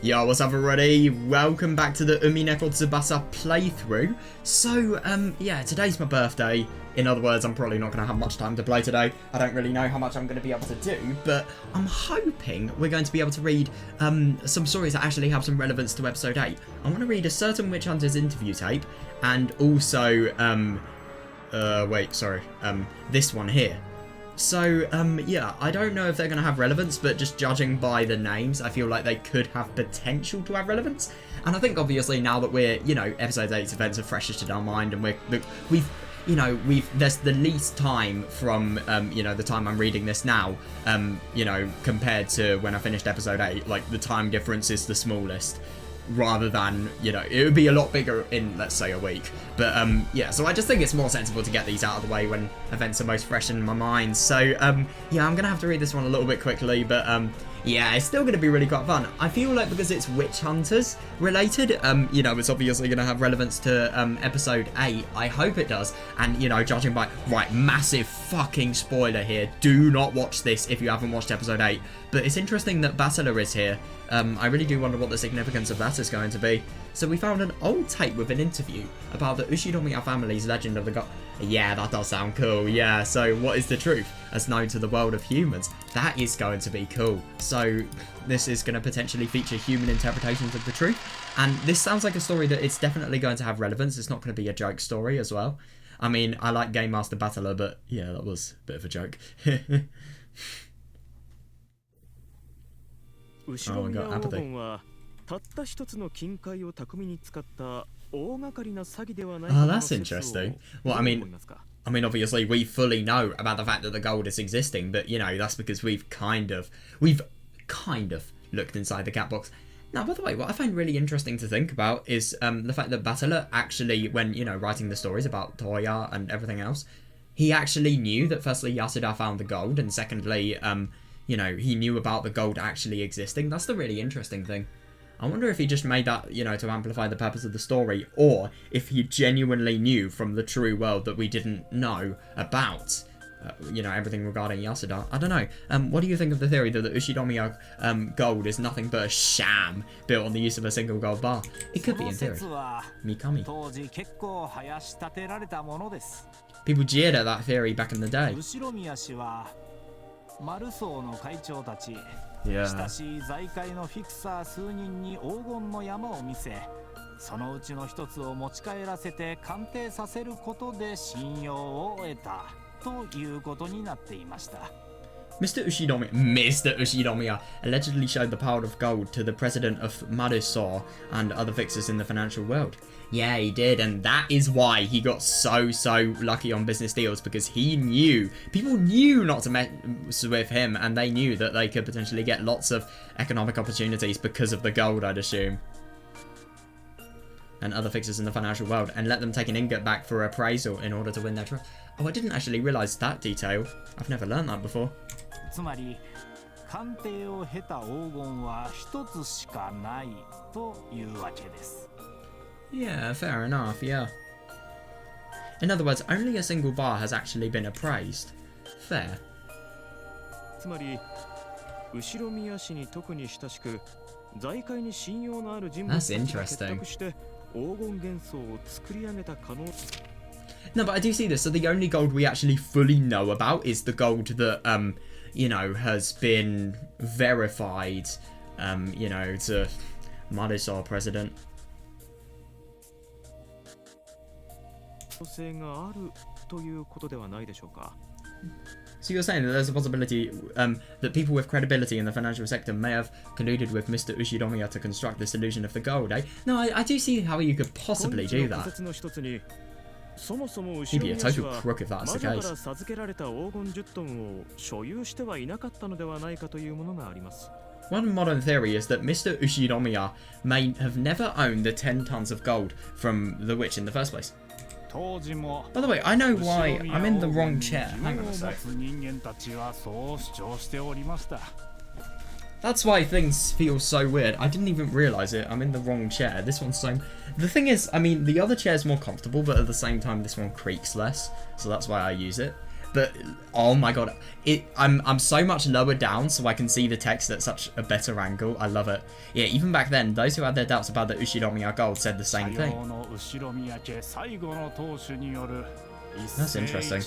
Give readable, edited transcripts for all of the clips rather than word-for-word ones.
Yo, what's up everybody? Welcome back to the Umineko Tsubasa playthrough. So, yeah, today's my birthday. In other words, I'm probably not going to have much time to play today. I don't really know how much I'm going to be able to do, but I'm hoping we're going to be able to read some stories that actually have some relevance to episode 8. I want to read a certain witch hunter's interview tape, and also, this one here. So, yeah, I don't know if they're going to have relevance, but just judging by the names, I feel like they could have potential to have relevance. And I think, obviously, now that we're, you know, episode 8's events are freshest in our mind, and there's the least time from, you know, the time I'm reading this now, you know, compared to when I finished episode 8, like, the time difference is the smallest. Rather than, you know, it would be a lot bigger in, let's say, a week. But, yeah, so I just think it's more sensible to get these out of the way when events are most fresh in my mind. So, yeah, I'm going to have to read this one a little bit quickly, but, yeah, it's still going to be really quite fun. I feel like because it's witch hunters related, you know, it's obviously going to have relevance to, episode 8. I hope it does. And, you know, judging by, right, massive fucking spoiler here. Do not watch this if you haven't watched episode 8. But it's interesting that Battler is here. I really do wonder what the significance of that is going to be. So we found an old tape with an interview about the Ushinomiya family's legend of the god. Yeah, that does sound cool. Yeah, so what is the truth as known to the world of humans? That is going to be cool. So this is going to potentially feature human interpretations of the truth. And this sounds like a story that it's definitely going to have relevance. It's not going to be a joke story as well. I mean, I like Game Master Battler, but yeah, that was a bit of a joke. Oh, I got apathy. Oh, that's interesting. Well, I mean, obviously, we fully know about the fact that the gold is existing, but, you know, that's because we've kind of looked inside the cat box. Now, by the way, what I find really interesting to think about is the fact that Battler actually, when, you know, writing the stories about Toya and everything else, he actually knew that, firstly, Yasuda found the gold, and secondly, you know, he knew about the gold actually existing. That's the really interesting thing. I wonder if he just made that, you know, to amplify the purpose of the story, or if he genuinely knew from the true world that we didn't know about, you know, everything regarding Yasuda. I don't know. What do you think of the theory that the Ushinomiya gold is nothing but a sham built on the use of a single gold bar? It could be in theory. Mikami. People jeered at that theory back in the day. Yeah. そのうちの一つを持ち帰らせて鑑定させることで信用を得たということになっていました。 Mr. Ushinomiya allegedly showed the power of gold to the president of Maruso and other fixers in the financial world. Yeah, he did, and that is why he got so lucky on business deals, because he knew, people knew not to mess with him, and they knew that they could potentially get lots of economic opportunities because of the gold, I'd assume. And other fixers in the financial world, and let them take an ingot back for appraisal in order to win their trust. Oh, I didn't actually realise that detail. I've never learned that before. つまり鑑定を経た黄金は一つしかないというわけです。 Yeah, fair enough, yeah. In other words, only a single bar has actually been appraised. Fair. つまり後ろ宮市に特に親しく財界に信用のある人物たちが結託して黄金元素を作り上げた可能。 No, but I do see this. So the only gold we actually fully know about is the gold that, you know, has been verified, you know, to Maruso president. So you're saying that there's a possibility that people with credibility in the financial sector may have colluded with Mr. Ushinomiya to construct this illusion of the gold, eh? No, I do see how you could possibly do that. He'd be a total crook if that's the case. One modern theory is that Mr. Ushinomiya may have never owned the 10 tons of gold from the witch in the first place. By the way, I know why I'm in the wrong chair. Hang on a sec. That's why things feel so weird. I didn't even realise it. I'm in the wrong chair. This one's so... The thing is, I mean, the other chair's more comfortable, but at the same time, this one creaks less. So that's why I use it. But oh my god, I'm so much lower down so I can see the text at such a better angle. I love it. Yeah, even back then, those who had their doubts about the Ushiromiya gold said the same thing. That's interesting.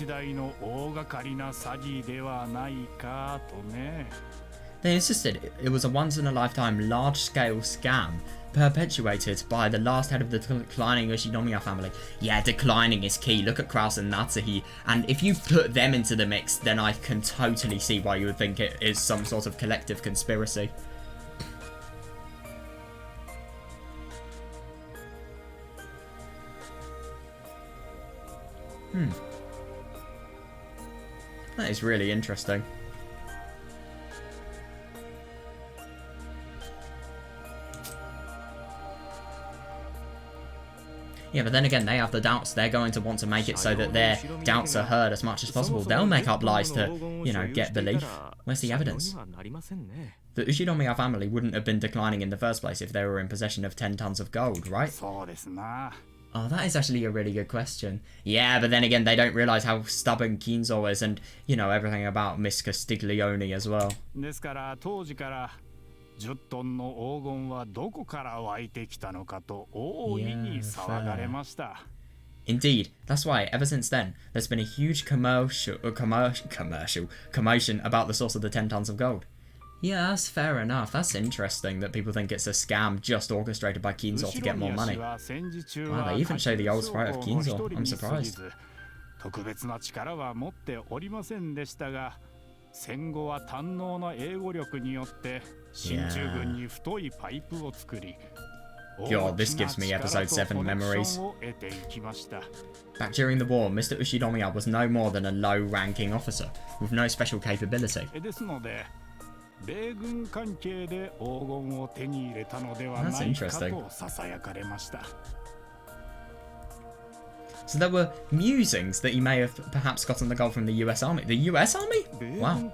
They insisted it was a once-in-a-lifetime large-scale scam perpetuated by the last head of the declining Ushinomiya family. Yeah, declining is key. Look at Kraus and Natsuhi, and if you put them into the mix, then I can totally see why you would think it is some sort of collective conspiracy. That is really interesting. Yeah, but then again, they have the doubts. They're going to want to make it so that their doubts are heard as much as possible. They'll make up lies to, you know, get belief. Where's the evidence? The Ushinomiya family wouldn't have been declining in the first place if they were in possession of 10 tons of gold, right? Oh, that is actually a really good question. Yeah, but then again, they don't realise how stubborn Kinzo is and, you know, everything about Miss Castiglione as well. 10トンの黄金はどこから湧いてきたのかと大いに騒がれました。Indeed, that's why ever since then there's been a huge commotion about the source of the 10 tons of gold. Yeah, that's fair enough. That's interesting that people think it's a scam just orchestrated by Kinzo to get more money. Wow, they even show the old sprite of Kinzo. I'm surprised. 特別な力は持っておりませんでしたが、戦後は堪能な英語力によって進駐軍に太いパイプを作り、God, this gives me episode 7 memories. Back during the war, Mr. Ushinomiya was no more than a low-ranking officer with no special capability. ですので、米軍関係で黄金を手に入れたのではないかと囁かれました。So there were musings that he may have perhaps gotten the gold from the US Army. The US Army? Wow.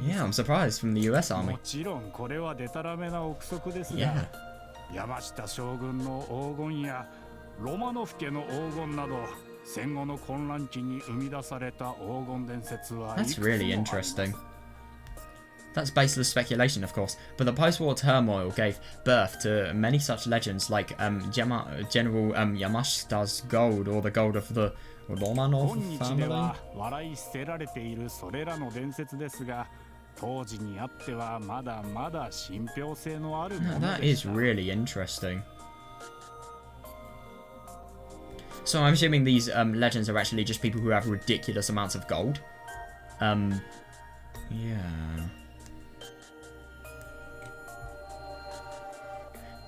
Yeah, I'm surprised from the US Army. もちろんこれはデタラメな憶測ですが、 Yeah. 山下将軍の黄金やロマノフ家の黄金など戦後の混乱期に生み出された黄金伝説は That's really interesting. That's baseless speculation, of course, but the post-war turmoil gave birth to many such legends like General Yamashita's gold or the gold of the Romanov family. 笑い捨てられているそれらの伝説ですが、当時にあってはまだまだ信憑性のあるものでした。 That is really interesting. So I'm assuming these legends are actually just people who have ridiculous amounts of gold. Yeah.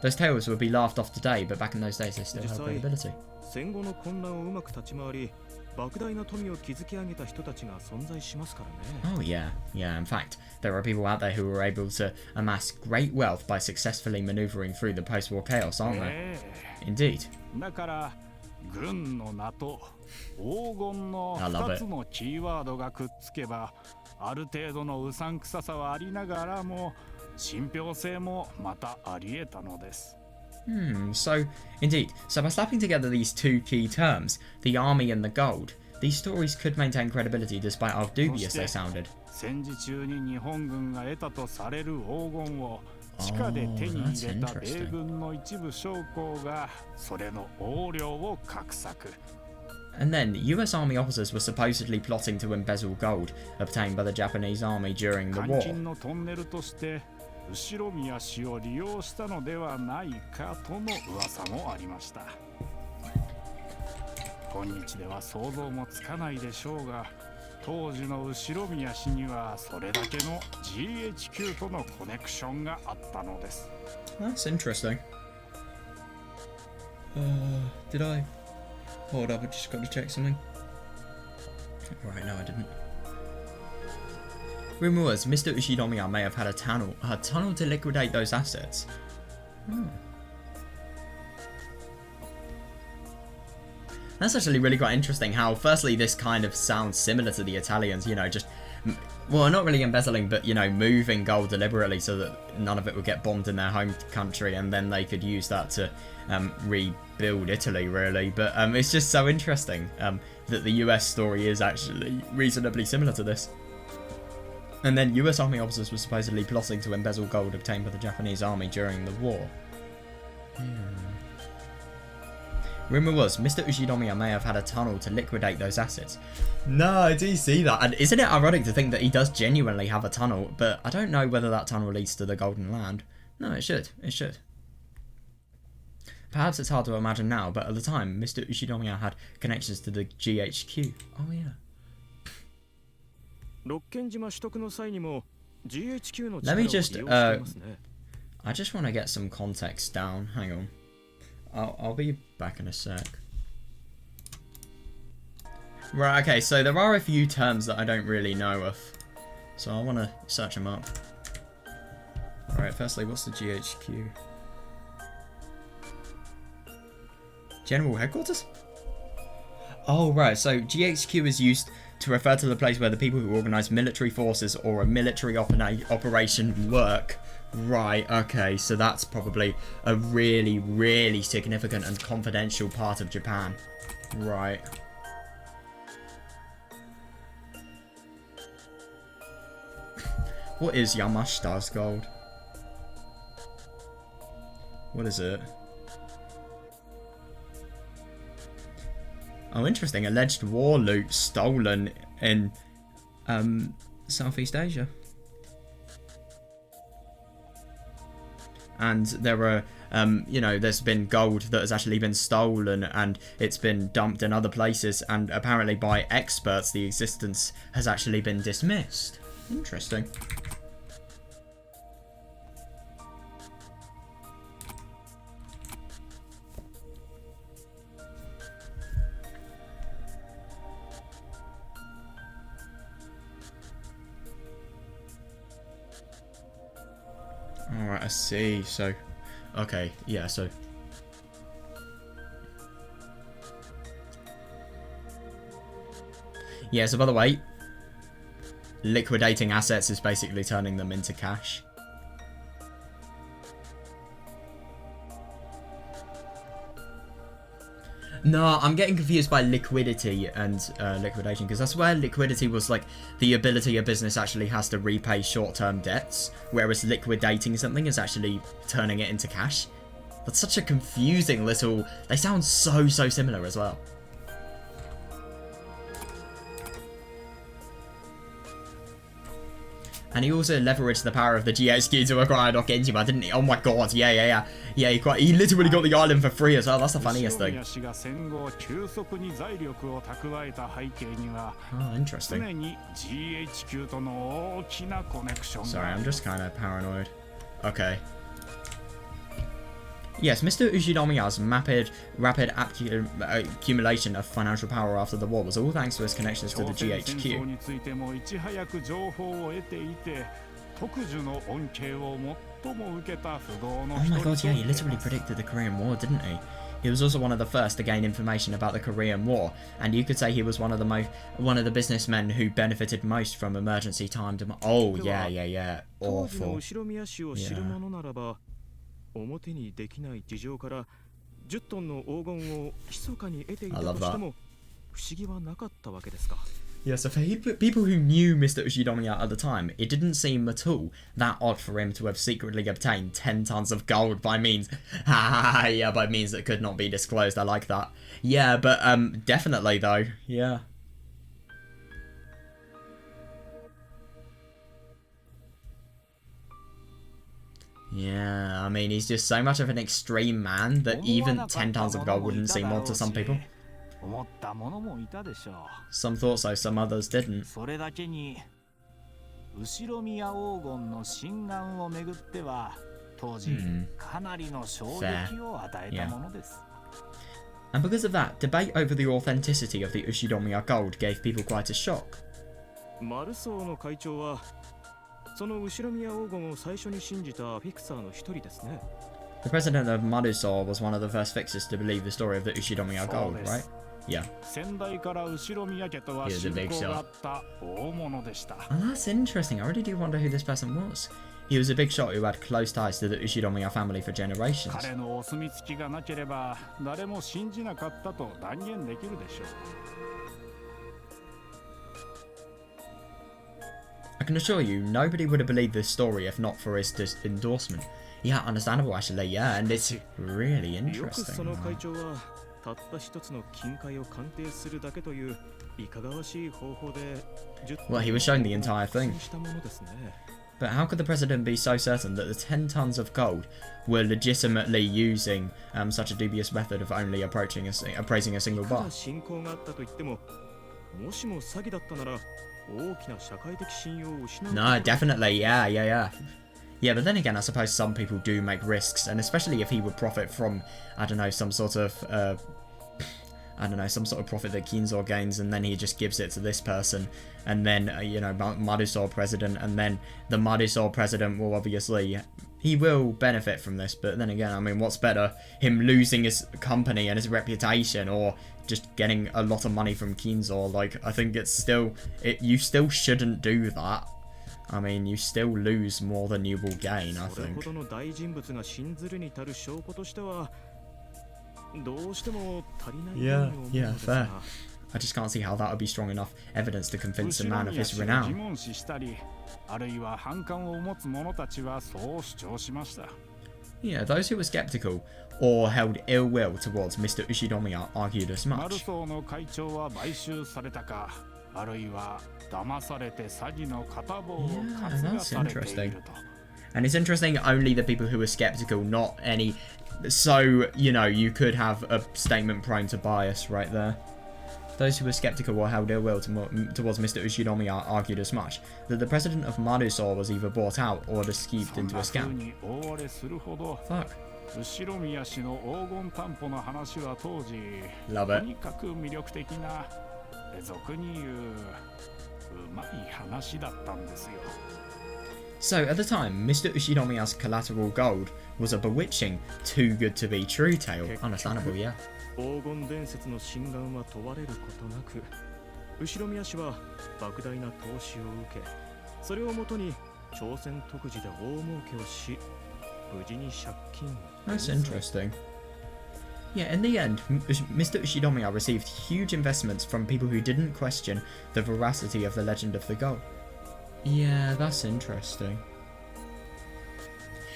Those tales would be laughed off today, but back in those days they still held credibility. 戦後の混乱をうまく立ち回り、莫大な富を築き上げた人たちが存在しますからね。 Oh yeah, yeah. In fact, there are people out there who were able to amass great wealth by successfully maneuvering through the post-war chaos, aren't there? Indeed. だから軍の名と黄金の2つのキーワードがくっつけば、ある程度のうさんくささはありながらも信憑性もまたあり得たのです。 So, indeed. So by slapping together these two key terms, the army and the gold, these stories could maintain credibility despite how dubious they sounded. 戦時中に日本軍が得たとされる黄金を地下で手に入れた米軍の一部将校がそれの横領を画策。 And then, US Army officers were supposedly plotting to embezzle gold obtained by the Japanese army during the war. 監禁のトンネルとして後宮氏を利用したのではないかとの噂もありました。今日では想像もつかないでしょうが、当時の後宮氏にはそれだけの GHQ とのコネクションがあったのです。 That's interesting. Did I? Hold up, I just got to check something. Right, no, I didn't. Rumour was Mr. Ushinomiya may have had a tunnel to liquidate those assets. That's actually really quite interesting how, firstly, this kind of sounds similar to the Italians, you know, just, well, not really embezzling, but, you know, moving gold deliberately so that none of it would get bombed in their home country, and then they could use that to rebuild Italy, really. But it's just so interesting, that the US story is actually reasonably similar to this. And then US army officers were supposedly plotting to embezzle gold obtained by the Japanese army during the war. Rumour was Mr. Ushinomiya may have had a tunnel to liquidate those assets. No, I do see that. And isn't it ironic to think that he does genuinely have a tunnel, but I don't know whether that tunnel leads to the Golden Land. No, it should. It should. Perhaps it's hard to imagine now, but at the time, Mr. Ushinomiya had connections to the GHQ. Oh, yeah. Let me just, I just want to get some context down. Hang on. I'll be back in a sec. Right, okay, so there are a few terms that I don't really know of. So I want to search them up. Alright, firstly, what's the GHQ? General Headquarters? Oh, right, so GHQ is used to refer to the place where the people who organise military forces or a military operation work. Right, okay, so that's probably a really, really significant and confidential part of Japan. Right. What is Yamashita's gold? What is it? Oh, interesting. Alleged war loot stolen in Southeast Asia. And there are, you know, there's been gold that has actually been stolen and it's been dumped in other places, and apparently by experts the existence has actually been dismissed. Interesting. Alright, I see. So, okay, yeah, so. Yeah, so by the way, liquidating assets is basically turning them into cash. No, I'm getting confused by liquidity and liquidation, because that's where liquidity was like the ability a business actually has to repay short-term debts, whereas liquidating something is actually turning it into cash. That's such a confusing little... They sound so similar as well. And he also leveraged the power of the GHQ to acquire Dokenjima, didn't he? Oh my god, yeah. Yeah, he literally got the island for free as well. That's the funniest thing. Oh, interesting. Sorry, I'm just kind of paranoid. Okay. Yes, Mr. Ushinomiya's rapid accumulation of financial power after the war was all thanks to his connections to the GHQ. Oh my god, yeah, he literally predicted the Korean War, didn't he? He was also one of the first to gain information about the Korean War, and you could say he was one of the businessmen who benefited most from emergency time. Oh, yeah. Awful. Yeah. 表にできない事情から10トンの黄金を密かに得ていたとしても不思議はなかったわけですか。 Yeah, so for people who knew Mr. Ushinomiya at the time, it didn't seem at all that odd for him to have secretly obtained 10 tons of gold by means by means that could not be disclosed. I like that. Yeah, but definitely though. Yeah. Yeah, I mean, he's just so much of an extreme man that even 10 tons of gold wouldn't seem odd to some people. Some thought so, some others didn't. Fair. Yeah. And because of that, debate over the authenticity of the Ushinomiya gold gave people quite a shock. The president of Maruso was one of the first fixers to believe the story of the Ushinomiya gold, right? Yeah. He was a big shot. Oh, that's interesting. I really do wonder who this person was. He was a big shot who had close ties to the Ushinomiya family for generations. I can assure you, nobody would have believed this story if not for his endorsement. Yeah, understandable actually, yeah, and it's really interesting. Well, he was shown the entire thing. But how could the president be so certain that the 10 tons of gold were legitimately using such a dubious method of only appraising a single bar? No, definitely, yeah. Yeah, but then again, I suppose some people do make risks, and especially if he would profit from, I don't know, some sort of profit that Kinzo gains, and then he just gives it to this person, and then, you know, Maruso president, and then the Maruso president will obviously, he will benefit from this, but then again, I mean, what's better, him losing his company and his reputation, or just getting a lot of money from Kinzo? Like, I think it's still, you still shouldn't do that. I mean, you still lose more than you will gain, I think. Yeah, fair. I just can't see how that would be strong enough evidence to convince a man of his renown. Yeah, those who were skeptical or held ill will towards Mr. Ushinomiya argued as much. Yeah, that's interesting. And it's interesting only the people who were skeptical, not any. So, you know, you could have a statement prone to bias right there. Those who were skeptical or held ill will towards Mr. Ushinomiya argued as much, that the president of Maruso was either bought out or deceived into a scam. Fuck. Love it. So, at the time, Mr. Ushinomiya's collateral gold was a bewitching, too good to be true tale. Understandable, yeah. That's interesting. Yeah, in the end, Mr. Ushinomiya received huge investments from people who didn't question the veracity of the legend of the gold. Yeah, that's interesting.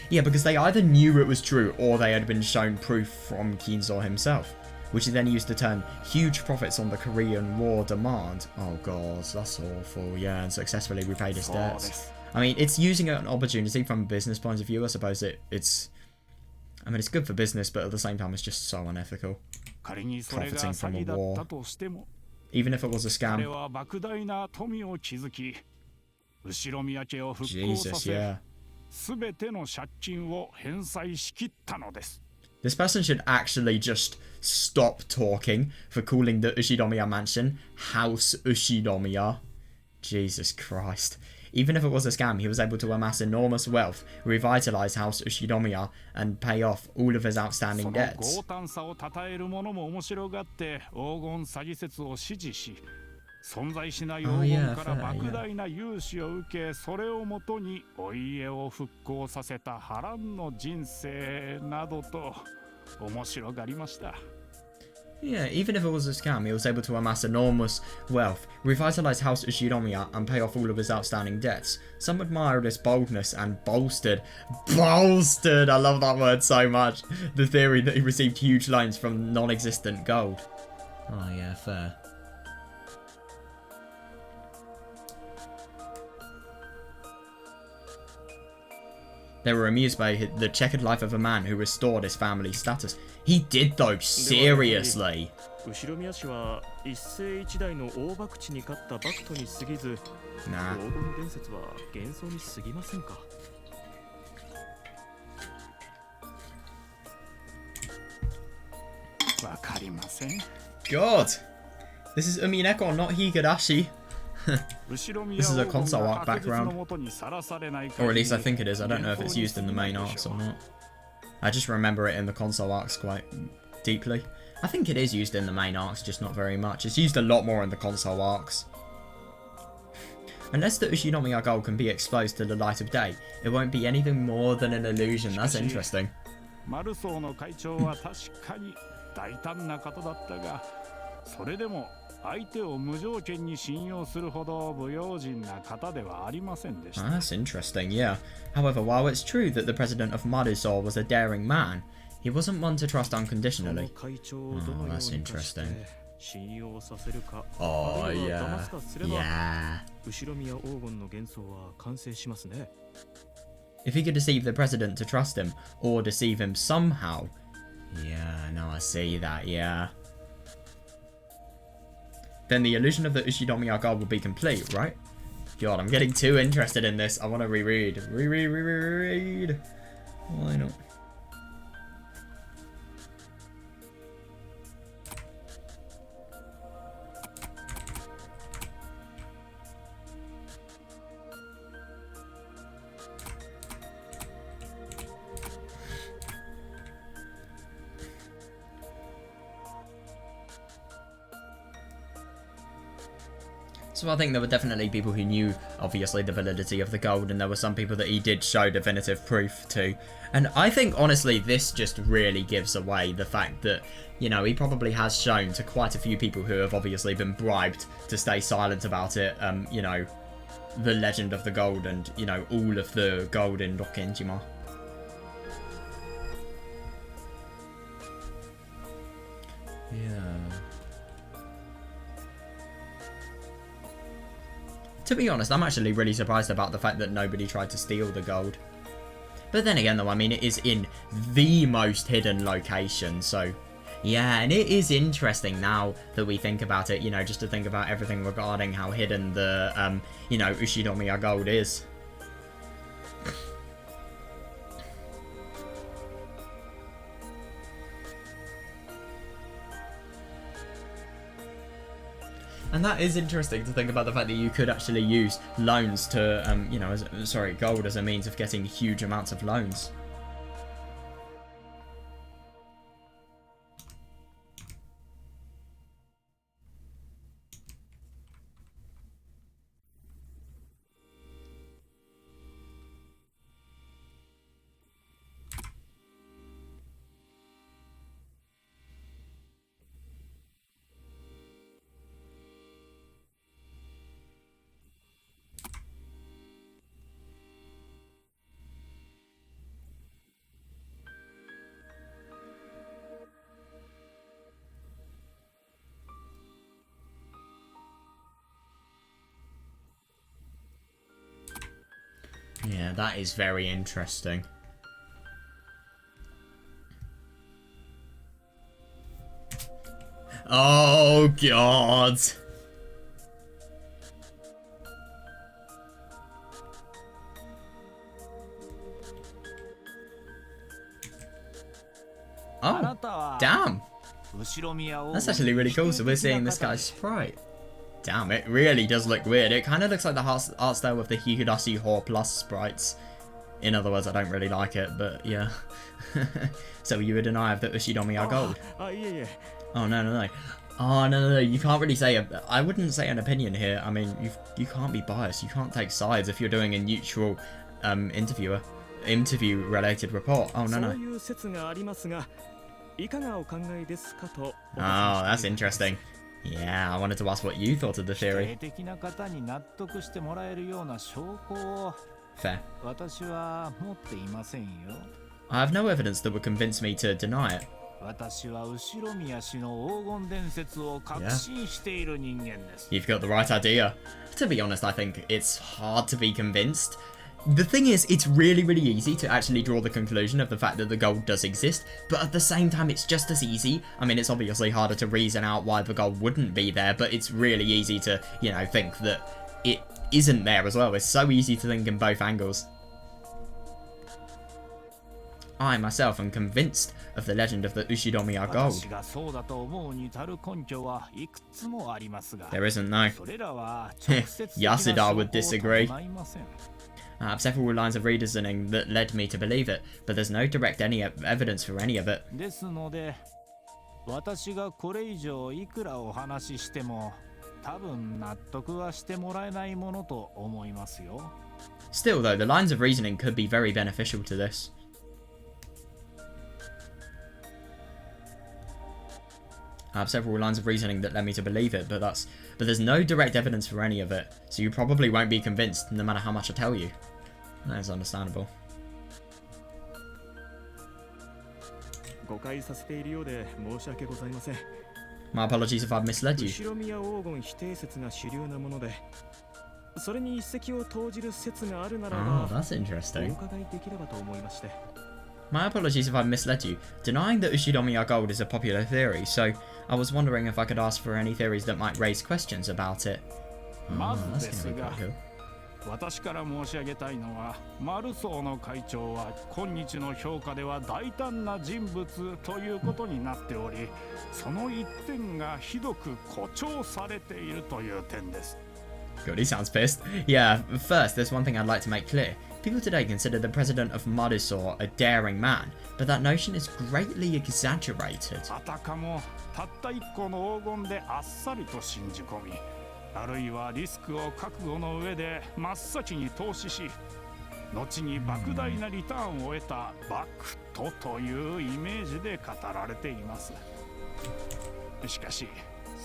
Yeah, because they either knew it was true or they had been shown proof from Kinzo himself, which he then used to turn huge profits on the Korean War demand. Oh god, that's awful. Yeah, and successfully repaid his debts. I mean, it's using an opportunity from a business point of view. I suppose it's good for business, but at the same time, it's just so unethical. Profiting from a war. Even if it was a scam. Jesus, yeah. This person should actually just stop talking for calling the Ushinomiya mansion House Ushinomiya. Jesus Christ. Even if it was a scam, he was able to amass enormous wealth, revitalize House Ushinomiya, and pay off all of his outstanding debts. Oh yeah, fair, yeah, even if it was a scam, he was able to amass enormous wealth, revitalize House Ushinomiya, and pay off all of his outstanding debts. Some admire this boldness and bolstered, I love that word so much, the theory that he received huge loans from non-existent gold. Oh yeah, fair. They were amused by the checkered life of a man who restored his family's status. He did though, seriously. Nah. God! This is Umineko, not Higurashi. This is a console arc background. Or at least I think it is. I don't know if it's used in the main arcs or not. I just remember it in the console arcs quite deeply. I think it is used in the main arcs, just not very much. It's used a lot more in the console arcs. Unless the Ushinomiya gold can be exposed to the light of day, it won't be anything more than an illusion. That's interesting. 相手を無条件に信用するほど不用心な方ではありませんでした。 That's interesting, yeah. However, while it's true that the president of Maruso was a daring man, he wasn't one to trust unconditionally. Oh, that's interesting. Oh, yeah. Yeah. If he could deceive the president to trust him, or deceive him somehow. Yeah, no, I see that, yeah. Then the illusion of the Ushidomiya God would be complete, right? God, I'm getting too interested in this. I want to reread. Reread. Why not? So I think there were definitely people who knew, obviously, the validity of the gold, and there were some people that he did show definitive proof to. And I think, honestly, this just really gives away the fact that, you know, he probably has shown to quite a few people who have obviously been bribed to stay silent about it, you know, the legend of the gold and, you know, all of the gold in Rokkenjima. Yeah. To be honest, I'm actually really surprised about the fact that nobody tried to steal the gold. But then again, though, I mean, it is in the most hidden location, so... Yeah, and it is interesting now that we think about it, you know, just to think about everything regarding how hidden the, you know, Ushinomiya gold is. And that is interesting to think about the fact that you could actually use loans to, you know, gold as a means of getting huge amounts of loans. Yeah, that is very interesting. Oh, God. Oh, damn. That's actually really cool. So we're seeing this guy's sprite. Damn, it really does look weird. It kind of looks like the art style of the Higurashi Hor Plus sprites. In other words, I don't really like it, but yeah. So you would deny of the Ushidomi are gold? Oh, no. Oh, no. You can't really say... I wouldn't say an opinion here. I mean, you can't be biased. You can't take sides if you're doing a neutral interview-related report. Oh, no. Oh, that's interesting. Yeah, I wanted to ask what you thought of the theory. Fair. I have no evidence that would convince me to deny it. Yeah. You've got the right idea. To be honest, I think it's hard to be convinced. The thing is, it's really, really easy to actually draw the conclusion of the fact that the gold does exist, but at the same time, it's just as easy. I mean, it's obviously harder to reason out why the gold wouldn't be there, but it's really easy to, you know, think that it isn't there as well. It's so easy to think in both angles. I myself am convinced of the legend of the Ushidomiya gold. There isn't, no. Yasuda would disagree. I have several lines of reasoning that led me to believe it, but there's no direct evidence for any of it. Still though, the lines of reasoning could be very beneficial to this. I have several lines of reasoning that led me to believe it, but there's no direct evidence for any of it, so you probably won't be convinced no matter how much I tell you. That is understandable. My apologies if I've misled you. Oh, that's interesting. My apologies if I've misled you. Denying that Ushiromiya gold is a popular theory, so I was wondering if I could ask for any theories that might raise questions about it. Oh, that's gonna be quite cool. 私から申し上げたいのは、マルソーの会長は今日の評価では大胆な人物ということになっており、その一点がひどく誇張されているという点です。God, he sounds pissed. Yeah, first, there's one thing I'd like to make clear. People today consider the president of Marusaur a daring man, but that notion is greatly exaggerated. あたかもたった一個の黄金であっさりと信じ込み、あるいはリスクを覚悟の上で真っ先に投資し、後に莫大なリターンを得たバクトというイメージで語られています。しかし、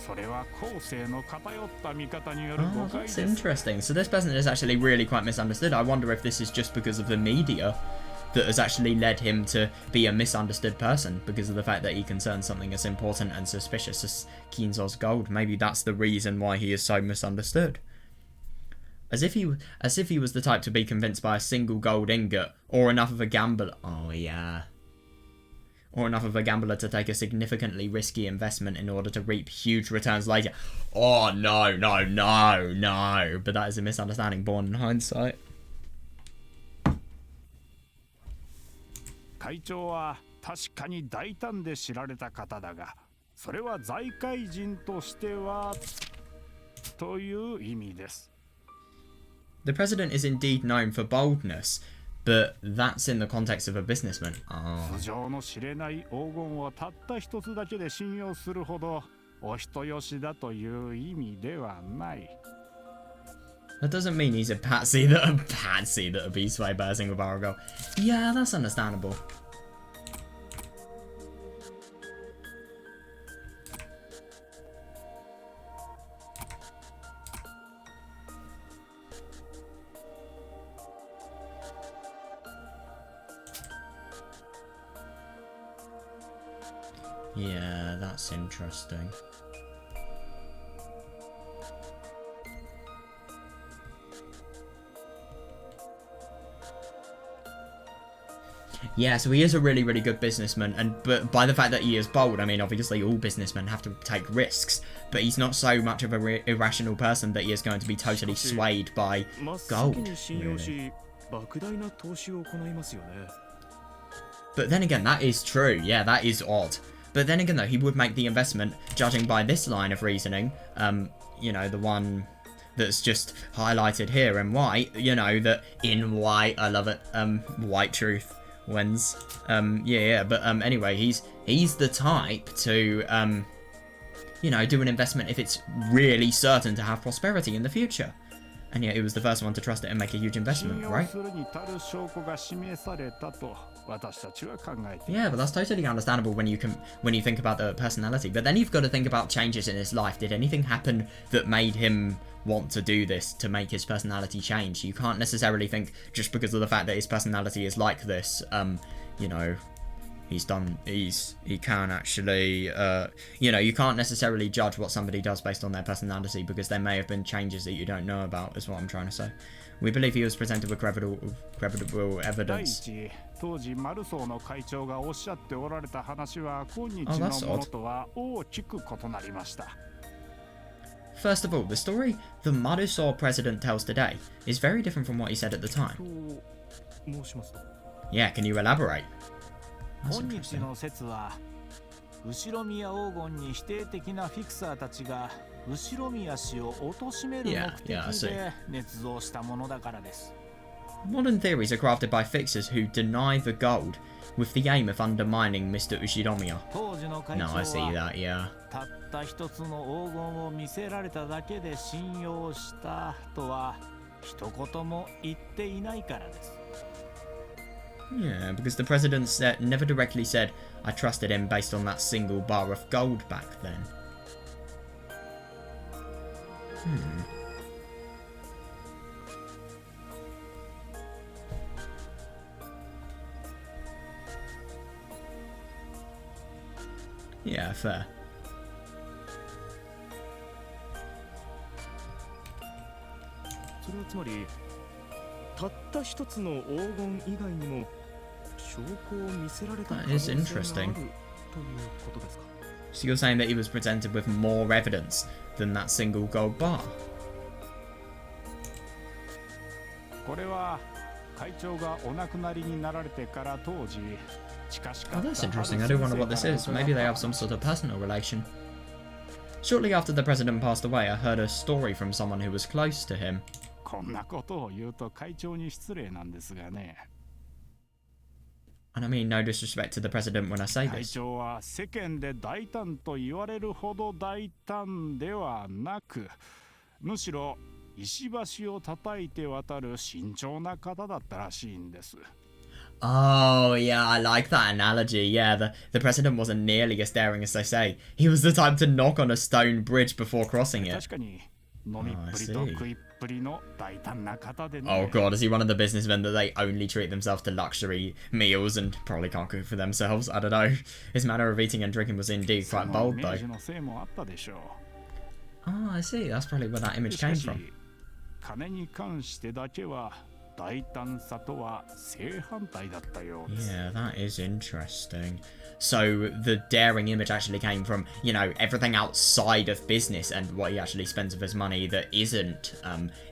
それは後世の偏った見方による誤解です。Oh, that's interesting. So this person is actually really quite misunderstood. I wonder if this is just because of the media that has actually led him to be a misunderstood person because of the fact that he concerns something as important and suspicious as Kinzo's gold. Maybe that's the reason why he is so misunderstood. As if he was the type to be convinced by a single gold ingot or enough of a gambler. Oh yeah. Or enough of a gambler to take a significantly risky investment in order to reap huge returns later. Oh no, no, no, no. But that is a misunderstanding born in hindsight. 会長は確かに大胆で知られた方だが、それは財界人としてはという意味です。The president is indeed known for boldness, but that's in the context of a businessman. 素性の知れない黄金をたった一つだけで信用するほどお人よしだという意味ではない。That doesn't mean he's a patsy that'll be swayed by a single bar of gold. Yeah, that's understandable. Yeah, that's interesting. Yeah, so he is a really, really good businessman, but by the fact that he is bold, I mean, obviously all businessmen have to take risks, but he's not so much of an irrational person that he is going to be totally swayed by gold. Really. But then again, that is true. Yeah, that is odd. But then again, though, he would make the investment, judging by this line of reasoning, you know, the one that's just highlighted here in white, you know, that in white, I love it, white truth wins. But anyway, he's the type to, you know, do an investment if it's really certain to have prosperity in the future. And yet, he was the first one to trust it and make a huge investment, right? Yeah, but that's totally understandable when you think about the personality. But then you've got to think about changes in his life. Did anything happen that made him want to do this, to make his personality change? You can't necessarily think just because of the fact that his personality is like this, you know, he can actually, you know, you can't necessarily judge what somebody does based on their personality because there may have been changes that you don't know about, is what I'm trying to say. We believe he was presented with credible evidence. Oh, that's odd. First of all, the story the Marusaur president tells today is very different from what he said at the time. Yeah, can you elaborate? That's interesting. Yeah, I see. Modern theories are crafted by fixers who deny the gold with the aim of undermining Mr. Ushiromiya. No, I see that, yeah. Yeah, because the president never directly said, I trusted him based on that single bar of gold back then. Yeah, fair. それはつまりたった一つの黄金以外にも証拠を見せられた可能性があるということですか? So you're saying that he was presented with more evidence than that single gold bar? これは会長がお亡くなりになられてから当時近しかった Oh, that's interesting. I do wonder what this is. Maybe they have some sort of personal relation. Shortly after the president passed away, I heard a story from someone who was close to him. こんなことを言うと会長に失礼なんですがね。And I mean no disrespect to the president when I say 会 this. 長は世間で大胆と言われるほど大胆ではなく、むしろ石橋を叩いて渡る慎重な方だったらしいんです。Oh, yeah, I like that analogy. Yeah, the president wasn't nearly as daring as they say. He was the type to knock on a stone bridge before crossing it. 確かに飲みっぷりと食いっぷりの大胆な方でね。Oh god, is he one of the businessmen that they only treat themselves to luxury meals and probably can't cook for themselves? I don't know. His manner of eating and drinking was indeed quite bold, though. そのイメージのせいもあったでしょう。 Oh, I see. That's probably where that image came from. 金に関してだけは大胆さとは正反対だったようです。 Yeah, that is interesting. So the daring image actually came from, you know, everything outside of business and what he actually spends of his money that isn't,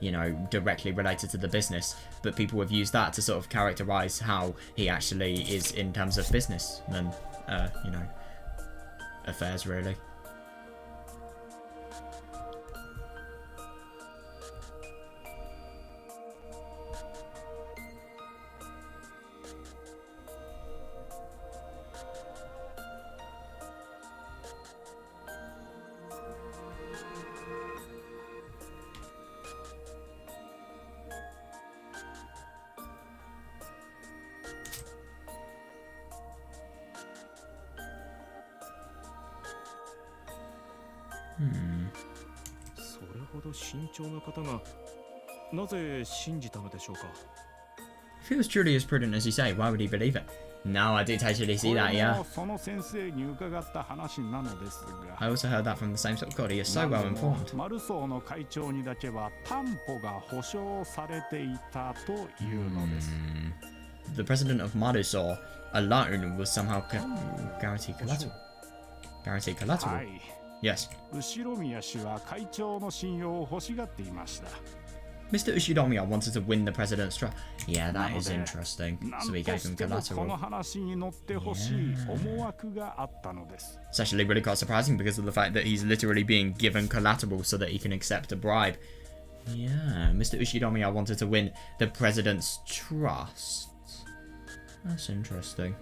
you know, directly related to the business. But people have used that to sort of characterize how he actually is in terms of business than, you know, affairs really. Hmm. それほど慎重な方がなぜ信じたのでしょうか? If he was truly as prudent as you say, why would he believe it? No, I did totally see that, yeah. その先生に伺った話なのですが。 I also heard that from the same sort of God. He is so well informed. マルソーの会長にだけは担保が保証されていたというのです。The president of Maruso alone was somehow guaranteed collateral. Guaranteed collateral? はい。 Yes. 後ろ宮氏は会長の信用を欲しがっていました。 Mr. Ushinomiya wanted to win the president's trust. Yeah, that is interesting. So he gave him この collateral. 話に乗ってほしい思惑があったのです。 It's actually really quite surprising because of the fact that he's literally being given collateral so that he can accept a bribe. Yeah, Mr. Ushinomiya wanted to win the president's trust. That's interesting.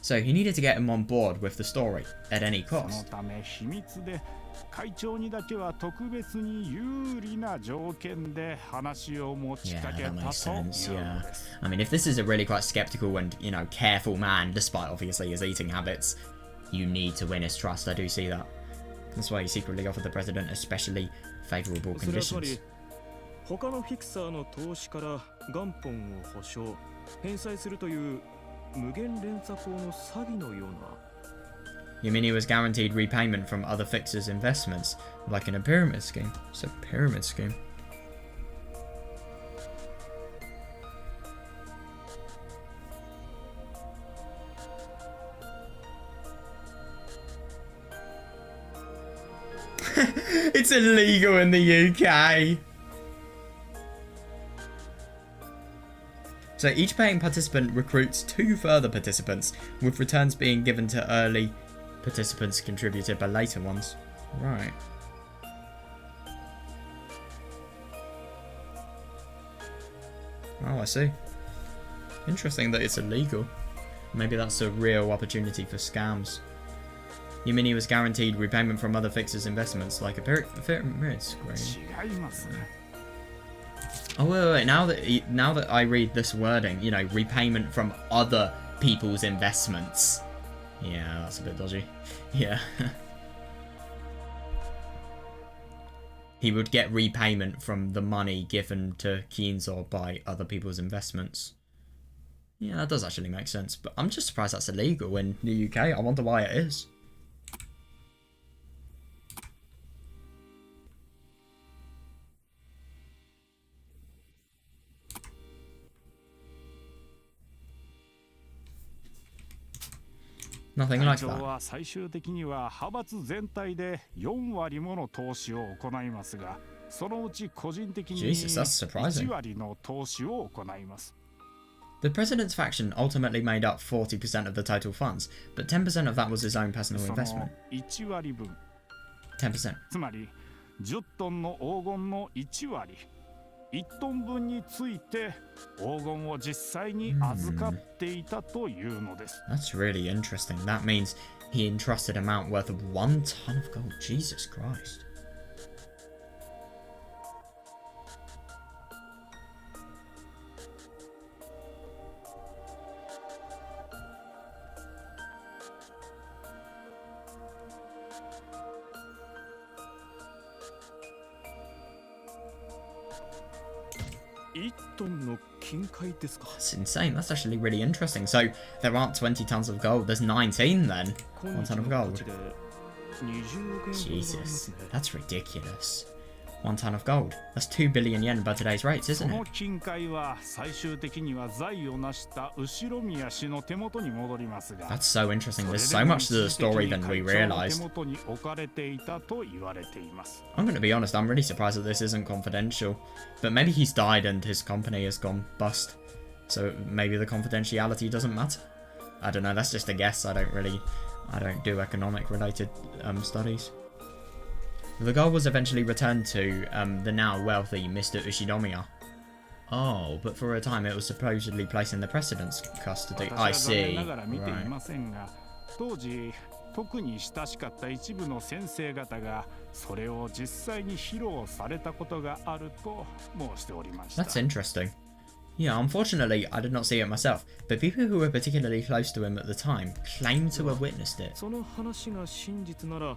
So he needed to get him on board with the story at any その cost. ため秘密で会長にだけは特別に有利な条件で話を持ち Yeah, かけ that た makes という sense, の yeah. です。 I mean, if this is a really quite skeptical and, you know, careful man, despite obviously his eating habits, you need to win his trust. I do see that. That's why he secretly offered the president especially favourable それはつま conditions. り他のフィクサーの投資から元本を保証返済するという無限連鎖法の詐欺のような You mean he was guaranteed repayment from other fixers' investments, like in a pyramid scheme? It's a pyramid scheme. It's illegal in the UK. So each paying participant recruits 2 further participants, with returns being given to early participants contributed by later ones. Right. Oh, I see. Interesting that it's illegal. Maybe that's a real opportunity for scams. You mean he was guaranteed repayment from other fixers' investments, like a pyramid screen? Oh wait. Now that I read this wording, you know, repayment from other people's investments. Yeah, that's a bit dodgy. Yeah. He would get repayment from the money given to Kinzo by other people's investments. Yeah, that does actually make sense, but I'm just surprised that's illegal in the UK. I wonder why it is. Nothing like that. は最終的には派閥全体で4割もの投資を行いますが、そのうち個人的に1割の投資を行います。The president's faction ultimately made up 40% of the total funds, but 10% of that was his own personal investment. 1割分。10%. つまり10トンの黄金の1割。1トン分について黄金を実際に預かっていたというのです。That's really interesting. That means he entrusted an amount worth of 1 ton of gold. Jesus Christ. That's insane. That's actually really interesting. So there aren't 20 tons of gold. There's 19 then. 1 ton of gold. Jesus, that's ridiculous. 1 ton of gold. That's 2 billion yen by today's rates, isn't it? この金塊は最終的には財を成した後宮氏の手元に戻りますが。That's so interesting. There's so much to the story than we realized. I'm going to be honest, I'm really surprised that this isn't confidential. But maybe he's died and his company has gone bust. So maybe the confidentiality doesn't matter. I don't know, that's just a guess. I don't do economic related studies. The gold was eventually returned to the now wealthy Mr. Ushinomiya. Oh, but for a time it was supposedly placed in the president's custody. I see. Right. 当時特に親しかった一部の先生方がそれを実際に披露されたことがあると申しておりました。 That's interesting. Yeah, unfortunately, I did not see it myself, but people who were particularly close to him at the time claim to have witnessed it. その話が真実なら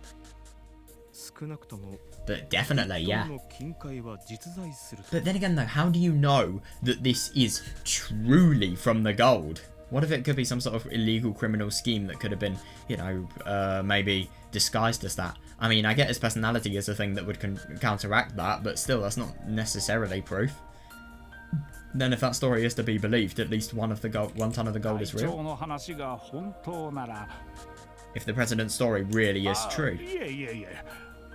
But definitely, yeah. But then again though, how do you know that this is truly from the gold? What if it could be some sort of illegal criminal scheme that could have been, you know, maybe disguised as that? I mean, I get his personality as a thing that would counteract that, but still, that's not necessarily proof. Then if that story is to be believed, at least 1 ton of the gold is real. If the president's story really is true.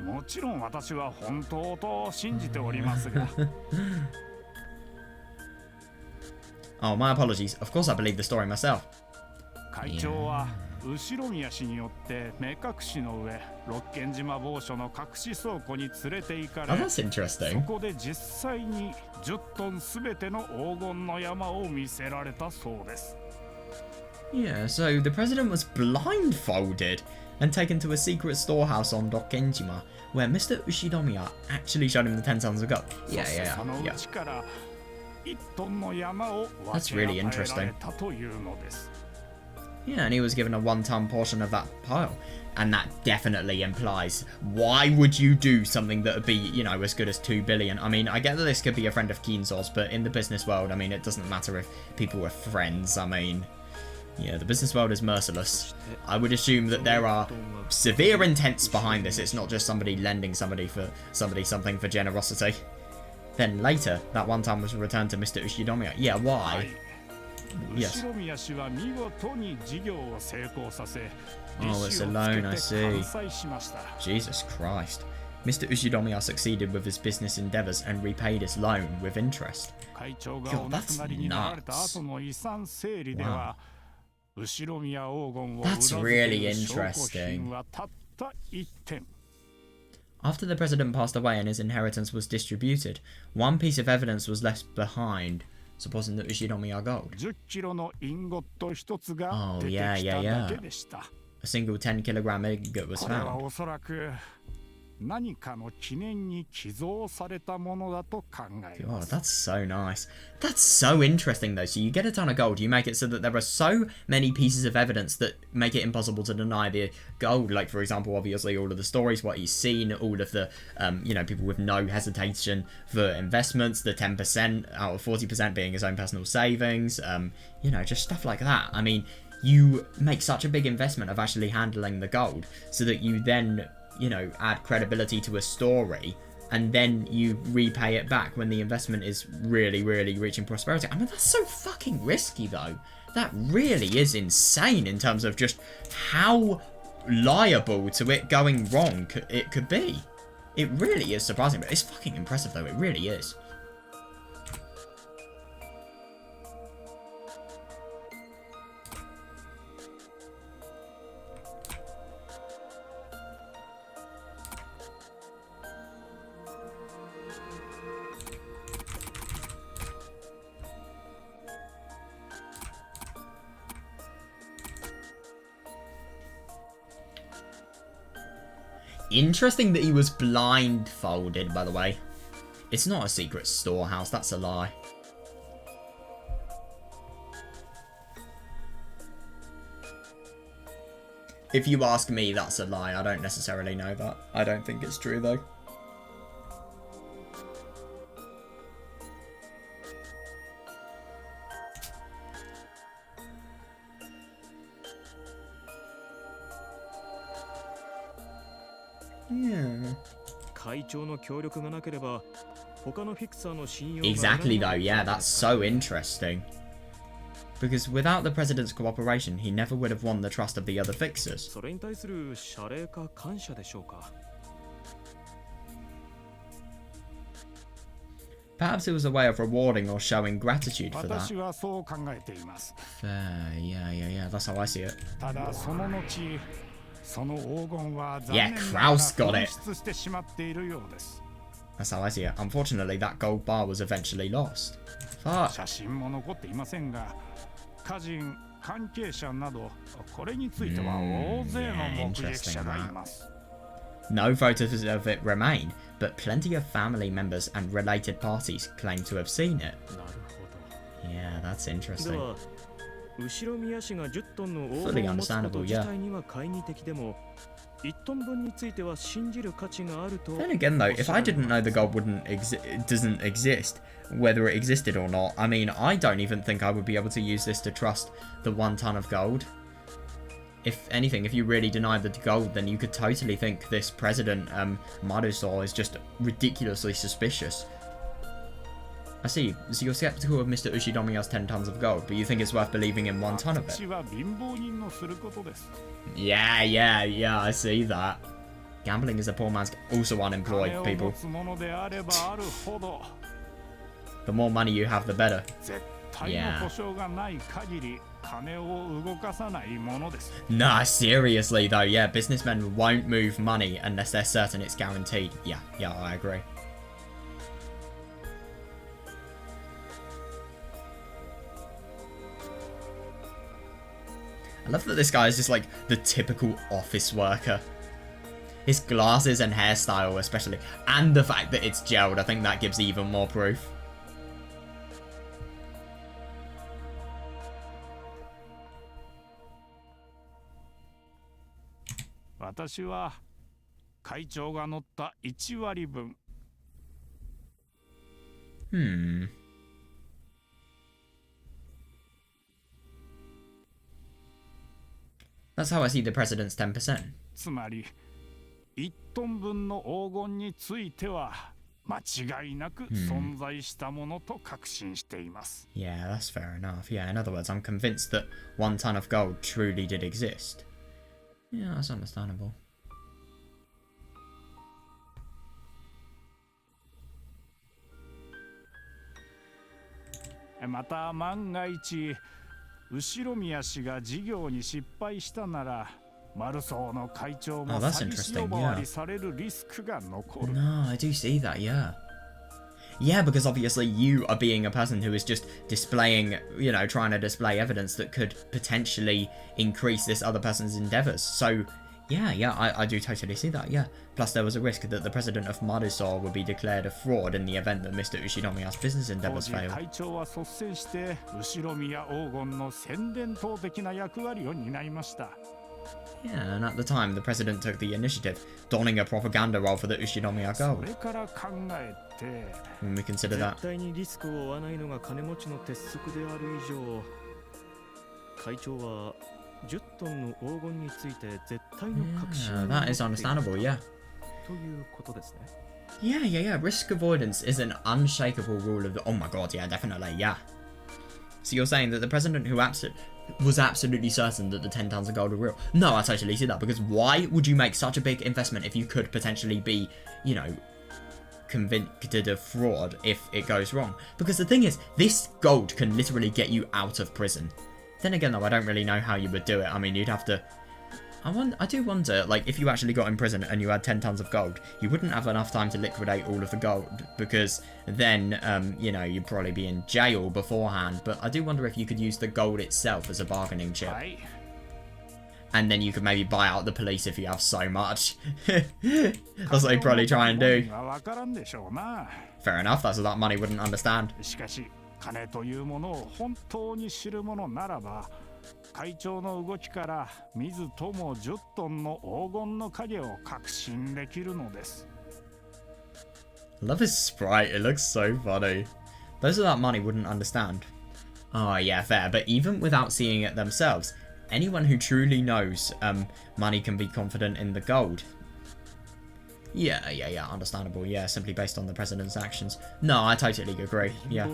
もちろん私は本当と信じておりますが。Oh, my apologies. Of course I believe the story myself. 会長は後宮氏によって目隠しの上、六軒島某所の隠し倉庫に連れて行かれ、oh, that's interesting. そこで実際に10トンすべての黄金の山を見せられたそうです。Yeah, so the president was blindfolded and taken to a secret storehouse on Dokkenjima, where Mr. Ushinomiya actually showed him the 10 tons of gold. Yeah. That's really interesting. Yeah, and he was given a 1 ton portion of that pile. And that definitely implies, why would you do something that would be, you know, as good as 2 billion? I mean, I get that this could be a friend of Kinzo's, but in the business world, I mean, it doesn't matter if people were friends. I mean, yeah, the business world is merciless. I would assume that there are severe intents behind this. It's not just somebody lending somebody something for generosity. Then later, that 1 ton was returned to Mr. Ushinomiya. Yeah, why? Yes. Oh, it's a loan, I see. Jesus Christ. Mr. Ushinomiya succeeded with his business endeavors and repaid his loan with interest. God, that's nuts. Wow. That's really interesting. After the president passed away and his inheritance was distributed, 1 piece of evidence was left behind, supposing that Ushinomiya gold. Oh, yeah. A a single 10-kilogram ingot was これは found. おそらく何かの記念に寄贈されたものだと考えま Oh, す。 that's so nice. That's so interesting, though. So you get a ton of gold. You make it so that there are so many pieces of evidence that make it impossible to deny the gold. Like, for example, obviously all of the stories, what he's seen, all of the, people with no hesitation for investments, the 10% out of 40% being his own personal savings, just stuff like that. I mean, you make such a big investment of actually handling the gold so that you then, add credibility to a story, and then you repay it back when the investment is really, really reaching prosperity. I mean, that's so fucking risky, though. That really is insane in terms of just how liable to it going wrong it could be. It really is surprising, but it's fucking impressive, though. It really is. Interesting that he was blindfolded, by the way. It's not a secret storehouse, that's a lie. If you ask me, that's a lie. I don't necessarily know that. I don't think it's true, though. Exactly, though, yeah, that's so interesting. Because without the president's cooperation, he never would have won the trust of the other fixers. Perhaps it was a way of rewarding or showing gratitude for that. Fair, yeah, that's how I see it. Yeah, Kraus got it. That's how I see it. Unfortunately, that gold bar was eventually lost. Fuck. Interesting, that. No photos of it remain, but plenty of family members and related parties claim to have seen it. Yeah, that's interesting. Fully understandable, yeah. Then again, though, if I didn't know the gold doesn't exist, whether it existed or not, I mean, I don't even think I would be able to use this to trust the 1 ton of gold. If anything, if you really denied the gold, then you could totally think this president, Maruso, is just ridiculously suspicious. I see. So you're skeptical of Mr. Ushidomiya's 10 tons of gold, but you think it's worth believing in 1 ton of it? Yeah, I see that. Gambling is a poor man's... Also unemployed, people. The more money you have, the better. Yeah. Nah, seriously though, yeah, businessmen won't move money unless they're certain it's guaranteed. Yeah, I agree. I love that this guy is just like the typical office worker. His glasses and hairstyle especially, and the fact that it's gelled, I think that gives even more proof. That's how I see the president's 10%. Yeah, that's fair enough. Yeah, in other words, I'm convinced that 1 ton of gold truly did exist. Yeah, that's understandable. Oh, that's interesting, yeah. No, I do see that, yeah. Yeah, because obviously you are being a person who is just displaying, you know, trying to display evidence that could potentially increase this other person's endeavors. So, yeah, I do totally see that, yeah. Plus, there was a risk that the president of Maruso would be declared a fraud in the event that Mr. Ushinomiya's business endeavors failed. Yeah, and at the time, the president took the initiative, donning a propaganda role for the Ushinomiya Gold. When we consider that. Yeah, that is understandable, yeah. Yeah. Risk avoidance is an unshakable rule of the... Oh my god, yeah, definitely, yeah. So you're saying that the president who was absolutely certain that the 10 tons of gold were real? No, I totally see that, because why would you make such a big investment if you could potentially be, you know, convicted of fraud if it goes wrong? Because the thing is, this gold can literally get you out of prison. Then again, though, I don't really know how you would do it. I mean, you'd have to... I do wonder, like, if you actually got in prison and you had 10 tons of gold, you wouldn't have enough time to liquidate all of the gold, because then, you know, you'd probably be in jail beforehand. But I do wonder if you could use the gold itself as a bargaining chip. And then you could maybe buy out the police if you have so much. That's what they'd probably try and do. Fair enough, that's what that money wouldn't understand. 金というものを本当に知るものならば、会長の動きから水とも10トンの黄金の影を確信できるのです。Love his sprite, it looks so funny. Those of that money wouldn't understand. Oh yeah, fair, but even without seeing it themselves, anyone who truly knows money can be confident in the gold. Yeah, understandable, yeah, simply based on the president's actions. No, I totally agree, yeah.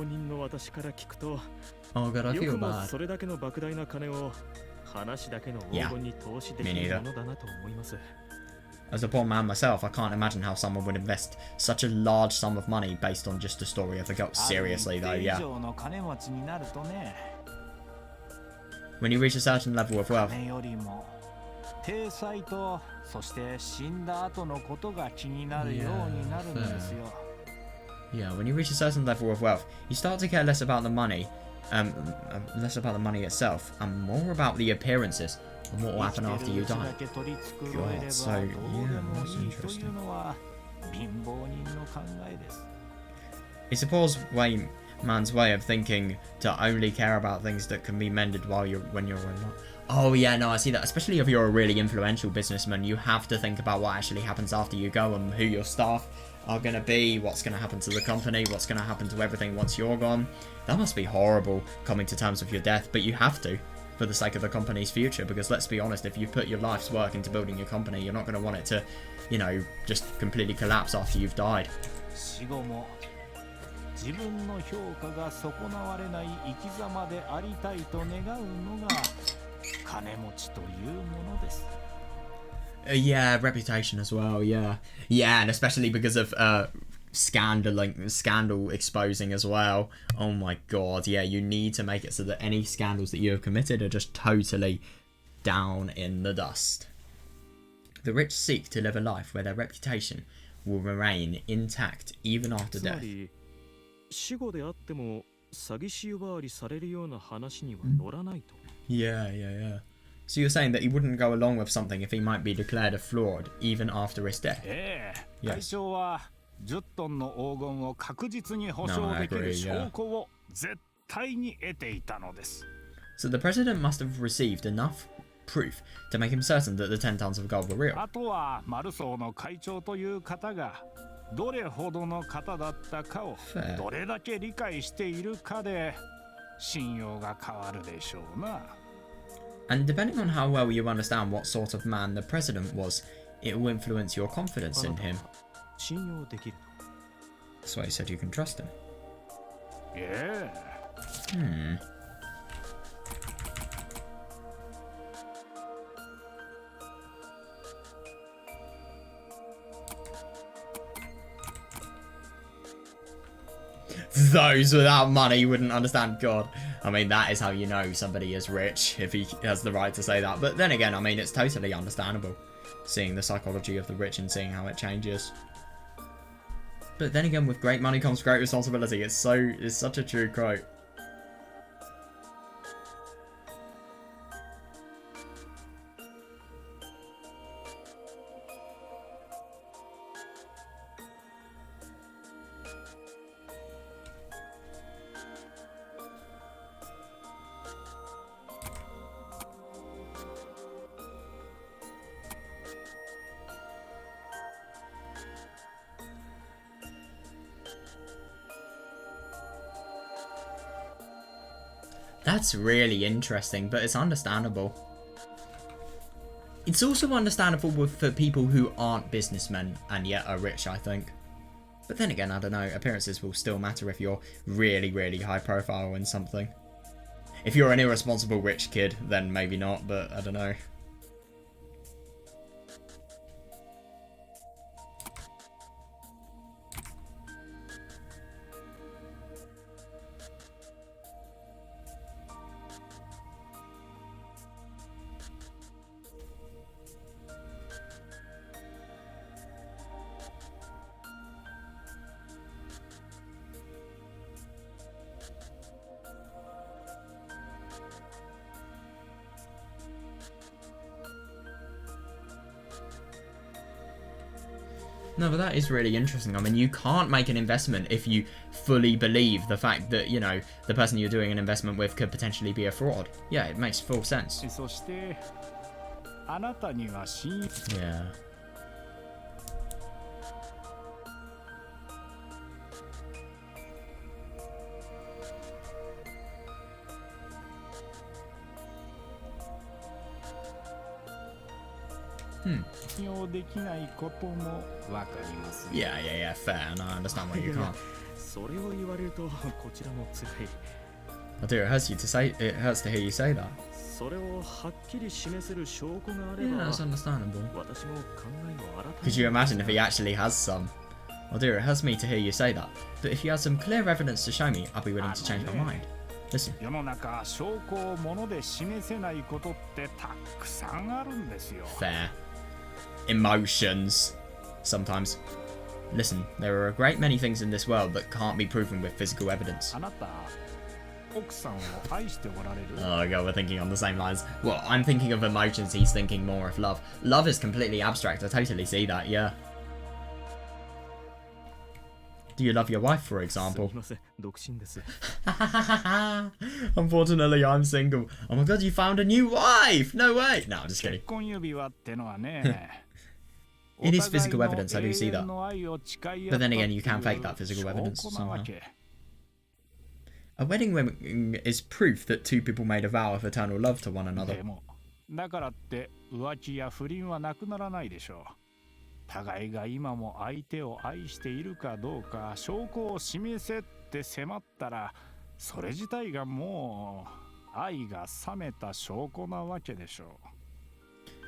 Oh god, I feel bad. Yeah, me neither. As a poor man myself, I can't imagine how someone would invest such a large sum of money based on just the story of the gold. Seriously though, yeah. When you reach a certain level of wealth... Yeah, when you reach a certain level of wealth, you start to care less about the money, itself, and more about the appearances and what will happen after you die. God, so yeah, that's interesting. It's a poor man's way of thinking to only care about things that can be mended when you're alive. Oh yeah, no, I see that. Especially if you're a really influential businessman, you have to think about what actually happens after you go and who your staff are going to be, what's going to happen to the company, what's going to happen to everything once you're gone. That must be horrible, coming to terms with your death, but you have to, for the sake of the company's future, because let's be honest, if you put your life's work into building your company, you're not going to want it to, you know, just completely collapse after you've died. Yeah, reputation as well, yeah, and especially because of scandal exposing as well. Oh my god, yeah, you need to make it so that any scandals that you have committed are just totally down in the dust. The rich seek to live a life where their reputation will remain intact even after death. Yeah. So you're saying that he wouldn't go along with something if he might be declared a fraud even after his death? Yes. No, I agree, yeah. So the president must have received enough proof to make him certain that the 10 tons of gold were real. And depending on how well you understand what sort of man the president was, it will influence your confidence in him. That's why he said you can trust him. Yeah. Those without money wouldn't understand. God, I mean, that is how you know somebody is rich, if he has the right to say that. But then again, I mean, it's totally understandable, seeing the psychology of the rich and seeing how it changes. But then again, with great money comes great responsibility. It's such a true quote. That's really interesting, but it's understandable. It's also understandable for people who aren't businessmen and yet are rich, I think. But then again, I don't know, appearances will still matter if you're really, really high profile in something. If you're an irresponsible rich kid, then maybe not, but I don't know. No, but that is really interesting. I mean, you can't make an investment if you fully believe the fact that, you know, the person you're doing an investment with could potentially be a fraud. Yeah, it makes full sense. Yeah. Yeah, fair, and I understand why you can't. I do, it hurts to hear you say that. Yeah, that's understandable. Could you imagine if he actually has some? Oh dear, it hurts me to hear you say that. But if you had some clear evidence to show me, I'd be willing to change my mind. Listen. Fair. Emotions. Sometimes. Listen, there are a great many things in this world that can't be proven with physical evidence. Oh god, we're thinking on the same lines. Well, I'm thinking of emotions, he's thinking more of love. Love is completely abstract, I totally see that, yeah. Do you love your wife, for example? Unfortunately, I'm single. Oh my god, you found a new wife! No way! No, I'm just kidding. It is physical evidence, I do see that. But then again, you can fake that physical evidence somehow. A wedding ring is proof that two people made a vow of eternal love to one another.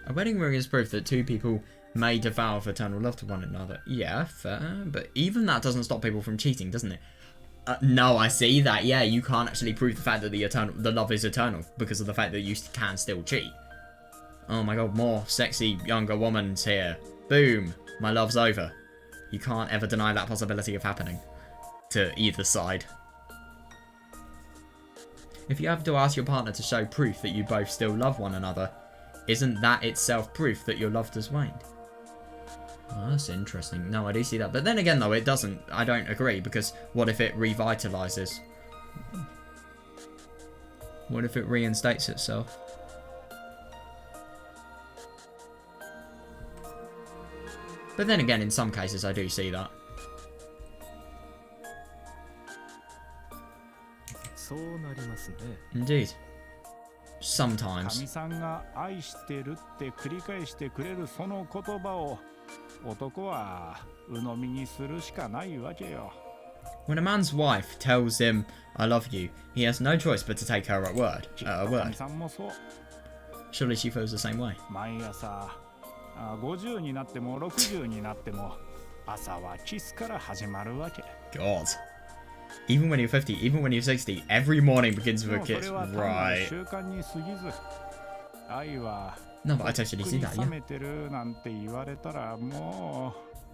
A wedding ring is proof that two people made a vow of eternal love to one another. Yeah, fair, but even that doesn't stop people from cheating, doesn't it? No, I see that. Yeah, you can't actually prove the fact that the love is eternal because of the fact that you can still cheat. Oh my god, more sexy younger woman's here. Boom, my love's over. You can't ever deny that possibility of happening to either side. If you have to ask your partner to show proof that you both still love one another, isn't that itself proof that your love has waned? Oh, that's interesting. No, I do see that. But then again, though, it doesn't. I don't agree, because what if it revitalizes? What if it reinstates itself? But then again, in some cases, I do see that. Indeed. Sometimes. When a man's wife tells him, I love you, he has no choice but to take her at her word. Surely she feels the same way. God. Even when you're 50, even when you're 60, every morning begins with a kiss. Right. No, but I totally see that, yeah.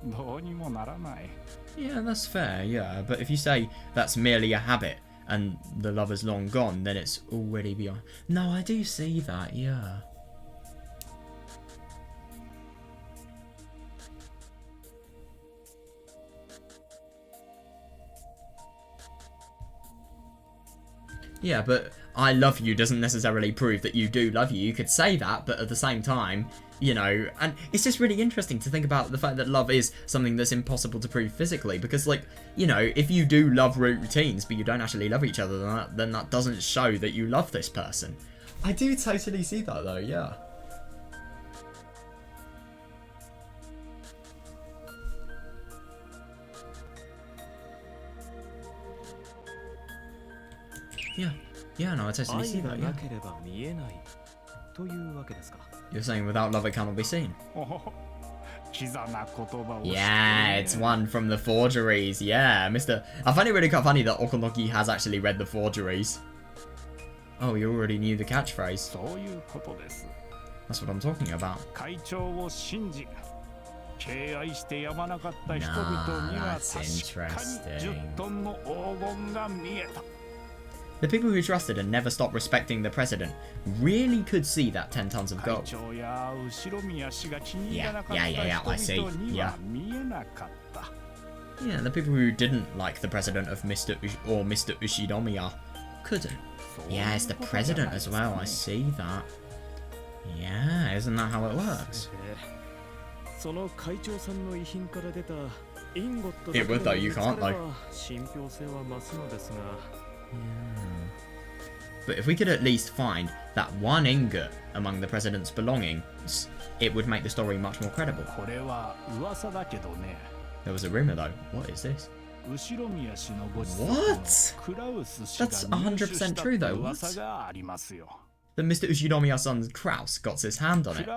どうにもならない。 Yeah, that's fair, yeah. But if you say that's merely a habit and the love is long gone, then it's already beyond. No, I do see that, yeah. Yeah, but I love you doesn't necessarily prove that you do love you. You could say that, but at the same time, you know, and it's just really interesting to think about the fact that love is something that's impossible to prove physically, because, like, you know, if you do love routines but you don't actually love each other, then that doesn't show that you love this person. I do totally see that though, yeah. Yeah, no, I totally see that, yeah. You're saying without love it cannot be seen. Yeah, it's one from the forgeries. Yeah, I find it really quite funny that Okonoki has actually read the forgeries. Oh, you already knew the catchphrase. That's what I'm talking about. Nah, that's interesting. The people who trusted and never stopped respecting the president really could see that 10 tons of gold. Yeah, I see. Yeah. Yeah, the people who didn't like the president of Mr. Ushinomiya couldn't. Yeah, it's the president as well, I see that. Yeah, isn't that how it works? It would though, you can't though. But if we could at least find that one ingot among the president's belongings, it would make the story much more credible. There was a rumor though. What is this? What? That's 100% true though. What? That Mr. Ushinomiya's son Kraus got his hand on it.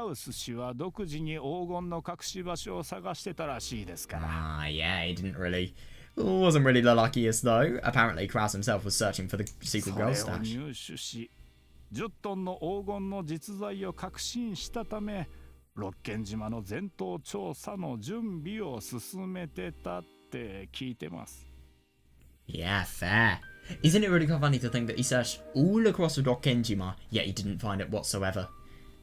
Ah, yeah, he didn't really... Wasn't really the luckiest though. Apparently Kraus himself was searching for the secret gold stash. Yeah, fair. Isn't it really quite funny to think that he searched all across Rokkenjima, yet he didn't find it whatsoever?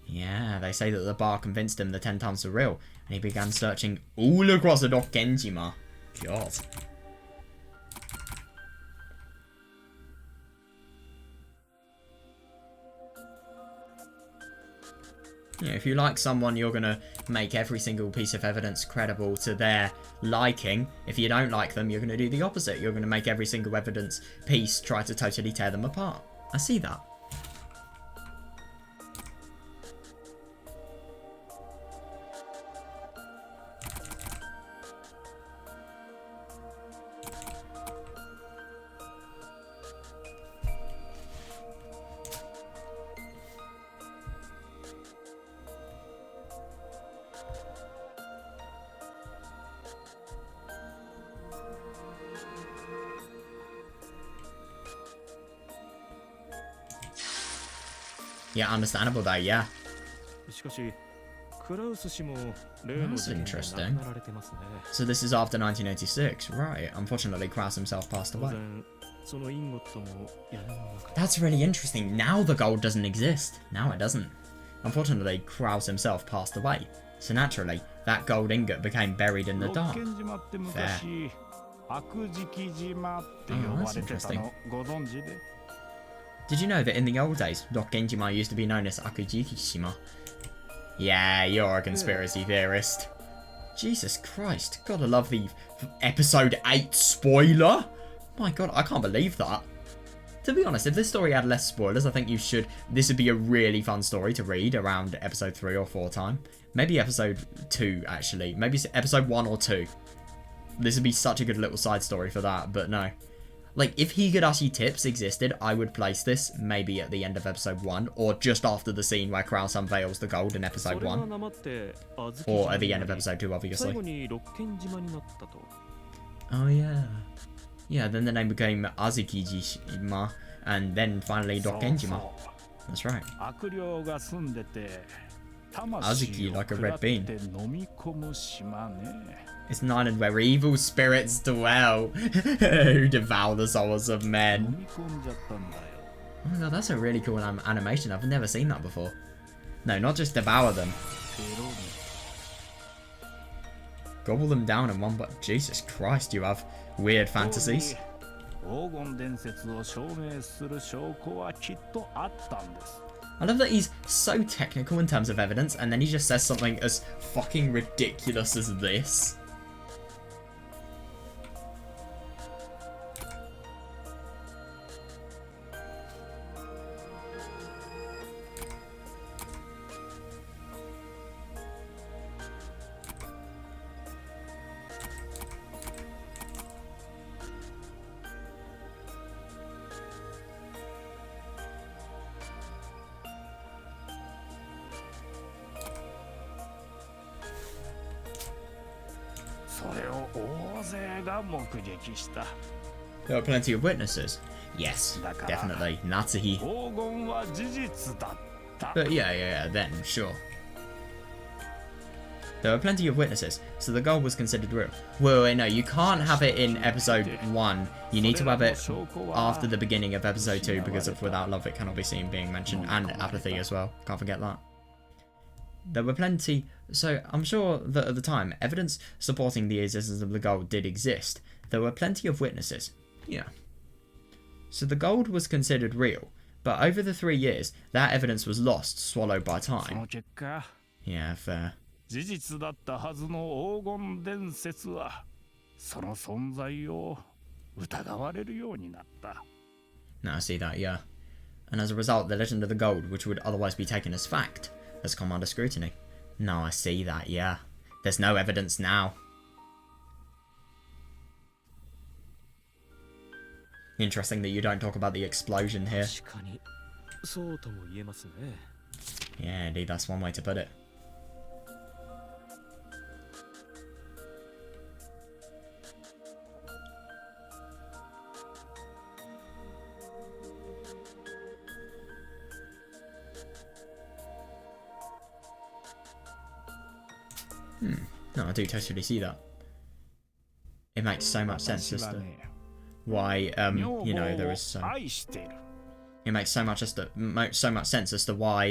Yeah, they say that the bar convinced him the 10 tons are real, and he began searching all across Rokkenjima. God. Yeah, if you like someone, you're going to make every single piece of evidence credible to their liking. If you don't like them, you're going to do the opposite. You're going to make every single evidence piece try to totally tear them apart. I see that. Yeah, understandable though, yeah. That's interesting. So this is after 1986, right? Unfortunately, Kraus himself passed away. That's really interesting. Now the gold doesn't exist. Now it doesn't. Unfortunately, Kraus himself passed away. So naturally, that gold ingot became buried in the dark. Fair. Oh, that's interesting. Did you know that in the old days, Rokkenjima used to be known as Akujikishima? Yeah, you're a conspiracy theorist. Jesus Christ, gotta love the episode 8 spoiler. My god, I can't believe that. To be honest, if this story had less spoilers, I think you should... This would be a really fun story to read around episode 3 or 4 time. Maybe episode 2, actually. Maybe episode 1 or 2. This would be such a good little side story for that, but no. Like, if Higurashi tips existed, I would place this maybe at the end of episode 1, or just after the scene where Kraus unveils the gold in episode 1. Or at the end of episode 2, obviously. Oh, yeah. Yeah, then the name became Azukijima, and then finally Rokkenjima. That's right. Azuki like a red bean. It's an island where evil spirits dwell, who devour the souls of men. Oh my god, that's a really cool animation. I've never seen that before. No, not just devour them. Gobble them down in one but Jesus Christ, you have weird fantasies. I love that he's so technical in terms of evidence, and then he just says something as fucking ridiculous as this. There are plenty of witnesses. Yes, definitely. Natsuhi. But yeah, then, sure. There were plenty of witnesses, so the gold was considered real. Wait, no, you can't have it in episode 1. You need to have it after the beginning of episode 2 because of without love it cannot be seen being mentioned, and apathy as well. Can't forget that. There were plenty, so I'm sure that at the time, evidence supporting the existence of the gold did exist. There were plenty of witnesses. Yeah. So the gold was considered real, but over the 3 years, that evidence was lost, swallowed by time. Yeah, fair. No, I see that, yeah. And as a result, the legend of the gold, which would otherwise be taken as fact, has come under scrutiny. No, I see that, yeah. There's no evidence now. Interesting that you don't talk about the explosion here. Yeah, indeed, that's one way to put it. No, I do totally see that. It makes so much sense as to why, you know, there is so... It makes so much sense as to why,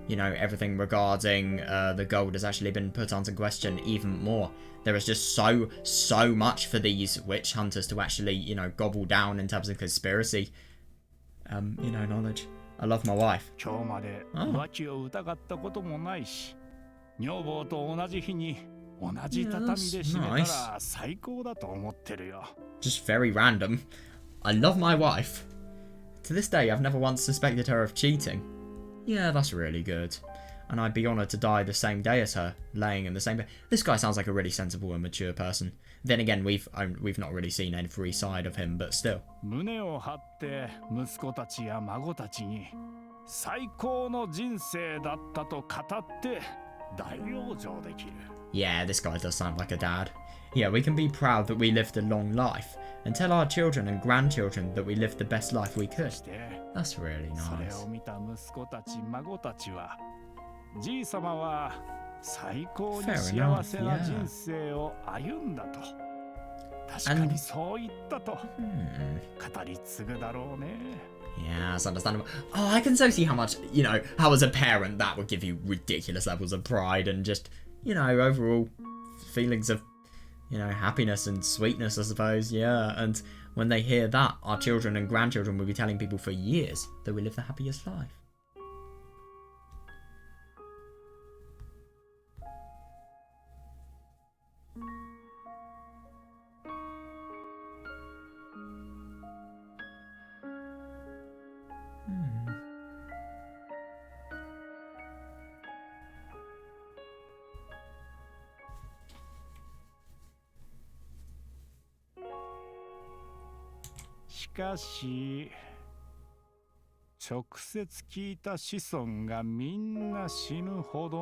you know, everything regarding the gold has actually been put onto question even more. There is just so much for these witch hunters to actually, you know, gobble down in terms of conspiracy, you know, knowledge. I love my wife. Oh. Yeah, that's nice. Just very random. I love my wife. To this day, I've never once suspected her of cheating. Yeah, that's really good. And I'd be honoured to die the same day as her, laying in the same bed. This guy sounds like a really sensible and mature person. Then again, we've not really seen every side of him, but still. Yeah, this guy does sound like a dad. Yeah, we can be proud that we lived a long life, and tell our children and grandchildren that we lived the best life we could. That's really nice. Fair enough, yeah. And... Yeah, that's understandable. Oh, I can so see how much, you know, how as a parent that would give you ridiculous levels of pride and just, you know, overall feelings of, you know, happiness and sweetness, I suppose, yeah. And when they hear that, our children and grandchildren will be telling people for years that we live the happiest life.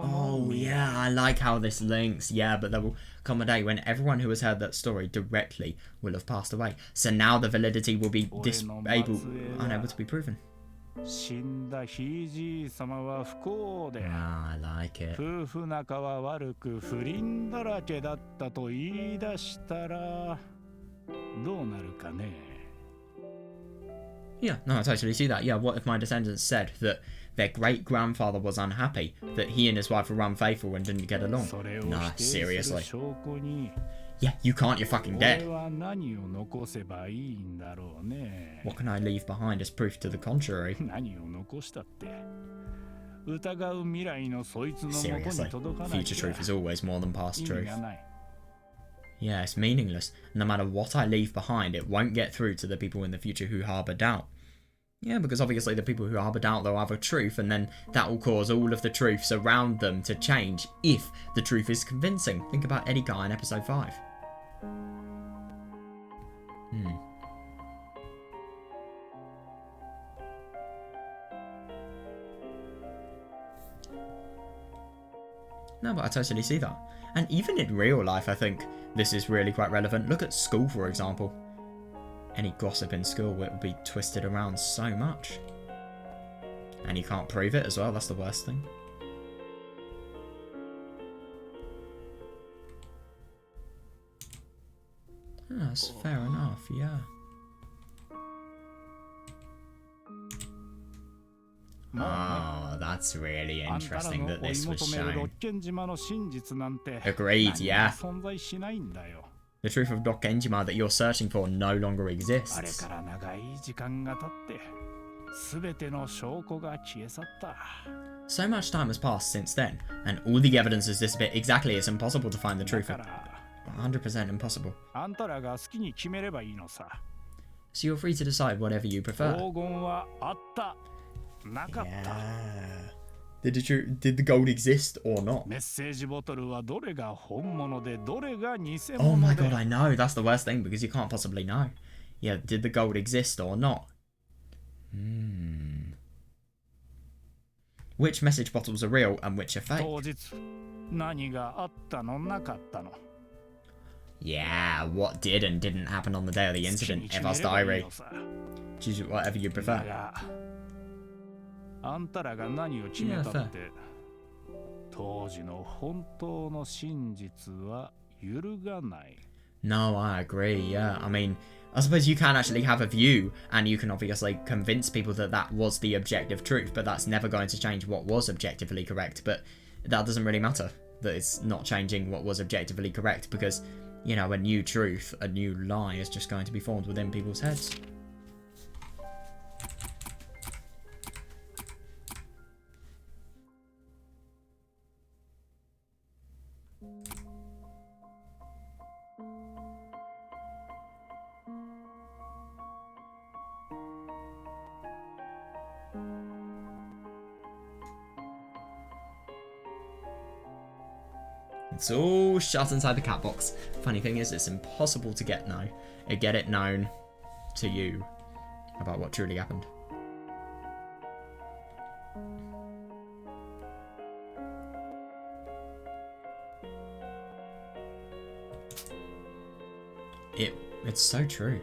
Oh yeah, I like how this links. Yeah, but there will come a day when everyone who has heard that story directly will have passed away. So now the validity will be unable to be proven. 死んだひいじい様は不幸で、I like it. 夫婦仲は悪く不倫だらけだったと言い出したらどうなるかね。Yeah, no, I totally see that. Yeah, what if my descendants said that their great-grandfather was unhappy, that he and his wife were unfaithful and didn't get along? Nah, seriously. Yeah, you can't, you're fucking dead. What can I leave behind as proof to the contrary? Seriously, future truth is always more than past truth. Yeah, it's meaningless. No matter what I leave behind, it won't get through to the people in the future who harbour doubt. Yeah, because obviously the people who harbour doubt, they'll have a truth, and then that will cause all of the truths around them to change if the truth is convincing. Think about Eddie Guy in episode 5. No, but I totally see that. And even in real life, I think this is really quite relevant. Look at school, for example. Any gossip in school, it will be twisted around so much. And you can't prove it as well, that's the worst thing. That's fair enough, yeah. Oh, that's really interesting that this was shown. Agreed, yeah. The truth of Dokkenjima that you're searching for no longer exists. So much time has passed since then, and all the evidence has disappeared. Exactly, it's impossible to find the truth. 100% impossible. So you're free to decide whatever you prefer. Yeah. Did the gold exist or not? Oh my god, I know. That's the worst thing because you can't possibly know. Yeah, did the gold exist or not? Which message bottles are real and which are fake? Yeah, what did and didn't happen on the day of the incident? Eva's diary. Choose whatever you prefer. Yeah, fair. No, I agree, yeah. I mean, I suppose you can actually have a view, and you can obviously convince people that that was the objective truth, but that's never going to change what was objectively correct. But that doesn't really matter, that it's not changing what was objectively correct, because, you know, a new truth, a new lie is just going to be formed within people's heads. It's all shut inside the cat box. Funny thing is, it's impossible to get it known to you about what truly happened. It's so true.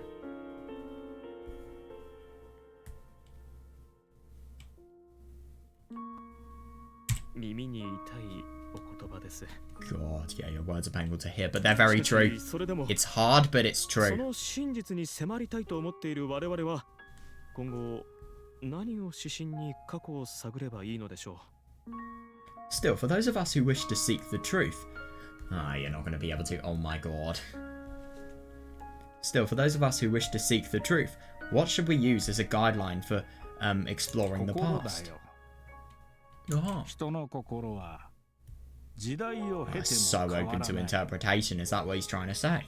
God, yeah, your words are painful to hear, but they're very true. It's hard, but it's true. Still, for those of us who wish to seek the truth... you're not going to be able to. Oh my god. Still, for those of us who wish to seek the truth, what should we use as a guideline for exploring the past? Your heart. It's so open to interpretation, is that what he's trying to say?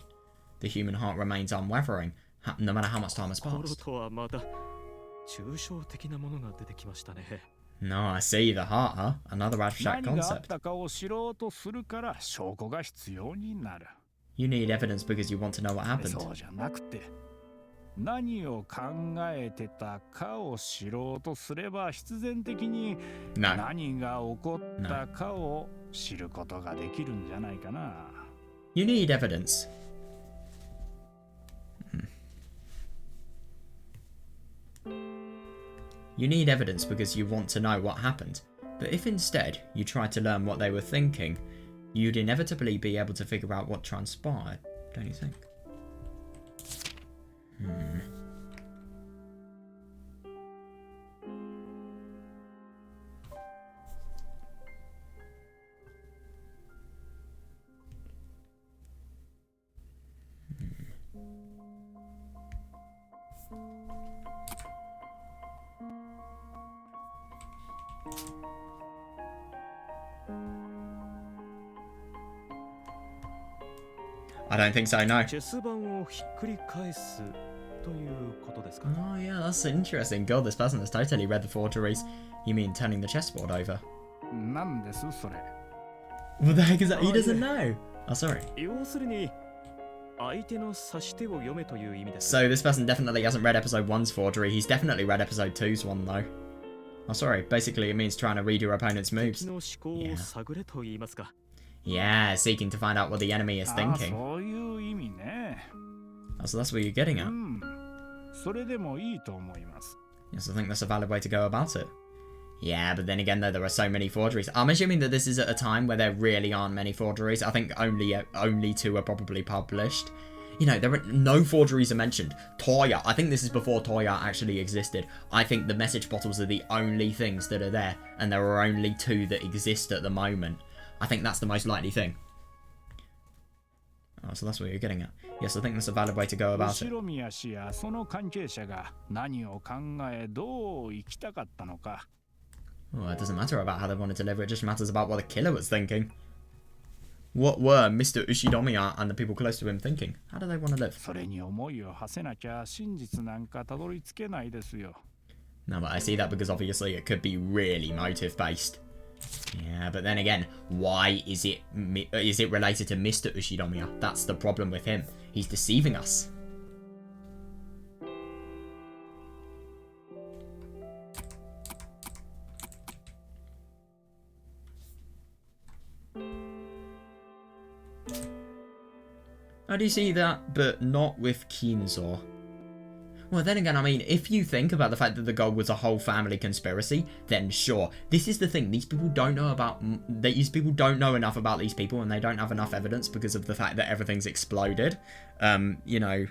The human heart remains unwavering, no matter how much time has passed. No, I see, the heart, huh? Another abstract concept. You need evidence because you want to know what happened. No. You need evidence. You need evidence because you want to know what happened. But if instead you tried to learn what they were thinking, you'd inevitably be able to figure out what transpired, don't you think? I don't think so, no. Oh yeah, that's interesting. God, this person has totally read the forgeries. You mean turning the chessboard over? What the heck is that? He doesn't know. Oh, sorry. So this person definitely hasn't read episode 1's forgery. He's definitely read episode 2's one, though. Oh, sorry. Basically, it means trying to read your opponent's moves. Yeah, seeking to find out what the enemy is thinking. Oh, so that's what you're getting at. Yes, I think that's a valid way to go about it. Yeah, but then again, though, there are so many forgeries. I'm assuming that this is at a time where there really aren't many forgeries. I think only 2 are probably published. You know, there are no forgeries are mentioned. Toya, I think this is before Toya actually existed. I think the message bottles are the only things that are there, and there are only 2 that exist at the moment. I think that's the most likely thing. Oh, so that's what you're getting at. Yes, I think that's a valid way to go about it. Oh, it doesn't matter about how they want to deliver, it just matters about what the killer was thinking. What were Mr. Ushidomiya and the people close to him thinking? How do they want to live? No, but I see that because obviously it could be really motive-based. Yeah, but then again, why is it related to Mr. Ushidomiya? That's the problem with him. He's deceiving us. How do you see that, but not with Kinzo? Well, then again, I mean, if you think about the fact that the gold was a whole family conspiracy, then sure. This is the thing. These people don't know about... These people don't know enough about these people, and they don't have enough evidence because of the fact that everything's exploded. You know...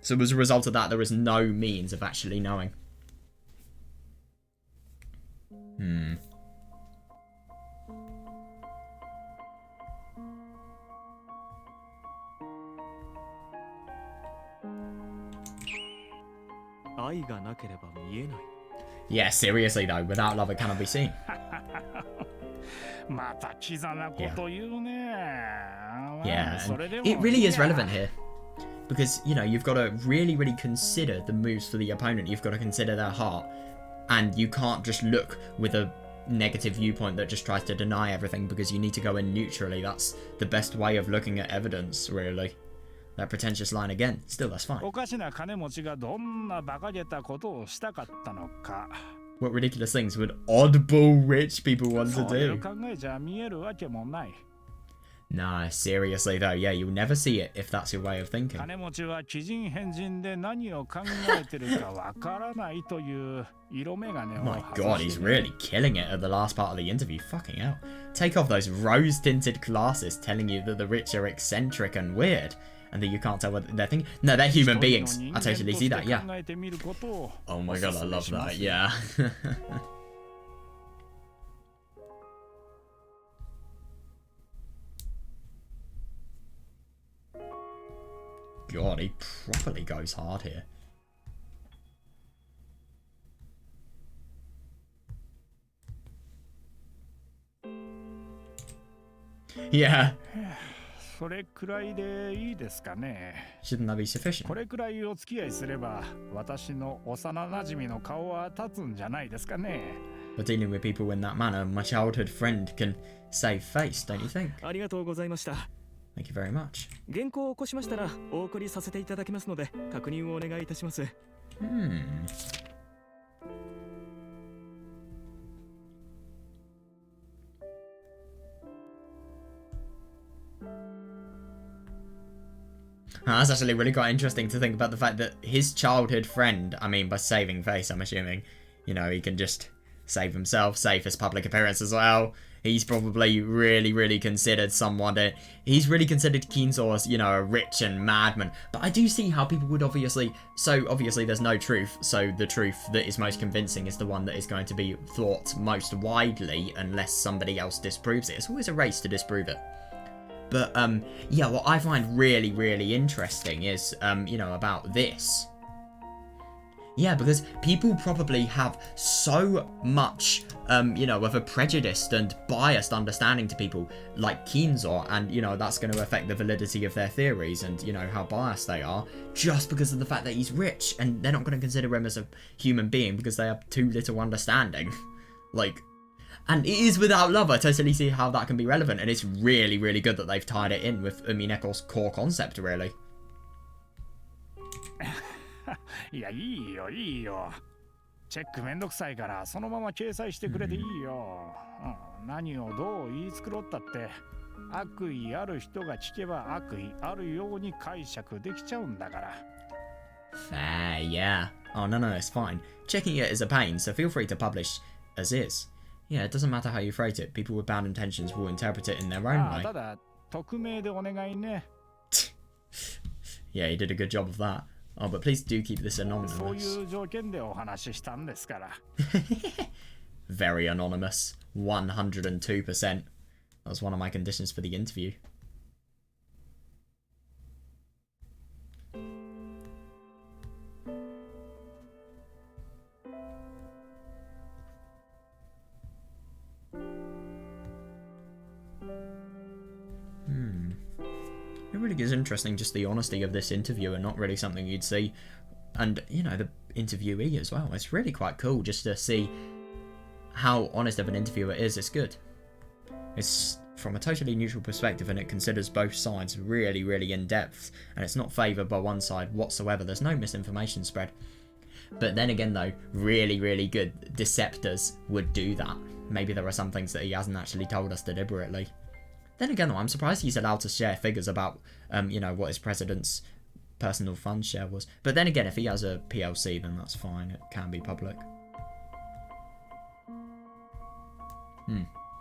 So as a result of that, there is no means of actually knowing. Yeah, seriously though, without love it cannot be seen. Yeah, and it really is relevant here. Because, you know, you've got to really, really consider the moves for the opponent. You've got to consider their heart. And you can't just look with a negative viewpoint that just tries to deny everything, because you need to go in neutrally. That's the best way of looking at evidence, really. That pretentious line again. Still, that's fine. What ridiculous things would oddball rich people want to do? Nah, seriously though, yeah, you'll never see it if that's your way of thinking. My god, he's really killing it at the last part of the interview. Fucking hell. Take off those rose-tinted glasses telling you that the rich are eccentric and weird. And that you can't tell what they're thinking. No, they're human beings. I totally see that, yeah. Oh my god, I love that, yeah. God, he properly goes hard here. Yeah. Shouldn't that be sufficient? For dealing with people in that manner, my childhood friend can save face, don't you think? Thank you very much. That's actually really quite interesting to think about the fact that his childhood friend, I mean by saving face I'm assuming, you know, he can just save himself, save his public appearance as well. He's probably really considered someone that... He's really considered Kinzo as, you know, a rich and madman. But I do see how people would obviously... So, obviously, there's no truth. So, the truth that is most convincing is the one that is going to be thought most widely unless somebody else disproves it. It's always a race to disprove it. But, yeah, what I find really interesting is, you know, about this... Yeah, because people probably have so much, you know, of a prejudiced and biased understanding to people like Kinzo, and, you know, that's going to affect the validity of their theories and, you know, how biased they are, just because of the fact that he's rich, and they're not going to consider him as a human being because they have too little understanding. Like, and it is without love. I totally see how that can be relevant, and it's really good that they've tied it in with Umineko's core concept, really. いや、いいよいいよ。チェックめんどくさいからそのまま掲載してくれていいよ。何をどう言い繕ったって悪意ある人が聞けば悪意あるように解釈できちゃうんだから。Fair, yeah. Oh, no, it's fine. Checking it is a pain, so feel free to publish as is. Yeah, it doesn't matter how you phrase it. People with bad intentions will interpret it in their own way. ただ匿名でお願いね。Yeah, he did a good job of that. Oh, but please do keep this anonymous. そういう条件でお話ししたんですから。Very anonymous. 102%. That was one of my conditions for the interview. It really is interesting, just the honesty of this interviewer, not really something you'd see. And, you know, the interviewee as well. It's really quite cool just to see how honest of an interviewer is. It's good. It's from a totally neutral perspective, and it considers both sides really in depth. And it's not favoured by one side whatsoever. There's no misinformation spread. But then again, though, really good deceptors would do that. Maybe there are some things that he hasn't actually told us deliberately. Then again, though, I'm surprised he's allowed to share figures about, you know, what his president's personal fund share was. But then again, if he has a PLC, then that's fine. It can be public.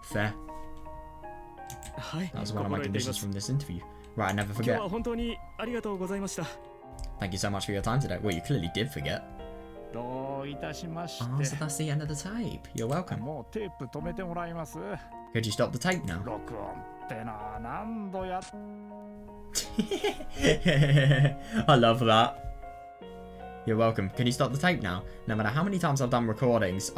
Fair. That was one of my conditions from this interview. Right, I never forget. Thank you so much for your time today. Well, you clearly did forget. どういたしまして。 Oh, so that's the end of the tape. You're welcome. もうテープ止めてもらいます。 Could you stop the tape now? 録音ってな、何度やっ I love that. You're welcome. Can you stop the tape now? No matter how many times I've done recordings,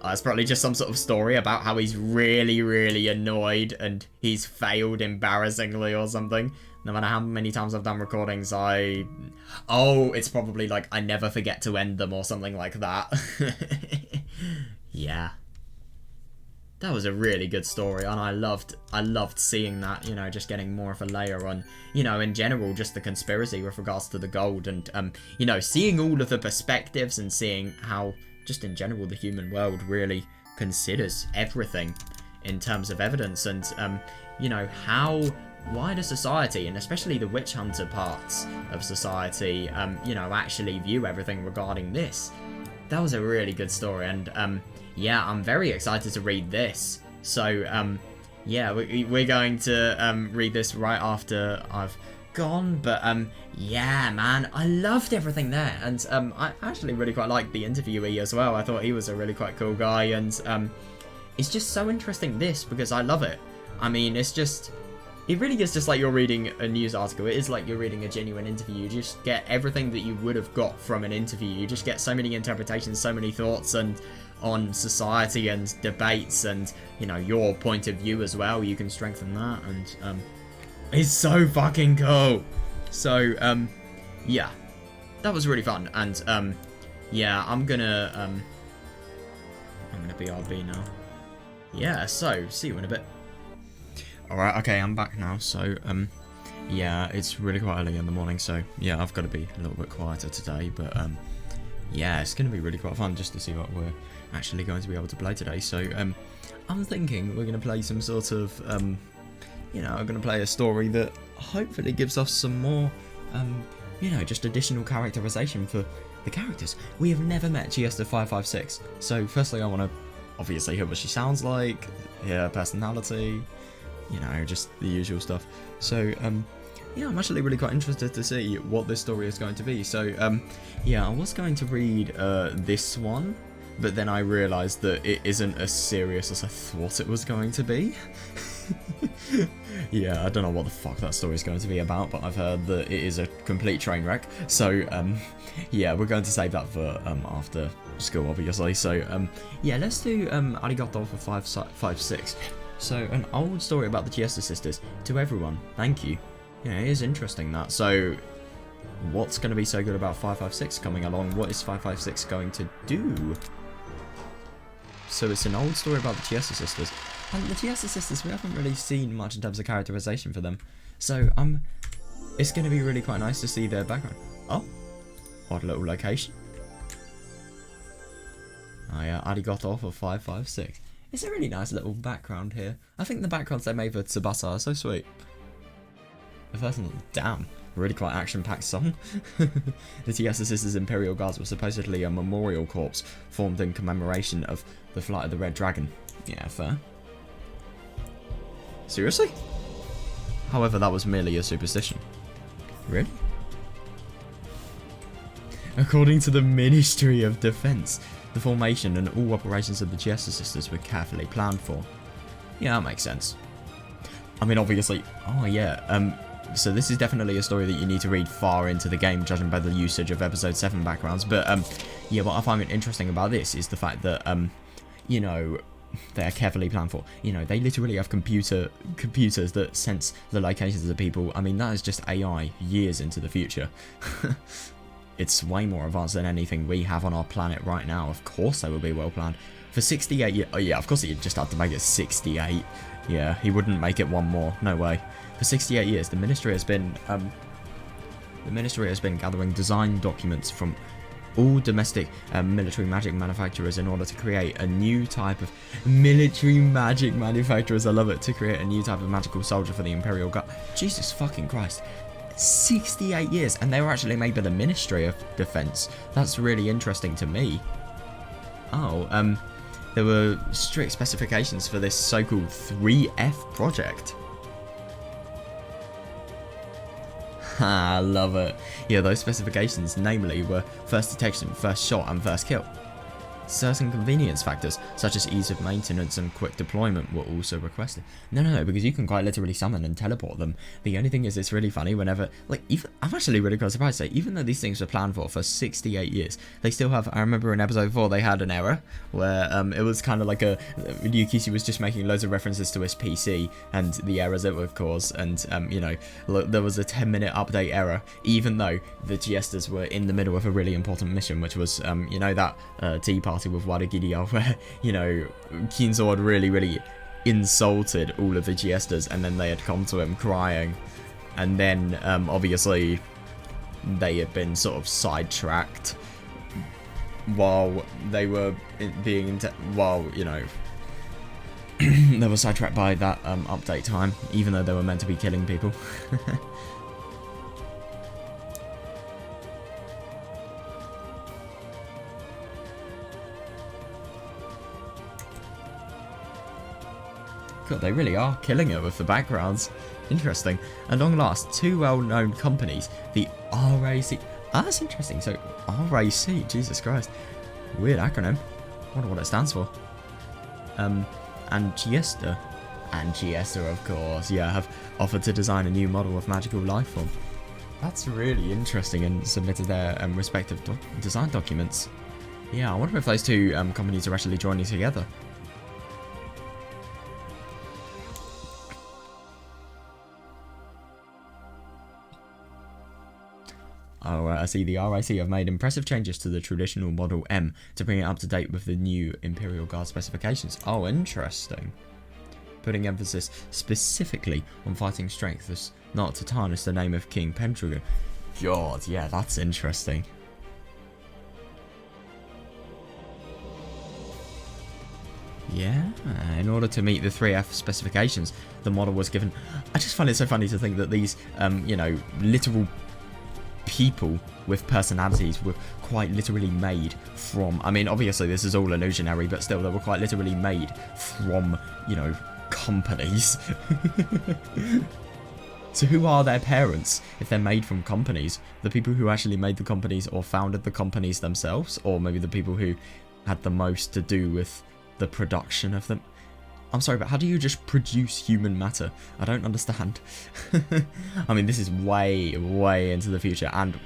it's probably just some sort of story about how he's really annoyed and he's failed embarrassingly or something. No matter how many times I've done recordings, oh, it's probably like I never forget to end them or something like that. Yeah. That was a really good story, and I loved seeing that, you know, just getting more of a layer on, you know, in general, just the conspiracy with regards to the gold, and, you know, seeing all of the perspectives and seeing how, just in general, the human world really considers everything in terms of evidence, and, you know, how wider society, and especially the witch hunter parts of society, you know, actually view everything regarding this. That was a really good story, and, yeah, I'm very excited to read this. So, yeah, we're going to read this right after I've gone. But, yeah, man, I loved everything there. And I actually really quite liked the interviewee as well. I thought he was a really quite cool guy. And it's just so interesting, this, because I love it. I mean, it's just... It really is just like you're reading a news article. It is like you're reading a genuine interview. You just get everything that you would have got from an interview. You just get so many interpretations, so many thoughts and on society and debates and, you know, your point of view as well. You can strengthen that, and it's so fucking cool. So, yeah, that was really fun. And, yeah, I'm gonna BRB now. Yeah, so, see you in a bit. Alright, okay, I'm back now, so, yeah, it's really quite early in the morning, so, yeah, I've got to be a little bit quieter today, but, yeah, it's going to be really quite fun just to see what we're actually going to be able to play today. So, I'm thinking we're going to play some sort of, you know, I'm going to play a story that hopefully gives us some more, you know, just additional characterization for The characters. We have never met Chiester 556. So firstly I want to obviously hear what she sounds like, hear her personality, you know, just the usual stuff. So yeah, I'm actually really quite interested to see what this story is going to be. So yeah, I was going to read this one, but then I realised that it isn't as serious as I thought it was going to be. Yeah, I don't know what the fuck that story is going to be about, but I've heard that it is a complete train wreck. So yeah, we're going to save that for after school, obviously. So yeah, let's do Arigato for 556. So an old story about the Chiesters sisters to everyone. Thank you. Yeah, it is interesting that. So what's going to be so good about 556 coming along? What is 556 going to do? So it's an old story about the Chiesters sisters. And the Chiesters sisters, we haven't really seen much in terms of characterization for them. So it's going to be really quite nice to see their background. Oh, odd little location. Oh yeah, Arigato for 556. It's a really nice little background here. I think the backgrounds they made for Tsubasa are so sweet. The first one, damn, really quite action-packed song. The Chiesters sisters' Imperial Guards were supposedly a memorial corps formed in commemoration of the flight of the Red Dragon. Yeah, fair. Seriously? However, that was merely a superstition. Really? According to the Ministry of Defense, the formation and all operations of the Chiesters sisters were carefully planned for. Yeah, that makes sense. I mean, obviously, oh yeah, so this is definitely a story that you need to read far into the game, judging by the usage of episode 7 backgrounds, but yeah, what I find interesting about this is the fact that, you know, they're carefully planned for. You know, they literally have computers that sense the locations of people. I mean, that is just AI years into the future. It's way more advanced than anything we have on our planet right now. Of course they will be well planned. For 68 years, oh yeah, of course he just had to make it 68. Yeah, he wouldn't make it one more, no way. For 68 years, the Ministry has been gathering design documents from all domestic military magic manufacturers in order to create a new type of military magic manufacturers. I love it. To create a new type of magical soldier for the Imperial Guard. Jesus fucking Christ. 68 years, and they were actually made by the Ministry of Defense. That's really interesting to me. Oh, there were strict specifications for this so-called 3F project. I love it. Yeah, those specifications, namely, were first detection, first shot, and first kill. Certain convenience factors, such as ease of maintenance and quick deployment, were also requested. No, because you can quite literally summon and teleport them. The only thing is, it's really funny whenever, like, I'm actually really quite surprised to say, even though these things were planned for 68 years, they still have, I remember in episode 4 they had an error, where it was kind of like Ryukishi was just making loads of references to his PC, and the errors it would cause, and, you know, there was a 10-minute update error, even though the Chiesters were in the middle of a really important mission, which was, you know, that tea party with Wadagiriya, where, you know, Kinzo had really insulted all of the Chiesters, and then they had come to him crying, and then obviously they had been sort of sidetracked while they were being you know, they were sidetracked by that update time, even though they were meant to be killing people. God, they really are killing it with the backgrounds. Interesting. At long last, two well-known companies, the RAC... Ah, that's interesting. So, RAC, Jesus Christ. Weird acronym. I wonder what it stands for. And Chiester, of course, yeah, have offered to design a new model of magical life form. That's really interesting, and submitted their respective design documents. Yeah, I wonder if those two companies are actually joining together. Oh, I see the RIC have made impressive changes to the traditional Model M to bring it up to date with the new Imperial Guard specifications. Oh, interesting. Putting emphasis specifically on fighting strength, not to tarnish the name of King Pendragon. God, yeah, that's interesting. Yeah, in order to meet the 3F specifications, the model was given... I just find it so funny to think that these, you know, literal people with personalities were quite literally made from, I mean, obviously this is all illusionary, but still, they were quite literally made from, you know, companies. So who are their parents if they're made from companies? The people who actually made the companies or founded the companies themselves? Or maybe the people who had the most to do with the production of them? I'm sorry, but how do you just produce human matter? I don't understand. I mean, this is way, way into the future. And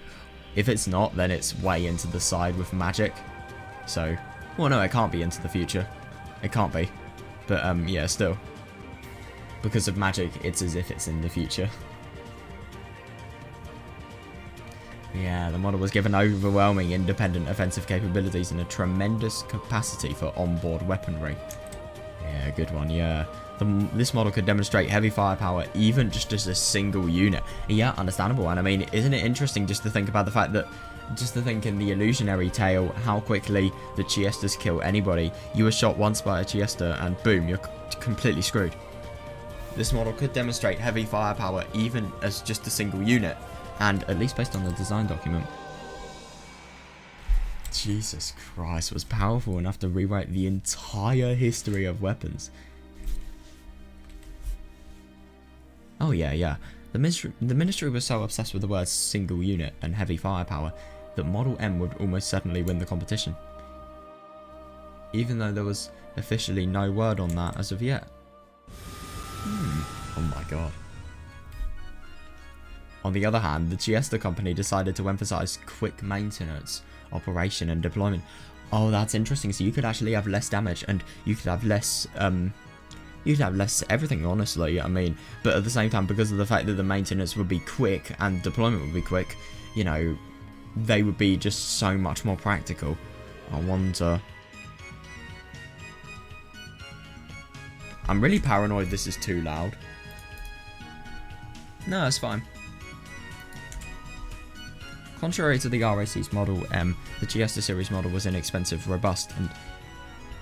if it's not, then it's way into the side with magic. So, well, no, it can't be into the future. It can't be. But, yeah, still. Because of magic, it's as if it's in the future. Yeah, the model was given overwhelming independent offensive capabilities and a tremendous capacity for onboard weaponry. Yeah, good one, yeah. This model could demonstrate heavy firepower even just as a single unit. Yeah, understandable. And I mean, isn't it interesting just to think about the fact that, just to think in the illusionary tale, how quickly the Chiesters kill anybody. You were shot once by a Chiester and boom, you're completely screwed. This model could demonstrate heavy firepower even as just a single unit, and at least based on the design document. Jesus Christ, was powerful enough to rewrite the entire history of weapons. Oh yeah, yeah. The Ministry was so obsessed with the words single unit and heavy firepower that Model M would almost certainly win the competition. Even though there was officially no word on that as of yet. Oh my god. On the other hand, the Chiester company decided to emphasize quick maintenance, operation and deployment. Oh, that's interesting. So you could actually have less damage and you could have less everything, honestly. I mean, but at the same time, because of the fact that the maintenance would be quick and deployment would be quick, you know, they would be just so much more practical. I wonder. I'm really paranoid this is too loud. No, it's fine. Contrary to the RAC's Model M, the Chiester series model was inexpensive, robust, and...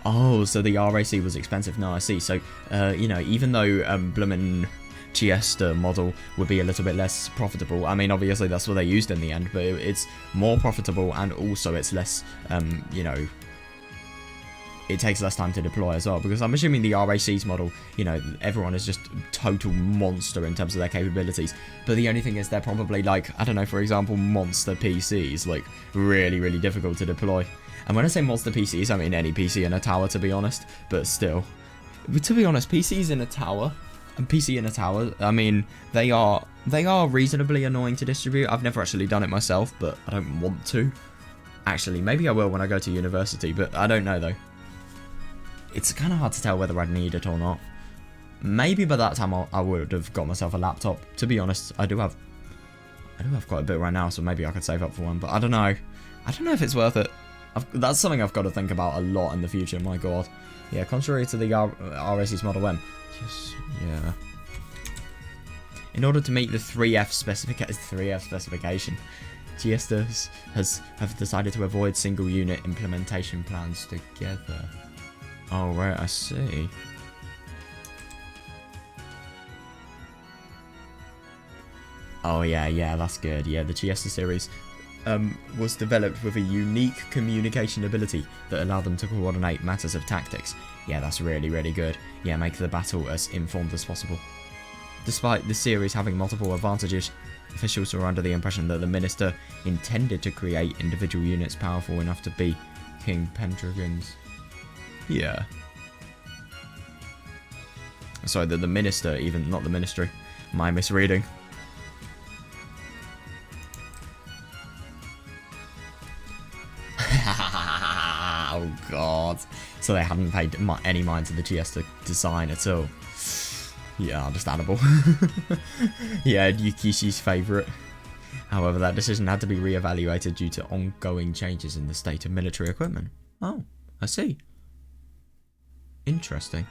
Oh, so the RAC was expensive. No, I see. So, you know, even though Bloomin' Chiester model would be a little bit less profitable, I mean, obviously that's what they used in the end, but it's more profitable and also it's less, you know... It takes less time to deploy as well, because I'm assuming the RAC's model, you know, everyone is just a total monster in terms of their capabilities, but the only thing is they're probably like, I don't know, for example, monster PCs, like really, really difficult to deploy. And when I say monster PCs, I mean any PC in a tower, to be honest, but still. But to be honest, PCs in a tower, and PC in a tower, I mean, they are reasonably annoying to distribute. I've never actually done it myself, but I don't want to. Actually, maybe I will when I go to university, but I don't know though. It's kind of hard to tell whether I'd need it or not. Maybe by that time I would have got myself a laptop. To be honest, I do have quite a bit right now, so maybe I could save up for one. But I don't know. I don't know if it's worth it. That's something I've got to think about a lot in the future. My god. Yeah, contrary to the RAC's Model M. Just, yeah. In order to meet the 3F specification, Chiesters have decided to avoid single unit implementation plans together. Oh, right, I see. Oh, yeah, that's good. Yeah, the Chiester series was developed with a unique communication ability that allowed them to coordinate matters of tactics. Yeah, that's really, really good. Yeah, make the battle as informed as possible. Despite the series having multiple advantages, officials were under the impression that the minister intended to create individual units powerful enough to be King Pendragon's. Yeah. Sorry, the minister, even not the ministry. My misreading. Oh god. So they hadn't paid any mind to the Chiester design at all. Yeah, understandable. Yeah, Yukishi's favourite. However, that decision had to be re-evaluated due to ongoing changes in the state of military equipment. Oh, I see. Interesting.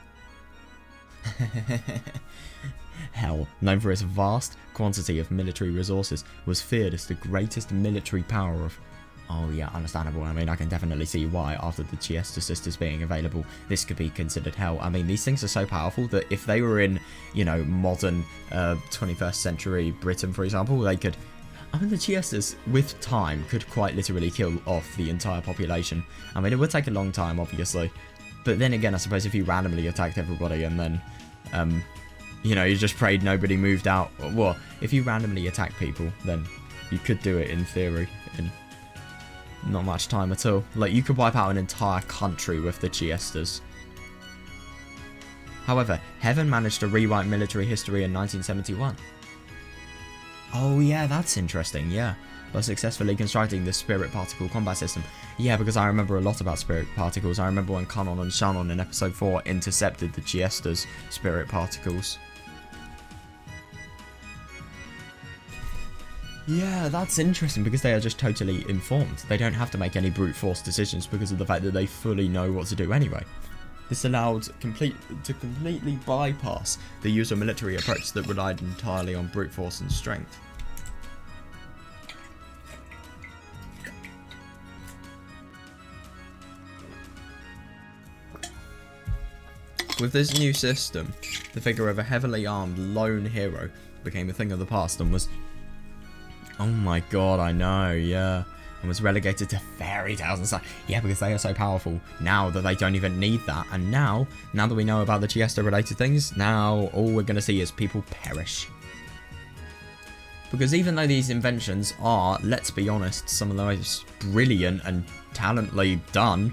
Hell, known for its vast quantity of military resources, was feared as the greatest military power of... Oh yeah, understandable. I mean, I can definitely see why, after the Chiester sisters being available, this could be considered hell. I mean, these things are so powerful that if they were in, you know, modern 21st century Britain, for example, they could... I mean, the Chiesters, with time, could quite literally kill off the entire population. I mean, it would take a long time, obviously. But then again, I suppose if you randomly attacked everybody and then, you know, you just prayed nobody moved out. Well, if you randomly attack people, then you could do it in theory in not much time at all. Like, you could wipe out an entire country with the Chiesters. However, Heaven managed to rewrite military history in 1971. Oh yeah, that's interesting, yeah. By successfully constructing the spirit particle combat system. Yeah, because I remember a lot about spirit particles. I remember when Kanon and Shannon in episode 4 intercepted the Chiesters' spirit particles. Yeah, that's interesting because they are just totally informed. They don't have to make any brute force decisions because of the fact that they fully know what to do anyway. This allowed to completely bypass the usual military approach that relied entirely on brute force and strength. With this new system, the figure of a heavily armed lone hero became a thing of the past and was... Oh my god, I know, yeah. And was relegated to fairy tales and stuff. Yeah, because they are so powerful now that they don't even need that. And now that we know about the Chiester related things, now all we're going to see is people perish. Because even though these inventions are, let's be honest, some of the most brilliant and talently done...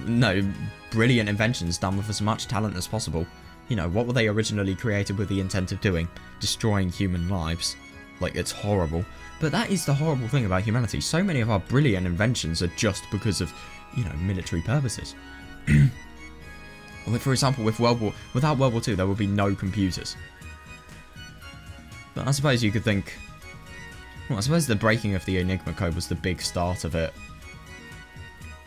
No, brilliant inventions done with as much talent as possible. You know, what were they originally created with the intent of doing? Destroying human lives. Like, it's horrible. But that is the horrible thing about humanity. So many of our brilliant inventions are just because of, you know, military purposes. For example, without World War II, there would be no computers. But I suppose you could think... Well, I suppose the breaking of the Enigma code was the big start of it.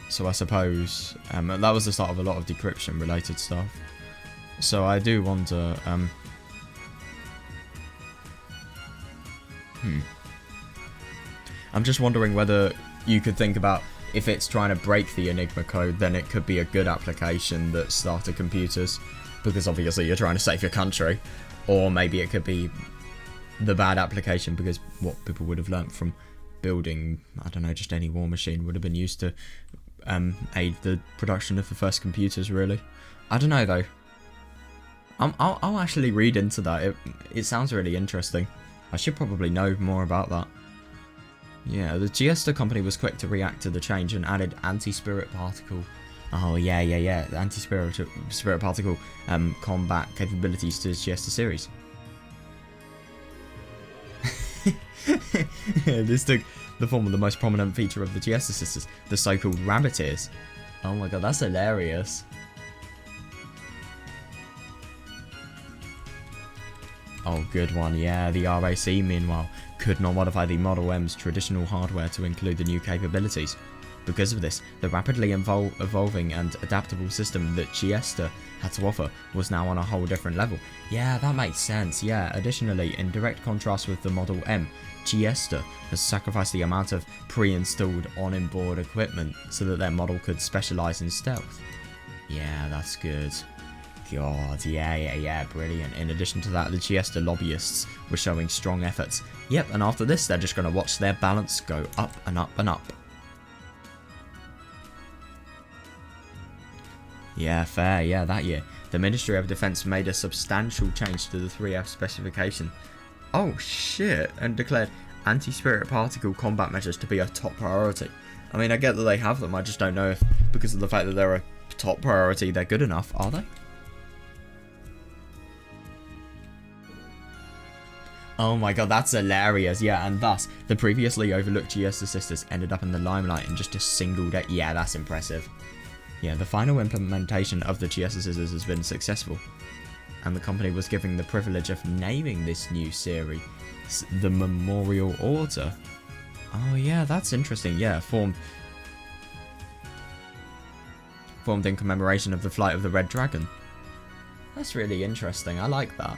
So I suppose that was the start of a lot of decryption related stuff. So I do wonder... I'm just wondering whether you could think about if it's trying to break the Enigma code, then it could be a good application that started computers, because obviously you're trying to save your country. Or maybe it could be the bad application because what people would have learnt from building, I don't know, just any war machine would have been used to aid the production of the first computers, really. I don't know though. I'll actually read into that. It sounds really interesting. I should probably know more about that. Yeah, the Chiester company was quick to react to the change and added anti-spirit particle. Oh yeah, anti-spirit particle combat capabilities to the Chiester series. This took the form of the most prominent feature of the Chiester sisters, the so-called rabbiteers. Oh my god, that's hilarious. Oh, good one, yeah. The RAC, meanwhile, could not modify the Model M's traditional hardware to include the new capabilities. Because of this, the rapidly evolving and adaptable system that Chiester had to offer was now on a whole different level. Yeah, that makes sense, yeah. Additionally, in direct contrast with the Model M, Chiester has sacrificed the amount of pre-installed on-board equipment so that their model could specialise in stealth. Yeah, that's good. God, yeah, brilliant. In addition to that, the Chiester lobbyists were showing strong efforts. Yep, and after this, they're just going to watch their balance go up and up and up. Yeah, fair, yeah, that year, the Ministry of Defence made a substantial change to the 3F specification. Oh shit, and declared anti-spirit particle combat measures to be a top priority. I mean, I get that they have them, I just don't know if, because of the fact that they're a top priority, they're good enough, are they? Oh my god, that's hilarious, yeah, and thus, the previously overlooked Chiester sisters ended up in the limelight in just a single day. Yeah, that's impressive. Yeah, the final implementation of the Chiester sisters has been successful, and the company was given the privilege of naming this new series the Memorial Order. Oh yeah, that's interesting, yeah, formed in commemoration of the flight of the Red Dragon. That's really interesting, I like that.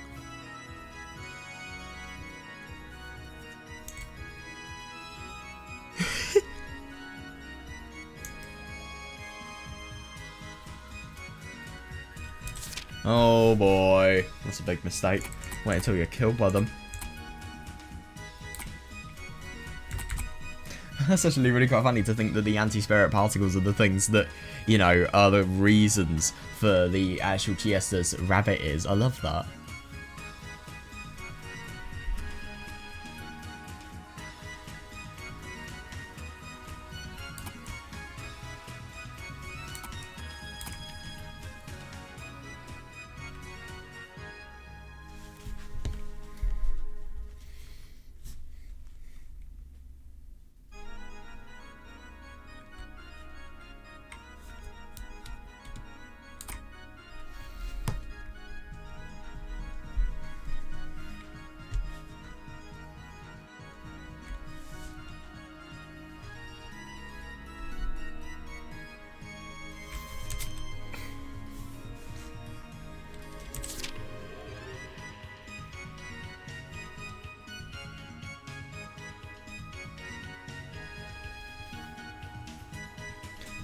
Oh boy, that's a big mistake. Wait until you're killed by them. That's actually really quite funny to think that the anti-spirit particles are the things that, you know, are the reasons for the actual Chiesters' rabbit ears. I love that.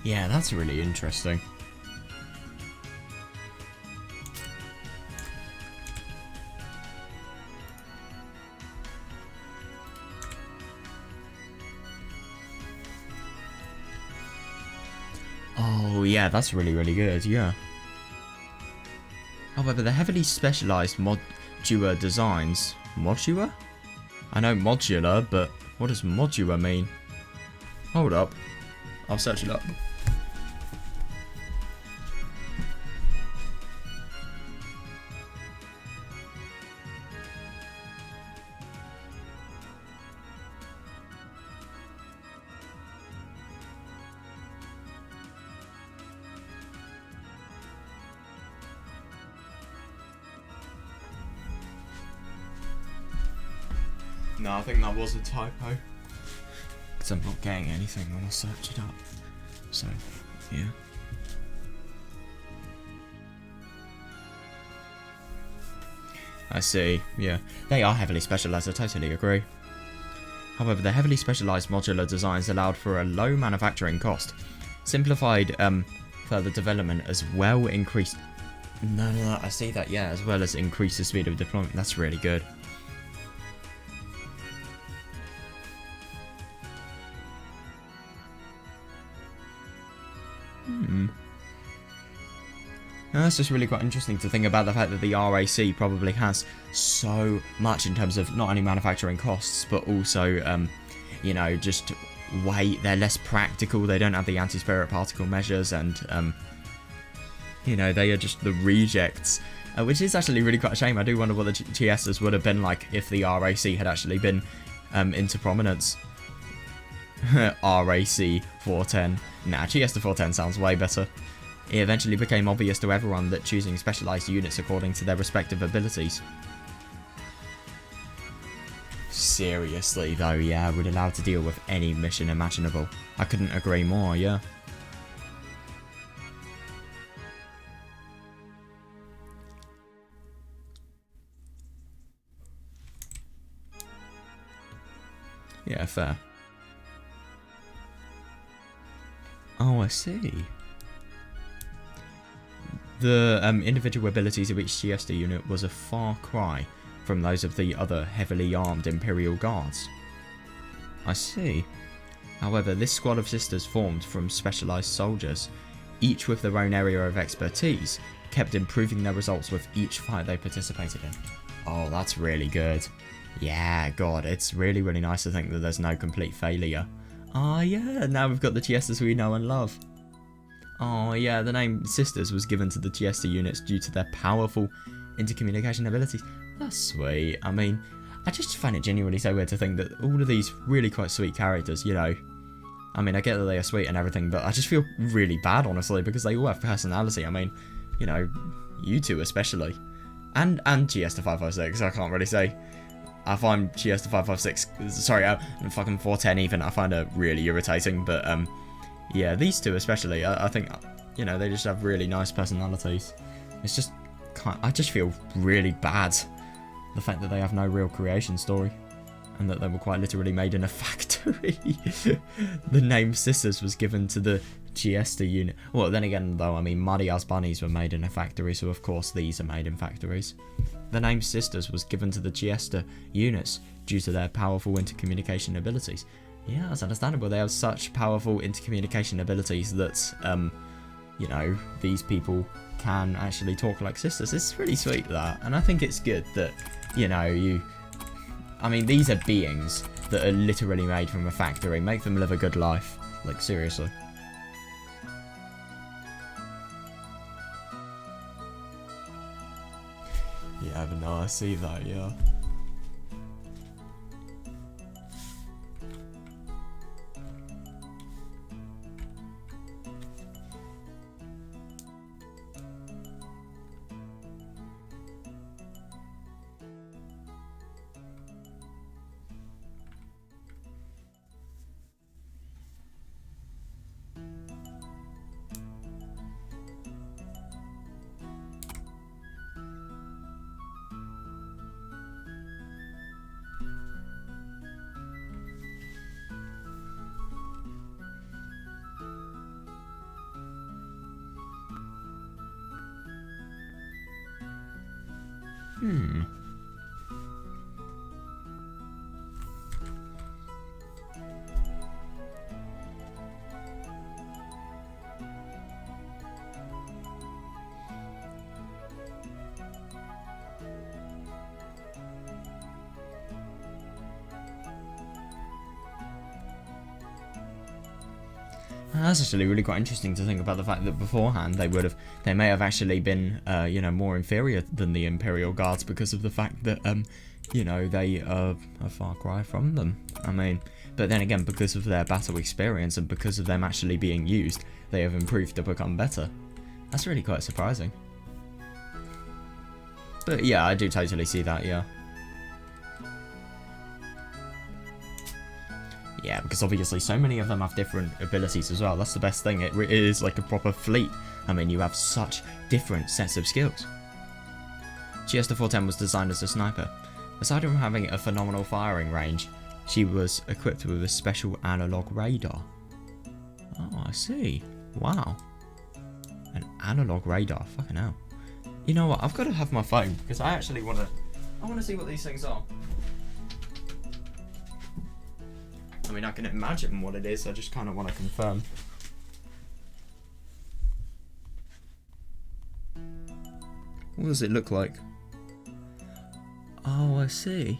Yeah, that's really interesting. Oh, yeah, that's really, really good, yeah. However, the heavily specialized modular designs... Modular? I know modular, but what does modular mean? Hold up. I'll search it up. No, I think that was a typo. Because I'm not getting anything when I search it up. So, yeah. I see, yeah. They are heavily specialised, I totally agree. However, the heavily specialised modular designs allowed for a low manufacturing cost. Simplified further development as well increased... No, I see that, yeah, as well as increase the speed of deployment. That's really good. Now, that's just really quite interesting to think about the fact that the RAC probably has so much in terms of not only manufacturing costs, but also, you know, just weight. They're less practical, they don't have the anti-spirit particle measures, and, you know, they are just the rejects, which is actually really quite a shame. I do wonder what the Chiesters would have been like if the RAC had actually been into prominence. RAC 410. Nah, Chiester 410 sounds way better. It eventually became obvious to everyone that choosing specialised units according to their respective abilities. Seriously though, yeah, we're allowed to deal with any mission imaginable. I couldn't agree more, yeah. Yeah, fair. Oh, I see. The individual abilities of each Chiester unit was a far cry from those of the other heavily armed Imperial Guards. I see. However, this squad of sisters formed from specialised soldiers, each with their own area of expertise, kept improving their results with each fight they participated in. Oh, that's really good. Yeah, God, it's really, really nice to think that there's no complete failure. Ah, yeah, now we've got the Chiesters we know and love. Oh yeah, the name Sisters was given to the Chiester units due to their powerful intercommunication abilities. That's sweet. I mean, I just find it genuinely so weird to think that all of these really quite sweet characters, you know, I mean, I get that they are sweet and everything, but I just feel really bad, honestly, because they all have personality. I mean, you know, you two especially. And Chiester 556, I can't really say. I find Chiester 556, sorry, fucking 410 even, I find her really irritating, but, yeah, these two especially, I think, you know, they just have really nice personalities. It's just, I just feel really bad, the fact that they have no real creation story, and that they were quite literally made in a factory. The name Sisters was given to the Chiester unit. Well, then again, though, I mean, Muddy Ass Bunnies were made in a factory, so of course these are made in factories. The name Sisters was given to the Chiester units due to their powerful intercommunication abilities. Yeah, it's understandable. They have such powerful intercommunication abilities that, you know, these people can actually talk like sisters. It's really sweet, that. And I think it's good that, you know, I mean, these are beings that are literally made from a factory. Make them live a good life. Like, seriously. Yeah, but no, I see that, yeah. That's actually really quite interesting to think about the fact that beforehand they may have actually been, you know, more inferior than the Imperial Guards because of the fact that, you know, they are a far cry from them. I mean, but then again, because of their battle experience and because of them actually being used, they have improved to become better. That's really quite surprising. But yeah, I do totally see that, yeah. Yeah, because obviously so many of them have different abilities as well. That's the best thing. It is like a proper fleet. I mean, you have such different sets of skills. Chiester 410 was designed as a sniper. Aside from having a phenomenal firing range, she was equipped with a special analog radar. Oh, I see. Wow. An analog radar. Fucking hell. You know what? I've got to have my phone because I actually want to see what these things are. I mean, I can imagine what it is, I just kind of want to confirm. What does it look like? Oh, I see.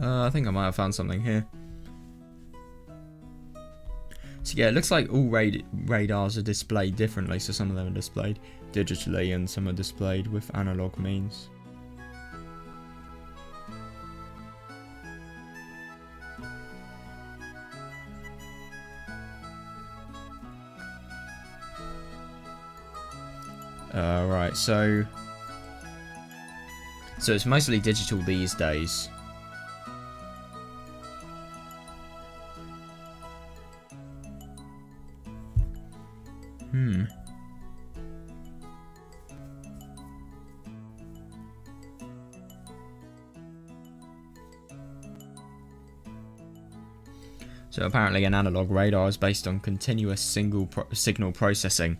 I think I might have found something here. So yeah, it looks like all radars are displayed differently. So some of them are displayed digitally and some are displayed with analog means. Right, so it's mostly digital these days. So apparently an analog radar is based on continuous signal processing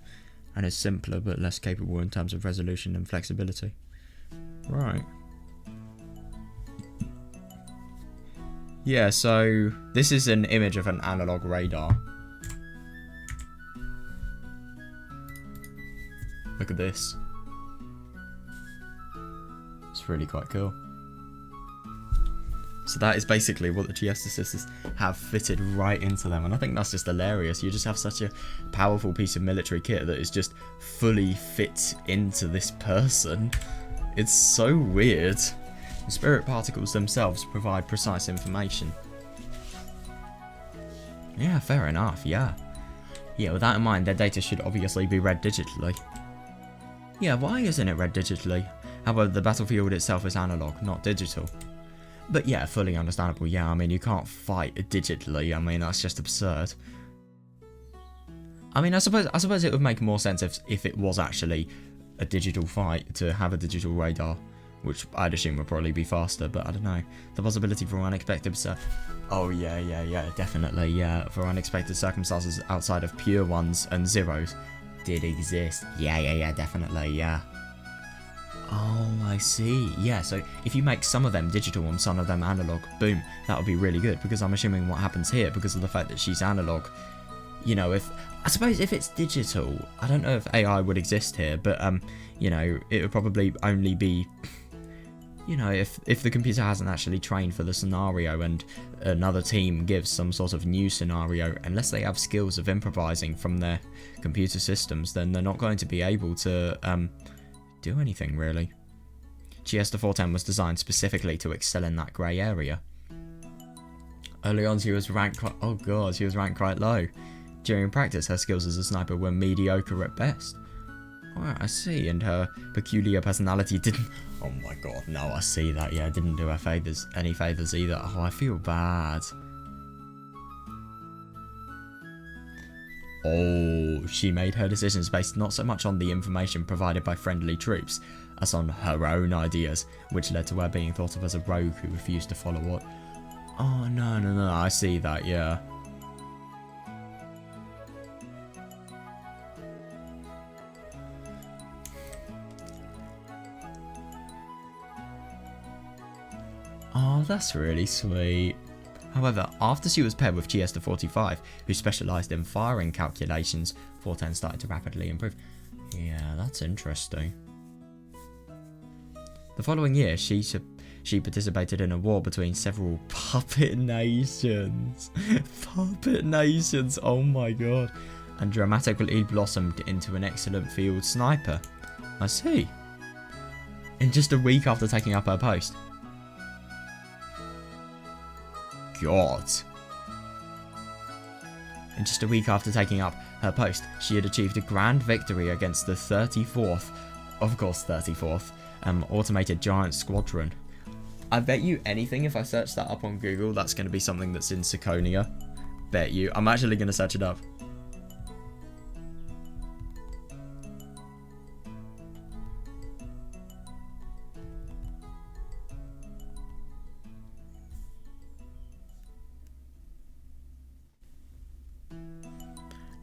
and is simpler but less capable in terms of resolution and flexibility. Right. Yeah, so this is an image of an analog radar. Look at this. It's really quite cool. So that is basically what the Chiesters have fitted right into them, and I think that's just hilarious. You just have such a powerful piece of military kit that is just fully fit into this person. It's so weird. Spirit particles themselves provide precise information. Yeah, fair enough, yeah. Yeah, with that in mind, their data should obviously be read digitally. Yeah, why isn't it read digitally? However, the battlefield itself is analog, not digital. But yeah, fully understandable, yeah, I mean, you can't fight digitally, I mean, that's just absurd. I mean, I suppose it would make more sense if it was actually a digital fight to have a digital radar, which I'd assume would probably be faster, but I don't know. The possibility for unexpected... Oh, yeah, definitely, yeah. For unexpected circumstances outside of pure ones and zeros did exist. Yeah, definitely, yeah. Oh, I see. Yeah, so if you make some of them digital and some of them analog, boom, that would be really good, because I'm assuming what happens here, because of the fact that she's analog, you know, I suppose if it's digital, I don't know if AI would exist here, but, you know, it would probably only be... You know, if the computer hasn't actually trained for the scenario and another team gives some sort of new scenario, unless they have skills of improvising from their computer systems, then they're not going to be able to do anything, really. Chiester 410 was designed specifically to excel in that grey area. Early on, she was ranked quite low. During practice, her skills as a sniper were mediocre at best. Oh, I see, and her peculiar personality didn't... Oh my god, no, I see that, yeah, didn't do her any favours either. Oh, I feel bad. Oh, she made her decisions based not so much on the information provided by friendly troops, as on her own ideas, which led to her being thought of as a rogue who refused to follow what... Oh, no, I see that, yeah. Oh, that's really sweet. However, after she was paired with Chiester 45, who specialised in firing calculations, 410 started to rapidly improve. Yeah, that's interesting. The following year, she participated in a war between several puppet nations. Puppet nations, oh my god. And dramatically blossomed into an excellent field sniper. I see. In just a week after taking up her post. God. In just a week after taking up her post, she had achieved a grand victory against the 34th, of course 34th, automated giant squadron. I bet you anything if I search that up on Google, that's going to be something that's in Sakonia. Bet you. I'm actually going to search it up.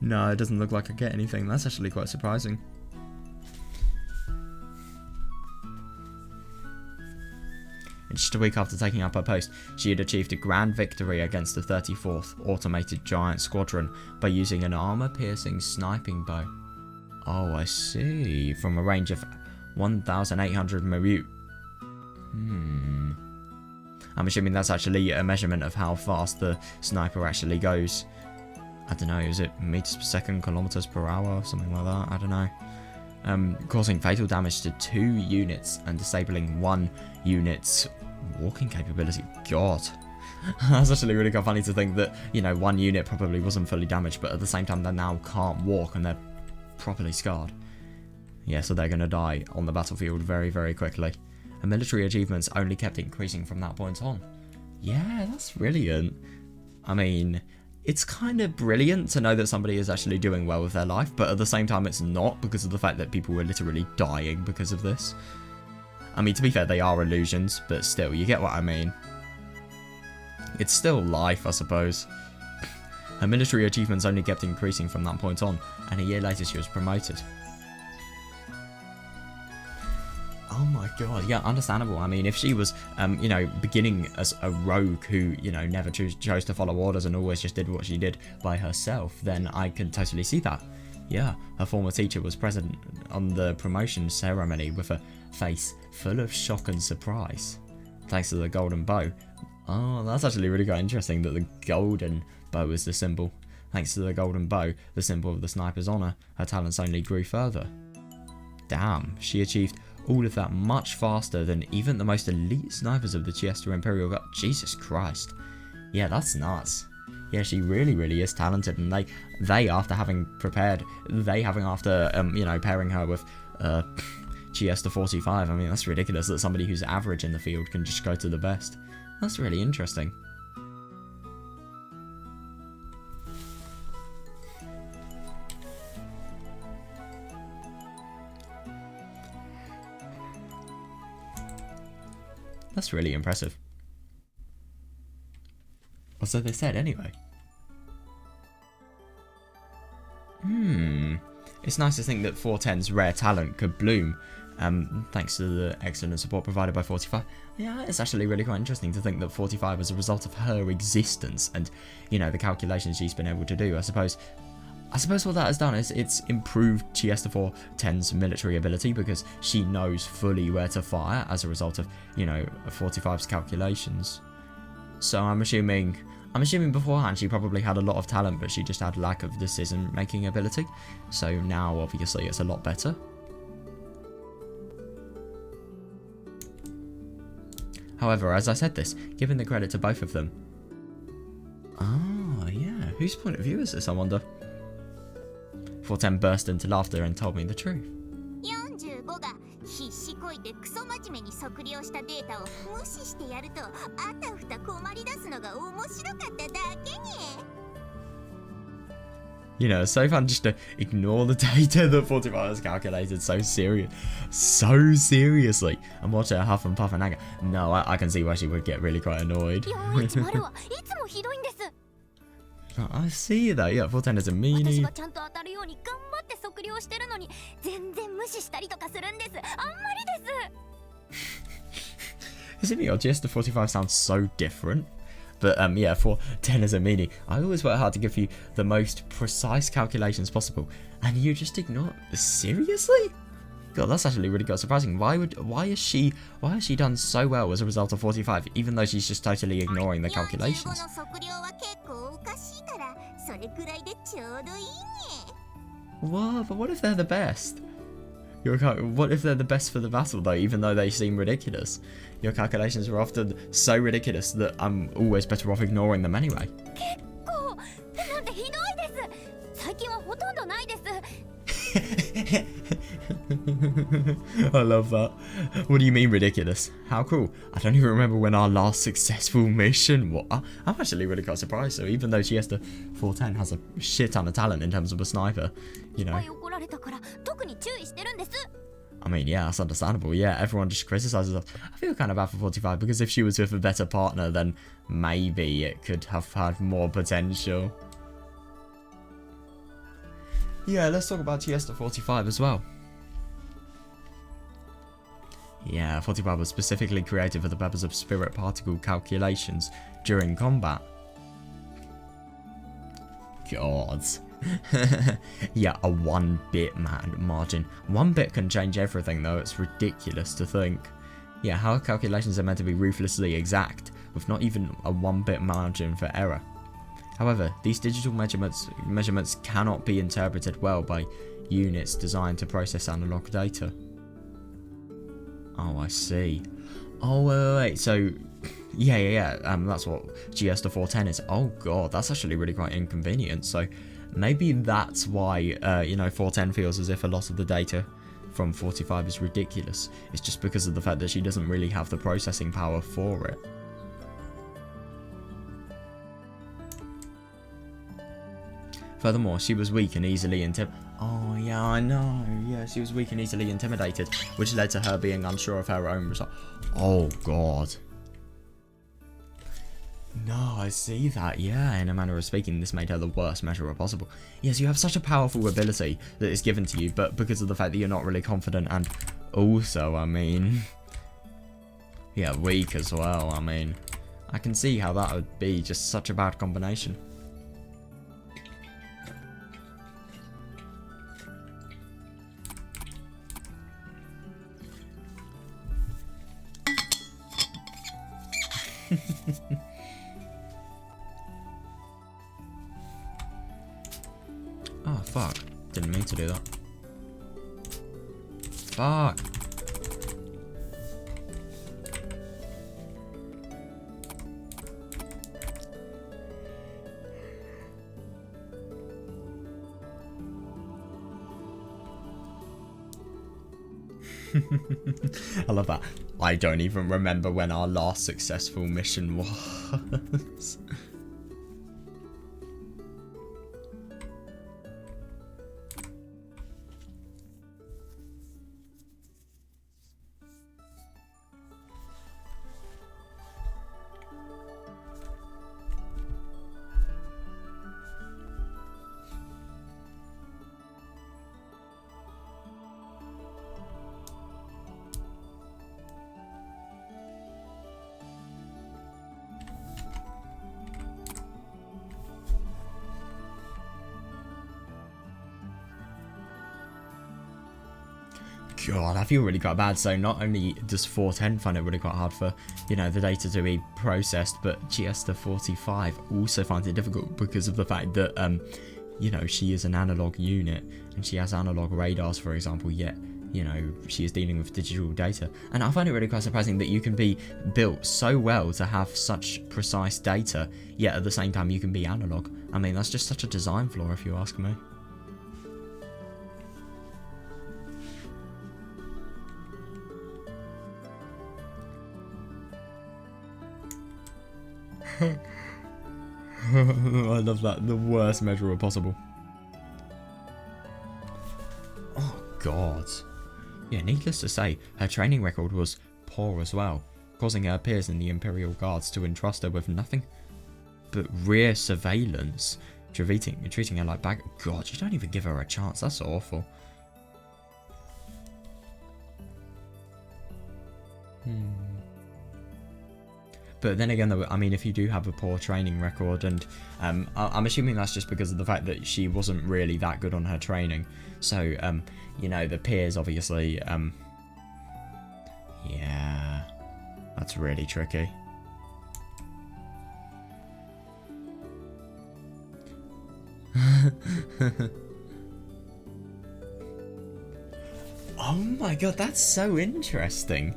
No, it doesn't look like I get anything. That's actually quite surprising. And just a week after taking up her post, she had achieved a grand victory against the 34th Automated Giant Squadron by using an armor-piercing sniping bow. Oh, I see. From a range of 1,800 Marut. I'm assuming that's actually a measurement of how fast the sniper actually goes. I don't know, is it meters per second, kilometers per hour, something like that? I don't know. Causing fatal damage to 2 units and disabling 1 unit's walking capability. God. That's actually really quite funny to think that, you know, 1 unit probably wasn't fully damaged, but at the same time they now can't walk and they're properly scarred. Yeah, so they're going to die on the battlefield very, very quickly. And military achievements only kept increasing from that point on. Yeah, that's brilliant. I mean... It's kind of brilliant to know that somebody is actually doing well with their life, but at the same time it's not, because of the fact that people were literally dying because of this. I mean, to be fair, they are illusions, but still, you get what I mean. It's still life, I suppose. Her military achievements only kept increasing from that point on, and a year later she was promoted. Oh my god, yeah, understandable. I mean, if she was, you know, beginning as a rogue who, you know, never chose to follow orders and always just did what she did by herself, then I can totally see that. Yeah, her former teacher was present on the promotion ceremony with a face full of shock and surprise. Thanks to the golden bow. Oh, that's actually really quite interesting that the golden bow is the symbol. Thanks to the golden bow, the symbol of the sniper's honour, her talents only grew further. Damn, she achieved all of that much faster than even the most elite snipers of the Chiester Imperial Guard. Jesus Christ. Yeah, that's nuts. Yeah, she really is talented, and they after having pairing her with Chiester 45, I mean, that's ridiculous that somebody who's average in the field can just go to the best. That's really interesting. That's really impressive. Or so they said, anyway. It's nice to think that 410's rare talent could bloom, thanks to the excellent support provided by 45. Yeah, it's actually really quite interesting to think that 45 was a result of her existence and, you know, the calculations she's been able to do. I suppose what that has done is it's improved Chiester 410's military ability because she knows fully where to fire as a result of, you know, 45's calculations. So I'm assuming beforehand she probably had a lot of talent, but she just had lack of decision-making ability. So now, obviously, it's a lot better. However, as I said this, giving the credit to both of them. Ah, yeah. Whose point of view is this, I wonder? 410 burst into laughter and told me the truth. 45が必死こいてクソ真面目に測量したデータを無視してやるとあたふた困り出すのが面白かっただけに。You know, it's so fun just to ignore the data that 45 has calculated so seriously and watch her huff and puff and anger. No, I can see why she would get really quite annoyed. 410はいつもひどいんです。I see that, yeah, 410 is a meanie. 私がちゃんと当たるように頑張って測量してるのに全然無視したりとかするんです。あんまりです。Isn't it odd? Just the 45 sounds so different. But yeah, 410 is a meanie. I always work hard to give you the most precise calculations possible, and you just ignore it. Seriously? God, that's actually really quite surprising. Why has she done so well as a result of 45, even though she's just totally ignoring the calculations? What? But what if they're the best? What if they're the best for the battle, though, even though they seem ridiculous? Your calculations are often so ridiculous that I'm always better off ignoring them anyway. I love that. What do you mean ridiculous? How cool. I don't even remember when our last successful mission was. I'm actually really quite surprised. So even though Chiester 410 has a shit ton of talent in terms of a sniper, you know. I mean, yeah, that's understandable. Yeah, everyone just criticizes us. I feel kind of bad for 45 because if she was with a better partner, then maybe it could have had more potential. Yeah, let's talk about Chiester 45 as well. Yeah, 45 was specifically created for the purpose of spirit particle calculations during combat. God. Yeah, a 1-bit margin. 1 bit can change everything, though. It's ridiculous to think. Yeah, how calculations are meant to be ruthlessly exact, with not even a 1-bit margin for error. However, these digital measurements cannot be interpreted well by units designed to process analog data. Oh, I see. Oh, wait. So, yeah. That's what Chiester 410 is. Oh god, that's actually really quite inconvenient. So, maybe that's why, you know, 410 feels as if a lot of the data from 45 is ridiculous. It's just because of the fact that she doesn't really have the processing power for it. Furthermore, she was weak and easily intimidated. Oh, yeah, I know. Yeah, she was weak and easily intimidated, which led to her being unsure of her own result. Oh, God. No, I see that. Yeah, in a manner of speaking, this made her the worst measurer possible. Yes, you have such a powerful ability that is given to you, but because of the fact that you're not really confident and also, I mean... yeah, weak as well, I mean... I can see how that would be just such a bad combination. Oh, fuck. Didn't mean to do that. Fuck. I love that. I don't even remember when our last successful mission was. God, I feel really quite bad. So not only does 410 find it really quite hard for, you know, the data to be processed, but Chiester 45 also finds it difficult because of the fact that, you know, she is an analog unit and she has analog radars, for example, yet, you know, she is dealing with digital data. And I find it really quite surprising that you can be built so well to have such precise data, yet at the same time you can be analog. I mean, that's just such a design flaw if you ask me. I love that. The worst measurer possible. Oh, God. Yeah, needless to say, her training record was poor as well, causing her peers in the Imperial Guards to entrust her with nothing but rear surveillance, treating her like bag. God, you don't even give her a chance. That's awful. But then again, though, I mean, if you do have a poor training record, and I'm assuming that's just because of the fact that she wasn't really that good on her training. So, you know, the peers, obviously, yeah, that's really tricky. Oh my God, that's so interesting.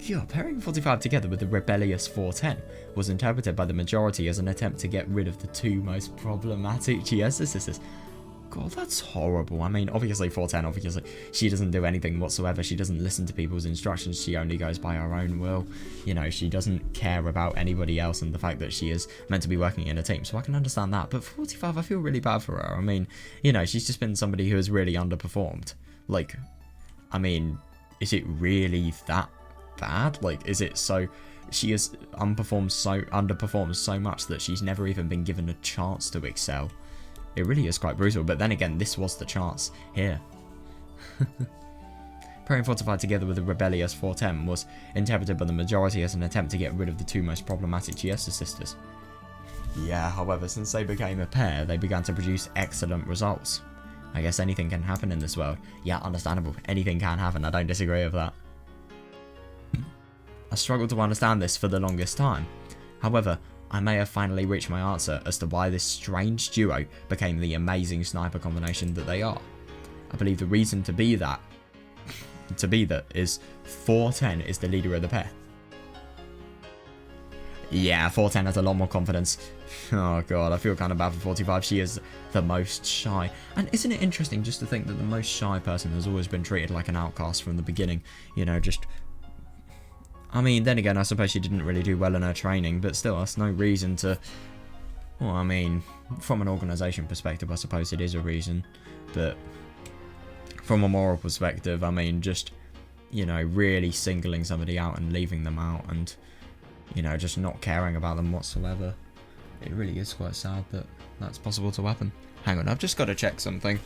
God, pairing 45 together with the rebellious 410 was interpreted by the majority as an attempt to get rid of the two most problematic Chiester sisters. God, that's horrible. I mean, obviously 410, obviously, she doesn't do anything whatsoever. She doesn't listen to people's instructions. She only goes by her own will. You know, she doesn't care about anybody else and the fact that she is meant to be working in a team. So I can understand that. But 45, I feel really bad for her. I mean, you know, she's just been somebody who has really underperformed. Like, I mean, is it really that bad? Like, is it so she has underperformed so much that she's never even been given a chance to excel? It really is quite brutal, but then again, this was the chance here. Pairing 45 together with the rebellious 410 was interpreted by the majority as an attempt to get rid of the two most problematic Chiester sisters. Yeah, however, since they became a pair, they began to produce excellent results. I guess anything can happen in this world. Yeah, understandable. Anything can happen, I don't disagree with that. I struggled to understand this for the longest time. However, I may have finally reached my answer as to why this strange duo became the amazing sniper combination that they are. I believe the reason to be that is 410 is the leader of the pair. Yeah, 410 has a lot more confidence. Oh God, I feel kind of bad for 45. She is the most shy. And isn't it interesting just to think that the most shy person has always been treated like an outcast from the beginning? You know, just... I mean, then again, I suppose she didn't really do well in her training, but still, that's no reason to... Well, I mean, from an organisation perspective, I suppose it is a reason. But from a moral perspective, I mean, just, you know, really singling somebody out and leaving them out and, you know, just not caring about them whatsoever. It really is quite sad that that's possible to happen. Hang on, I've just got to check something.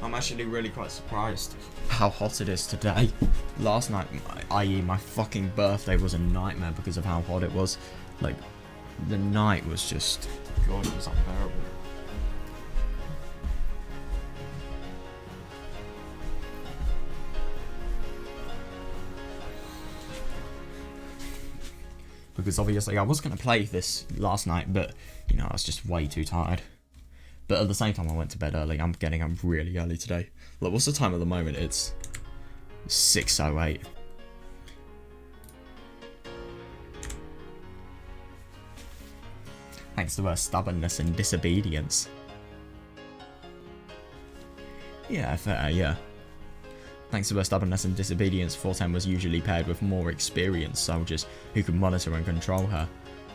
I'm actually really quite surprised how hot it is today. Last night, i.e. my fucking birthday, was a nightmare because of how hot it was. Like, the night was just... God, it was unbearable. Because obviously I was going to play this last night, but, you know, I was just way too tired. But at the same time, I went to bed early. I'm getting up really early today. Look, what's the time at the moment? It's 6:08. thanks to her stubbornness and disobedience. Yeah, fair, yeah. Thanks to her stubbornness and disobedience, 410 was usually paired with more experienced soldiers who could monitor and control her.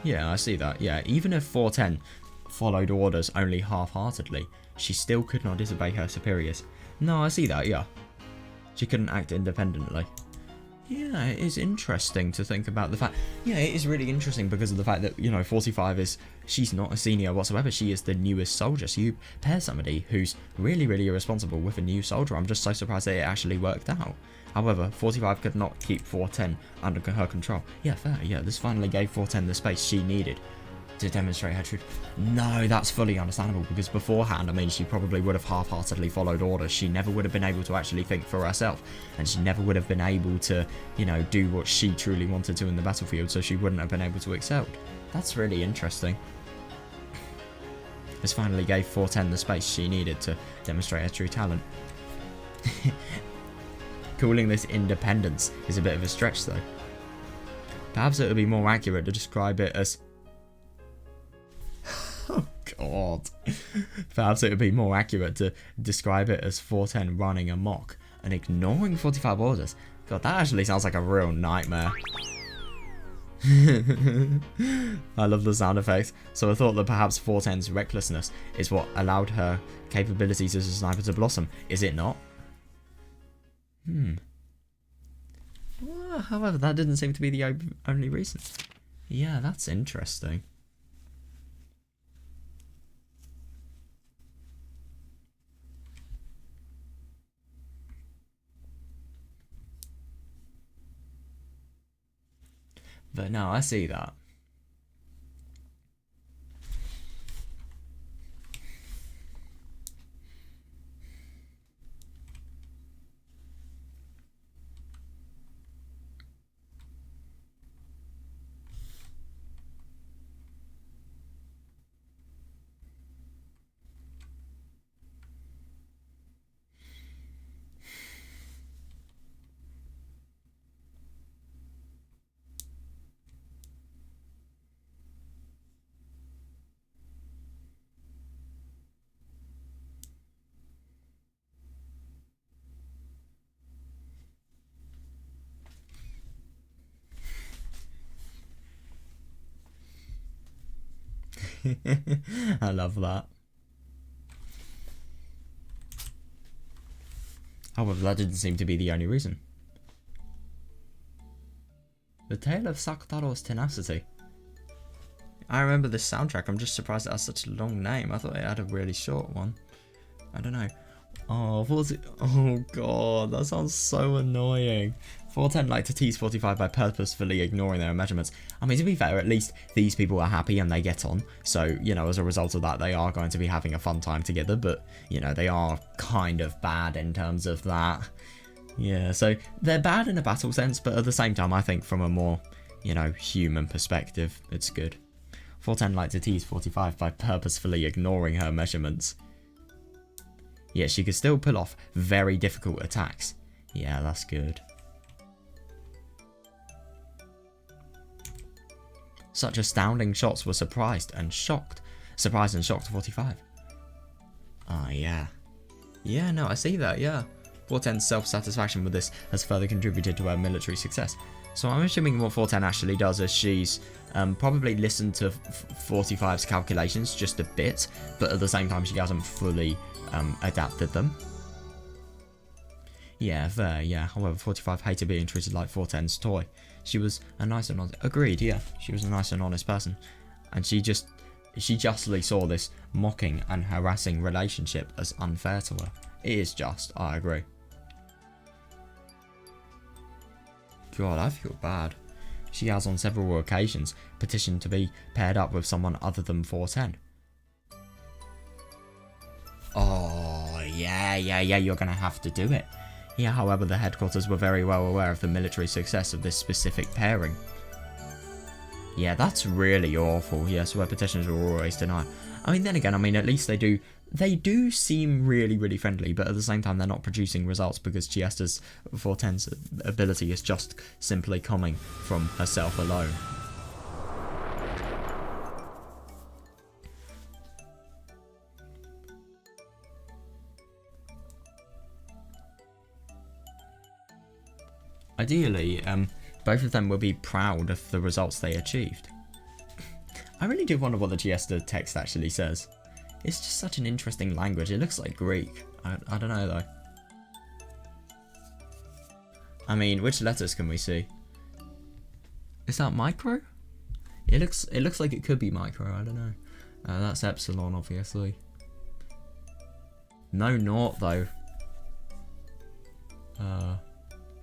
Yeah, I see that, yeah. Even if 410 followed orders only half-heartedly, she still could not disobey her superiors. No, I see that, yeah. She couldn't act independently. Yeah, it is interesting to think about the fact... Yeah, it is really interesting because of the fact that, you know, 45 is... She's not a senior whatsoever. She is the newest soldier. So you pair somebody who's really, really irresponsible with a new soldier. I'm just so surprised that it actually worked out. However, 45 could not keep 410 under her control. Yeah, fair. Yeah, this finally gave 410 the space she needed to demonstrate her truth. No, that's fully understandable, because beforehand, I mean, she probably would have half-heartedly followed orders. She never would have been able to actually think for herself, and she never would have been able to, you know, do what she truly wanted to in the battlefield, so she wouldn't have been able to excel. That's really interesting. This finally gave 410 the space she needed to demonstrate her true talent. Calling this independence is a bit of a stretch, though. Perhaps it would be more accurate to describe it as... Oh god. Perhaps it would be more accurate to describe it as 410 running amok and ignoring 45 orders. God, that actually sounds like a real nightmare. I love the sound effects. So I thought that perhaps 410's recklessness is what allowed her capabilities as a sniper to blossom. Is it not? Well, however, that didn't seem to be the only reason. Yeah, that's interesting. But no, I see that. I love that. However, that didn't seem to be the only reason. The Tale of Sakutaro's Tenacity. I remember this soundtrack. I'm just surprised it has such a long name. I thought it had a really short one. I don't know. Oh, what was it? Oh god, that sounds so annoying. 410 like to tease 45 by purposefully ignoring their measurements. I mean, to be fair, at least these people are happy and they get on. So, you know, as a result of that, they are going to be having a fun time together. But, you know, they are kind of bad in terms of that. Yeah, so they're bad in a battle sense, but at the same time, I think from a more, you know, human perspective, it's good. 410 like to tease 45 by purposefully ignoring her measurements. Yet she could still pull off very difficult attacks. Yeah, that's good. Such astounding shots were surprised and shocked 45. Ah, yeah. Yeah, no, I see that, yeah. 410's self-satisfaction with this has further contributed to her military success. So I'm assuming what 410 actually does is she's probably listened to 45's calculations just a bit, but at the same time she hasn't fully adapted them. Yeah, fair, yeah. However, 45 hated being treated like 410's toy. She was a nice and honest... Agreed, yeah. She was a nice and honest person. And she justly saw this mocking and harassing relationship as unfair to her. It is just, I agree. God, I feel bad. She has on several occasions petitioned to be paired up with someone other than 410. Oh, yeah, you're gonna have to do it. Yeah, however, the headquarters were very well aware of the military success of this specific pairing. Yeah, that's really awful. Yeah, so her petitions were always denied. I mean, then again, I mean, at least they do seem really, really friendly, but at the same time, they're not producing results because Chiesters 410's ability is just simply coming from herself alone. Ideally, both of them will be proud of the results they achieved. I really do wonder what the Chiester text actually says. It's just such an interesting language. It looks like Greek. I don't know though. I mean, which letters can we see? Is that micro? It looks like it could be micro. I don't know. That's epsilon, obviously. No naught though.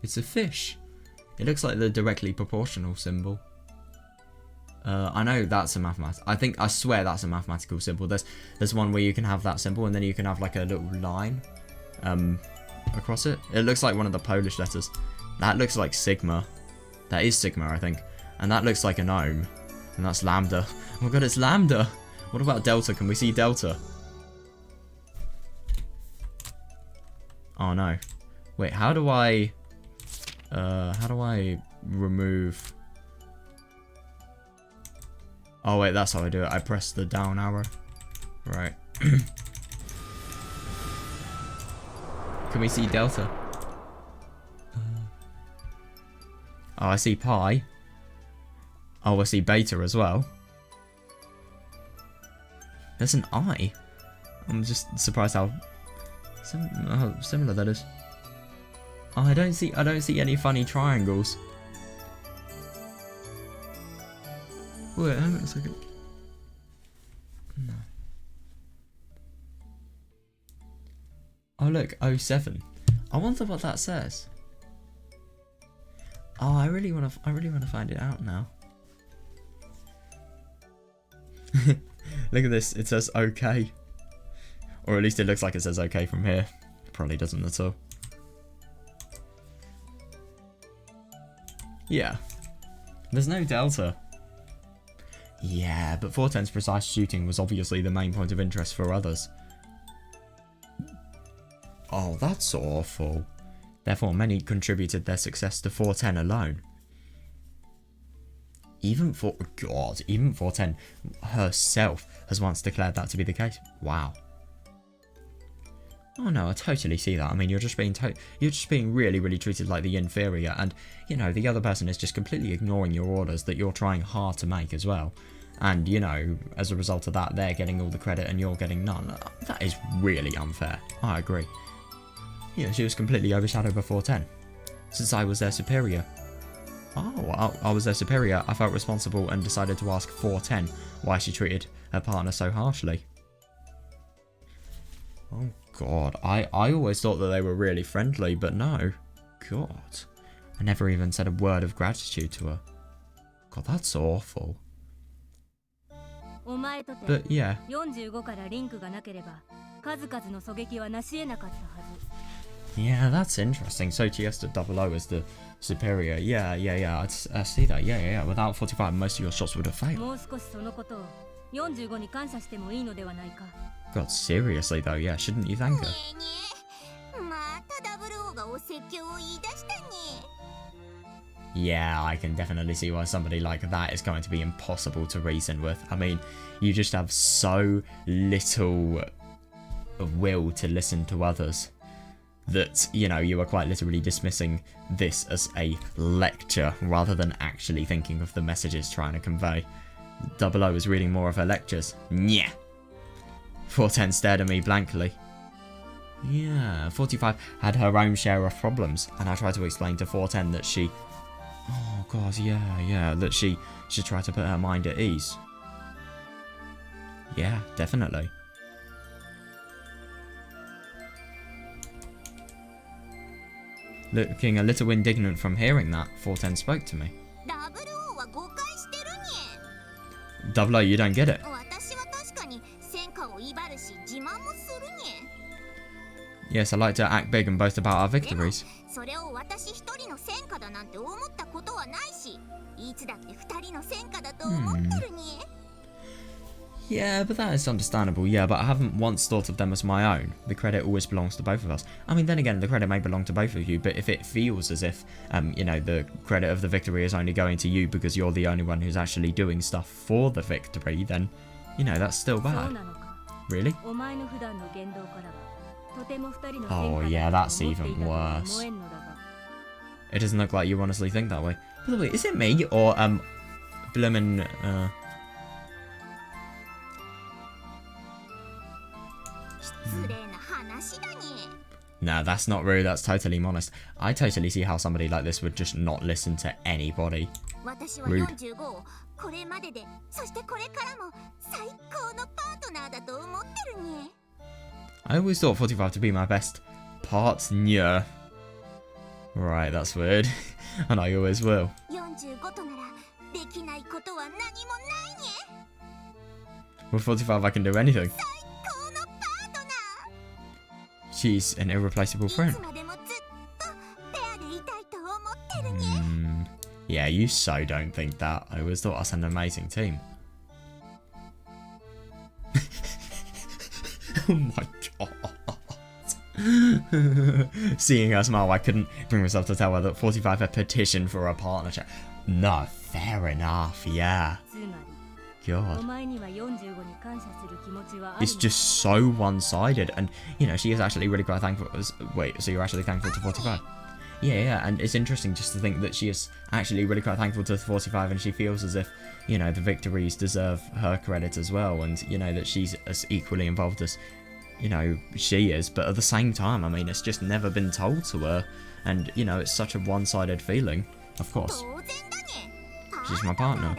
It's a fish. It looks like the directly proportional symbol. I know that's a I swear that's a mathematical symbol. There's one where you can have that symbol and then you can have like a little line across it. It looks like one of the Polish letters. That looks like sigma. That is sigma, I think. And that looks like an ohm. And that's lambda. Oh my god, it's lambda! What about delta? Can we see delta? Oh no. Wait, how do I remove... Oh wait, that's how I do it. I press the down arrow. Right. Can we see delta? Oh, I see pi. Oh, I see beta as well. There's an I. I'm just surprised how similar that is. Oh, I don't see any funny triangles. Wait, hang on a second. No. Oh look, 07. I wonder what that says. Oh, I really wanna find it out now. Look at this, it says okay. Or at least it looks like it says okay from here. It probably doesn't at all. Yeah. There's no delta. Yeah, but 410's precise shooting was obviously the main point of interest for others. Oh, that's awful. Therefore, many contributed their success to 410 alone. Even 410 herself has once declared that to be the case. Wow. Oh no, I totally see that. I mean, you're just being really, really treated like the inferior, and you know the other person is just completely ignoring your orders that you're trying hard to make as well. And you know, as a result of that, they're getting all the credit and you're getting none. That is really unfair. I agree. Yeah, she was completely overshadowed by 410. Since I was their superior. Oh, I was their superior. I felt responsible and decided to ask 410 why she treated her partner so harshly. Oh god, I always thought that they were really friendly, but no. God. I never even said a word of gratitude to her. God, that's awful. But yeah. Yeah, that's interesting. So Chiester 00 is the superior. Yeah, I see that. Yeah. Without 45, most of your shots would have failed. God, seriously though, yeah, shouldn't you thank her? Yeah, I can definitely see why somebody like that is going to be impossible to reason with. I mean, you just have so little will to listen to others that, you know, you are quite literally dismissing this as a lecture rather than actually thinking of the messages trying to convey. 00 is reading more of her lectures. Nyeh. 410 stared at me blankly. Yeah, 45 had her own share of problems, and I tried to explain to 410 that she... Oh god, yeah, that she should try to put her mind at ease. Yeah, definitely. Looking a little indignant from hearing that, 410 spoke to me. 00, you don't get it. Yes, I like to act big and boast about our victories. Yeah, but that is understandable, yeah, but I haven't once thought of them as my own. The credit always belongs to both of us. I mean, then again, the credit may belong to both of you, but if it feels as if, you know, the credit of the victory is only going to you because you're the only one who's actually doing stuff for the victory, then, you know, that's still bad. Really? Oh yeah, that's even worse. It doesn't look like you honestly think that way. By the way, is it me or Bloomin' Nah, that's not rude, that's totally honest. I totally see how somebody like this would just not listen to anybody. Rude. I always thought 45 to be my best partner. Right, that's weird. And I always will. With 45 I can do anything. She's an irreplaceable friend. Yeah, you so don't think that. I always thought us an amazing team. Oh my god. Seeing her smile, I couldn't bring myself to tell her that 45 had petitioned for a partnership. No, fair enough, yeah. God. It's just so one-sided, and you know, she is actually really quite thankful. Wait, so you're actually thankful to 45? Yeah, and it's interesting just to think that she is actually really quite thankful to 45, and she feels as if, you know, the victories deserve her credit as well, and you know that she's as equally involved as, you know, she is. But at the same time, I mean, it's just never been told to her, and you know, it's such a one-sided feeling. Of course, she's my partner.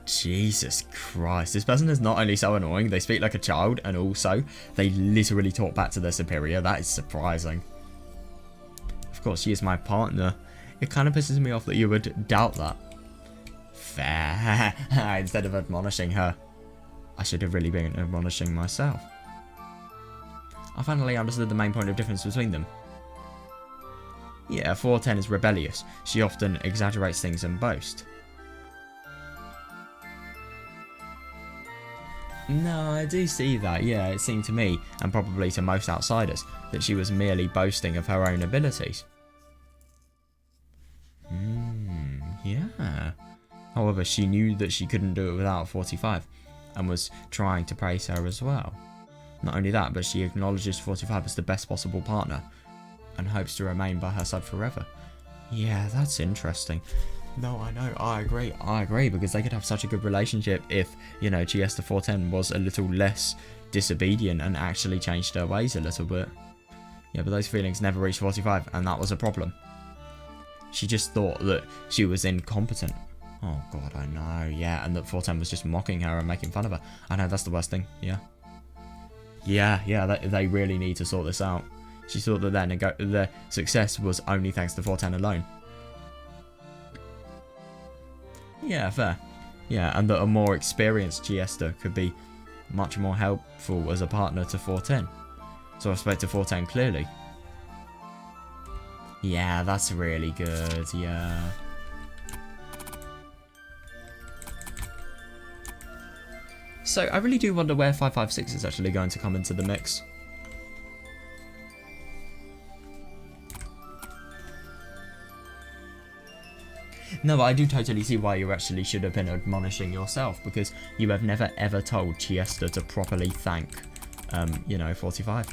Jesus Christ, this person is not only so annoying, they speak like a child, and also they literally talk back to their superior. That is surprising. Of course, she is my partner. It kind of pisses me off that you would doubt that. Fair. Instead of admonishing her, I should have really been admonishing myself. I finally understood the main point of difference between them. Yeah, 410 is rebellious. She often exaggerates things and boasts. No, I do see that. Yeah, it seemed to me, and probably to most outsiders, that she was merely boasting of her own abilities. Yeah. However, she knew that she couldn't do it without 45, and was trying to praise her as well. Not only that, but she acknowledges 45 as the best possible partner, and hopes to remain by her side forever. Yeah, that's interesting. No, I know, I agree, because they could have such a good relationship if, you know, Chiester 410 was a little less disobedient and actually changed her ways a little bit. Yeah, but those feelings never reached 45, and that was a problem. She just thought that she was incompetent. Oh god, I know, yeah, and that 410 was just mocking her and making fun of her. I know, that's the worst thing, yeah. Yeah, they really need to sort this out. She thought that their success was only thanks to 410 alone. Yeah, fair. Yeah, and that a more experienced Chiester could be much more helpful as a partner to 410. So I spoke to 410 clearly. Yeah, that's really good, yeah. So I really do wonder where 556 is actually going to come into the mix. No, but I do totally see why you actually should have been admonishing yourself, because you have never ever told Chiester to properly thank, you know, 45.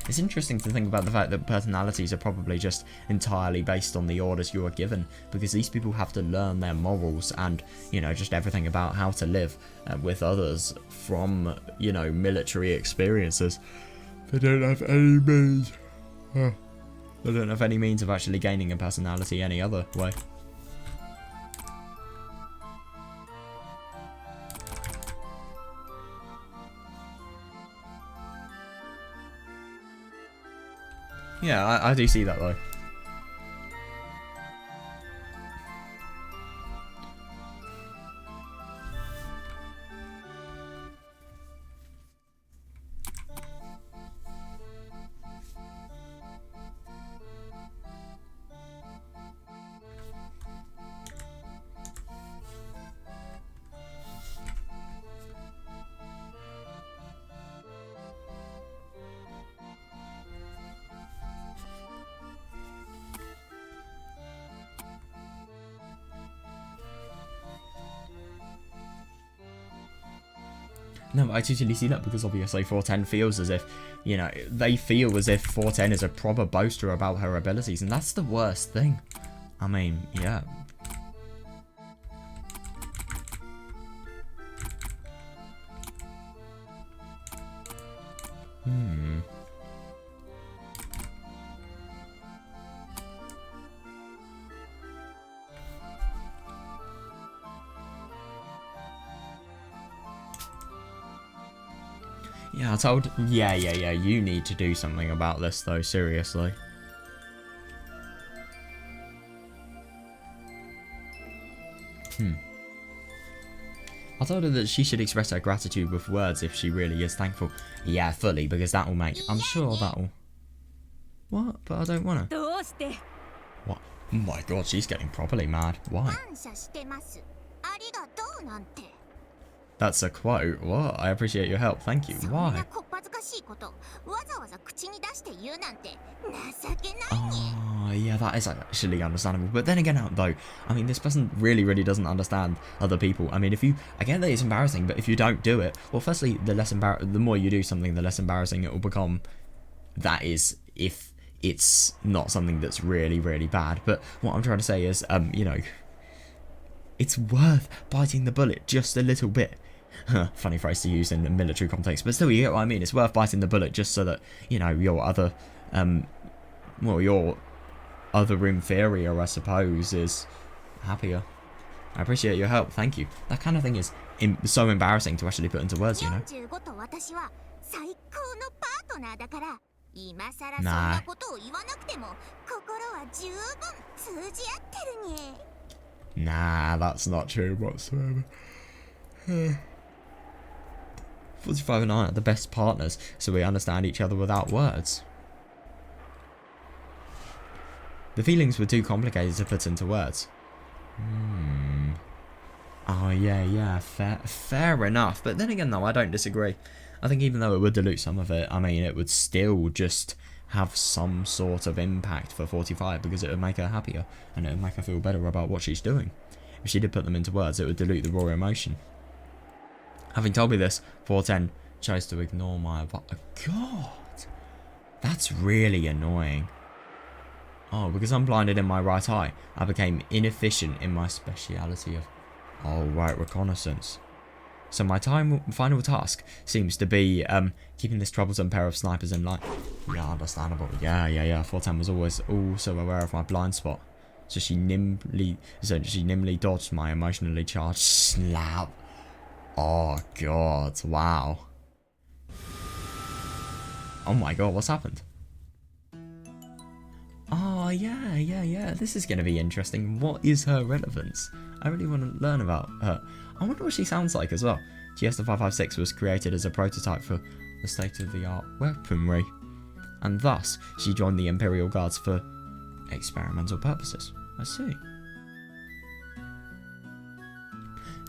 It's interesting to think about the fact that personalities are probably just entirely based on the orders you are given, because these people have to learn their morals and, you know, just everything about how to live with others from, you know, military experiences. They don't have any means. They don't have any means of actually gaining a personality any other way. Yeah, I do see that though. No, I totally see that because obviously 410 feels as if, you know, they feel as if 410 is a proper boaster about her abilities, and that's the worst thing. I mean, yeah. Yeah, I told... Yeah, you need to do something about this, though, seriously. I told her that she should express her gratitude with words if she really is thankful. Yeah, fully, because that will make... I'm sure that will... What? But I don't want to. What? Oh my god, she's getting properly mad. Why? That's a quote. What? I appreciate your help. Thank you. Why? Oh, yeah, that is actually understandable. But then again, though, I mean, this person really doesn't understand other people. I mean, if you... I get that it's embarrassing, but if you don't do it... Well, firstly, the more you do something, the less embarrassing it will become. That is, if it's not something that's really bad. But what I'm trying to say is, you know... It's worth biting the bullet just a little bit. Funny phrase to use in a military context, but still, you get what I mean. It's worth biting the bullet just so that, you know, your other, well, your other inferior, I suppose, is happier. I appreciate your help. Thank you. That kind of thing is so embarrassing to actually put into words, you know. Nah. Nah, that's not true whatsoever. 45 and I are the best partners, so we understand each other without words. The feelings were too complicated to put into words. Oh, yeah, fair enough. But then again, though, I don't disagree. I think even though it would dilute some of it, I mean, it would still just have some sort of impact for 45 because it would make her happier and it would make her feel better about what she's doing. If she did put them into words, it would dilute the raw emotion. Having told me this, 410 chose to ignore my advice. God, that's really annoying. Oh, because I'm blinded in my right eye, I became inefficient in my speciality of... Oh, right, reconnaissance. So my final task seems to be keeping this troublesome pair of snipers in line. Yeah, understandable. Yeah. 410 was always also aware of my blind spot. So she nimbly dodged my emotionally charged slap. Oh, God. Wow. Oh, my God. What's happened? Oh, yeah. This is going to be interesting. What is her relevance? I really want to learn about her. I wonder what she sounds like as well. Chiesters 556 was created as a prototype for the state-of-the-art weaponry. And thus, she joined the Imperial Guards for experimental purposes. I see.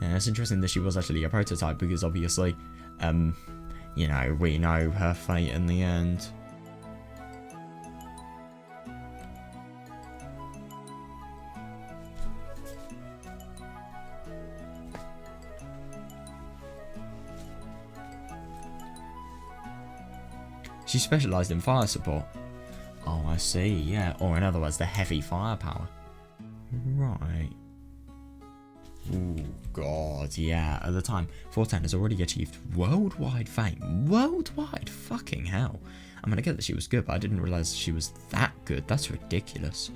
Yeah, it's interesting that she was actually a prototype because obviously, you know, we know her fate in the end. She specialised in fire support. Oh, I see, yeah. Or in other words, the heavy firepower. Right. Ooh, God, yeah. At the time, 410 has already achieved worldwide fame. Worldwide? Fucking hell. I mean, I get that she was good, but I didn't realise she was that good. That's ridiculous.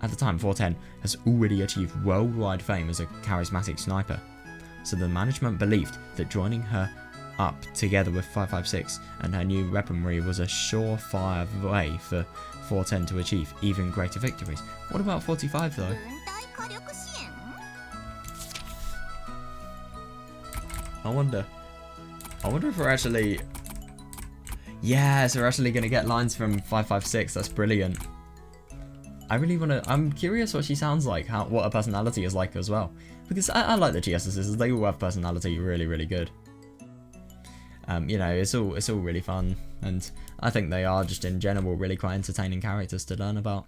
At the time, 410 has already achieved worldwide fame as a charismatic sniper. So the management believed that joining her up together with 556 and her new weaponry was a surefire way for 410 to achieve even greater victories. What about 45 though? I wonder if we're actually... Yes, we're actually going to get lines from 556. That's brilliant. I really want to... I'm curious what she sounds like, what her personality is like as well. Because I like the Chiesters. They all have personality really good. You know, it's all really fun, and I think they are just in general really quite entertaining characters to learn about.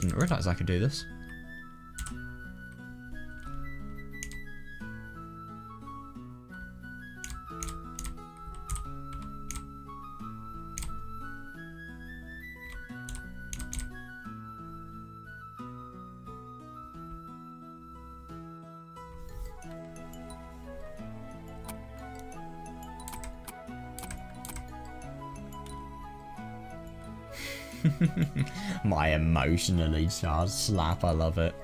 didn't realise I could do this. My emotionally charged slap, I love it.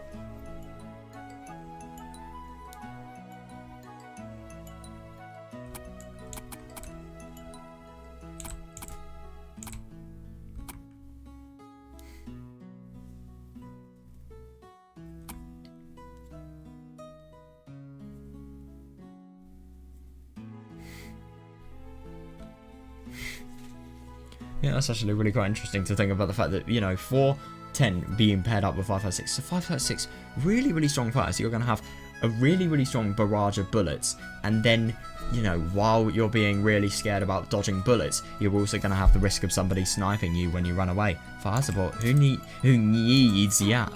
Yeah, that's actually really quite interesting to think about the fact that, you know, 410 being paired up with 556. So 556, really, really strong fighters. So you're going to have a really, really strong barrage of bullets. And then, you know, while you're being really scared about dodging bullets, you're also going to have the risk of somebody sniping you when you run away. Fire support, who needs yeah.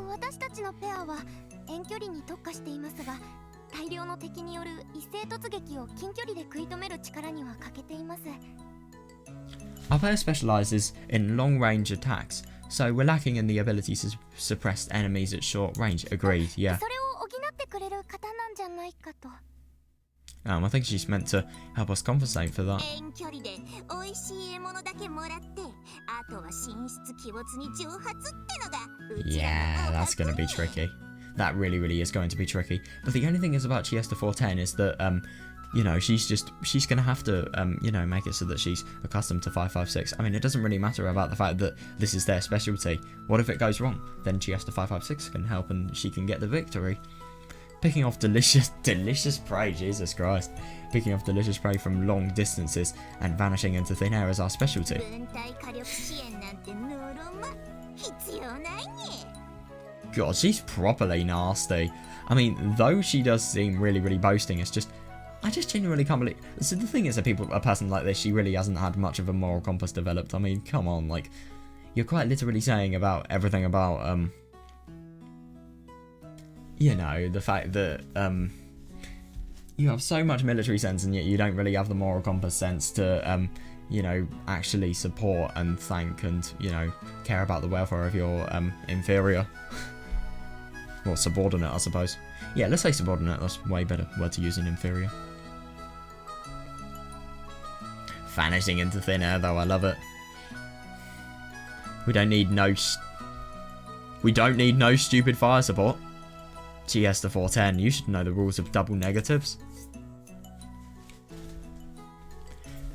私たちのペアは遠距離に特化していますが、大量の敵による一斉突撃を近距離で食い止める力には欠けています。Our pair specializes in long-range attacks, so we're lacking in the ability to suppress enemies at short range. Agreed, yeah. それを補ってくれる方なんじゃないかと。I think she's meant to help us compensate for that. 遠距離で美味しい獲物だけもらって、あとは神出鬼没に蒸発ってのがうちらの Yeah, that's going to be tricky. That really, really is going to be tricky. But the only thing is about Chiesta 410 is that, you know, she's going to have to, you know, make it so that she's accustomed to 556. I mean, it doesn't really matter about the fact that this is their specialty. What if it goes wrong? Then Chiesta 556 can help and she can get the victory. Picking off delicious prey, Jesus Christ. Picking off delicious prey from long distances and vanishing into thin air is our specialty. God, she's properly nasty. I mean, though she does seem really, really boasting, it's just, I just genuinely can't believe. So the thing is, a person like this, she really hasn't had much of a moral compass developed. I mean, come on, like, you're quite literally saying about everything about, you know, the fact that, you have so much military sense and yet you don't really have the moral compass sense to, you know, actually support and thank and, you know, care about the welfare of your, inferior. Or subordinate, I suppose. Yeah, let's say subordinate. That's a way better word to use than inferior. Vanishing into thin air, though. I love it. We don't need no stupid fire support. Chiesta 410. You should know the rules of double negatives.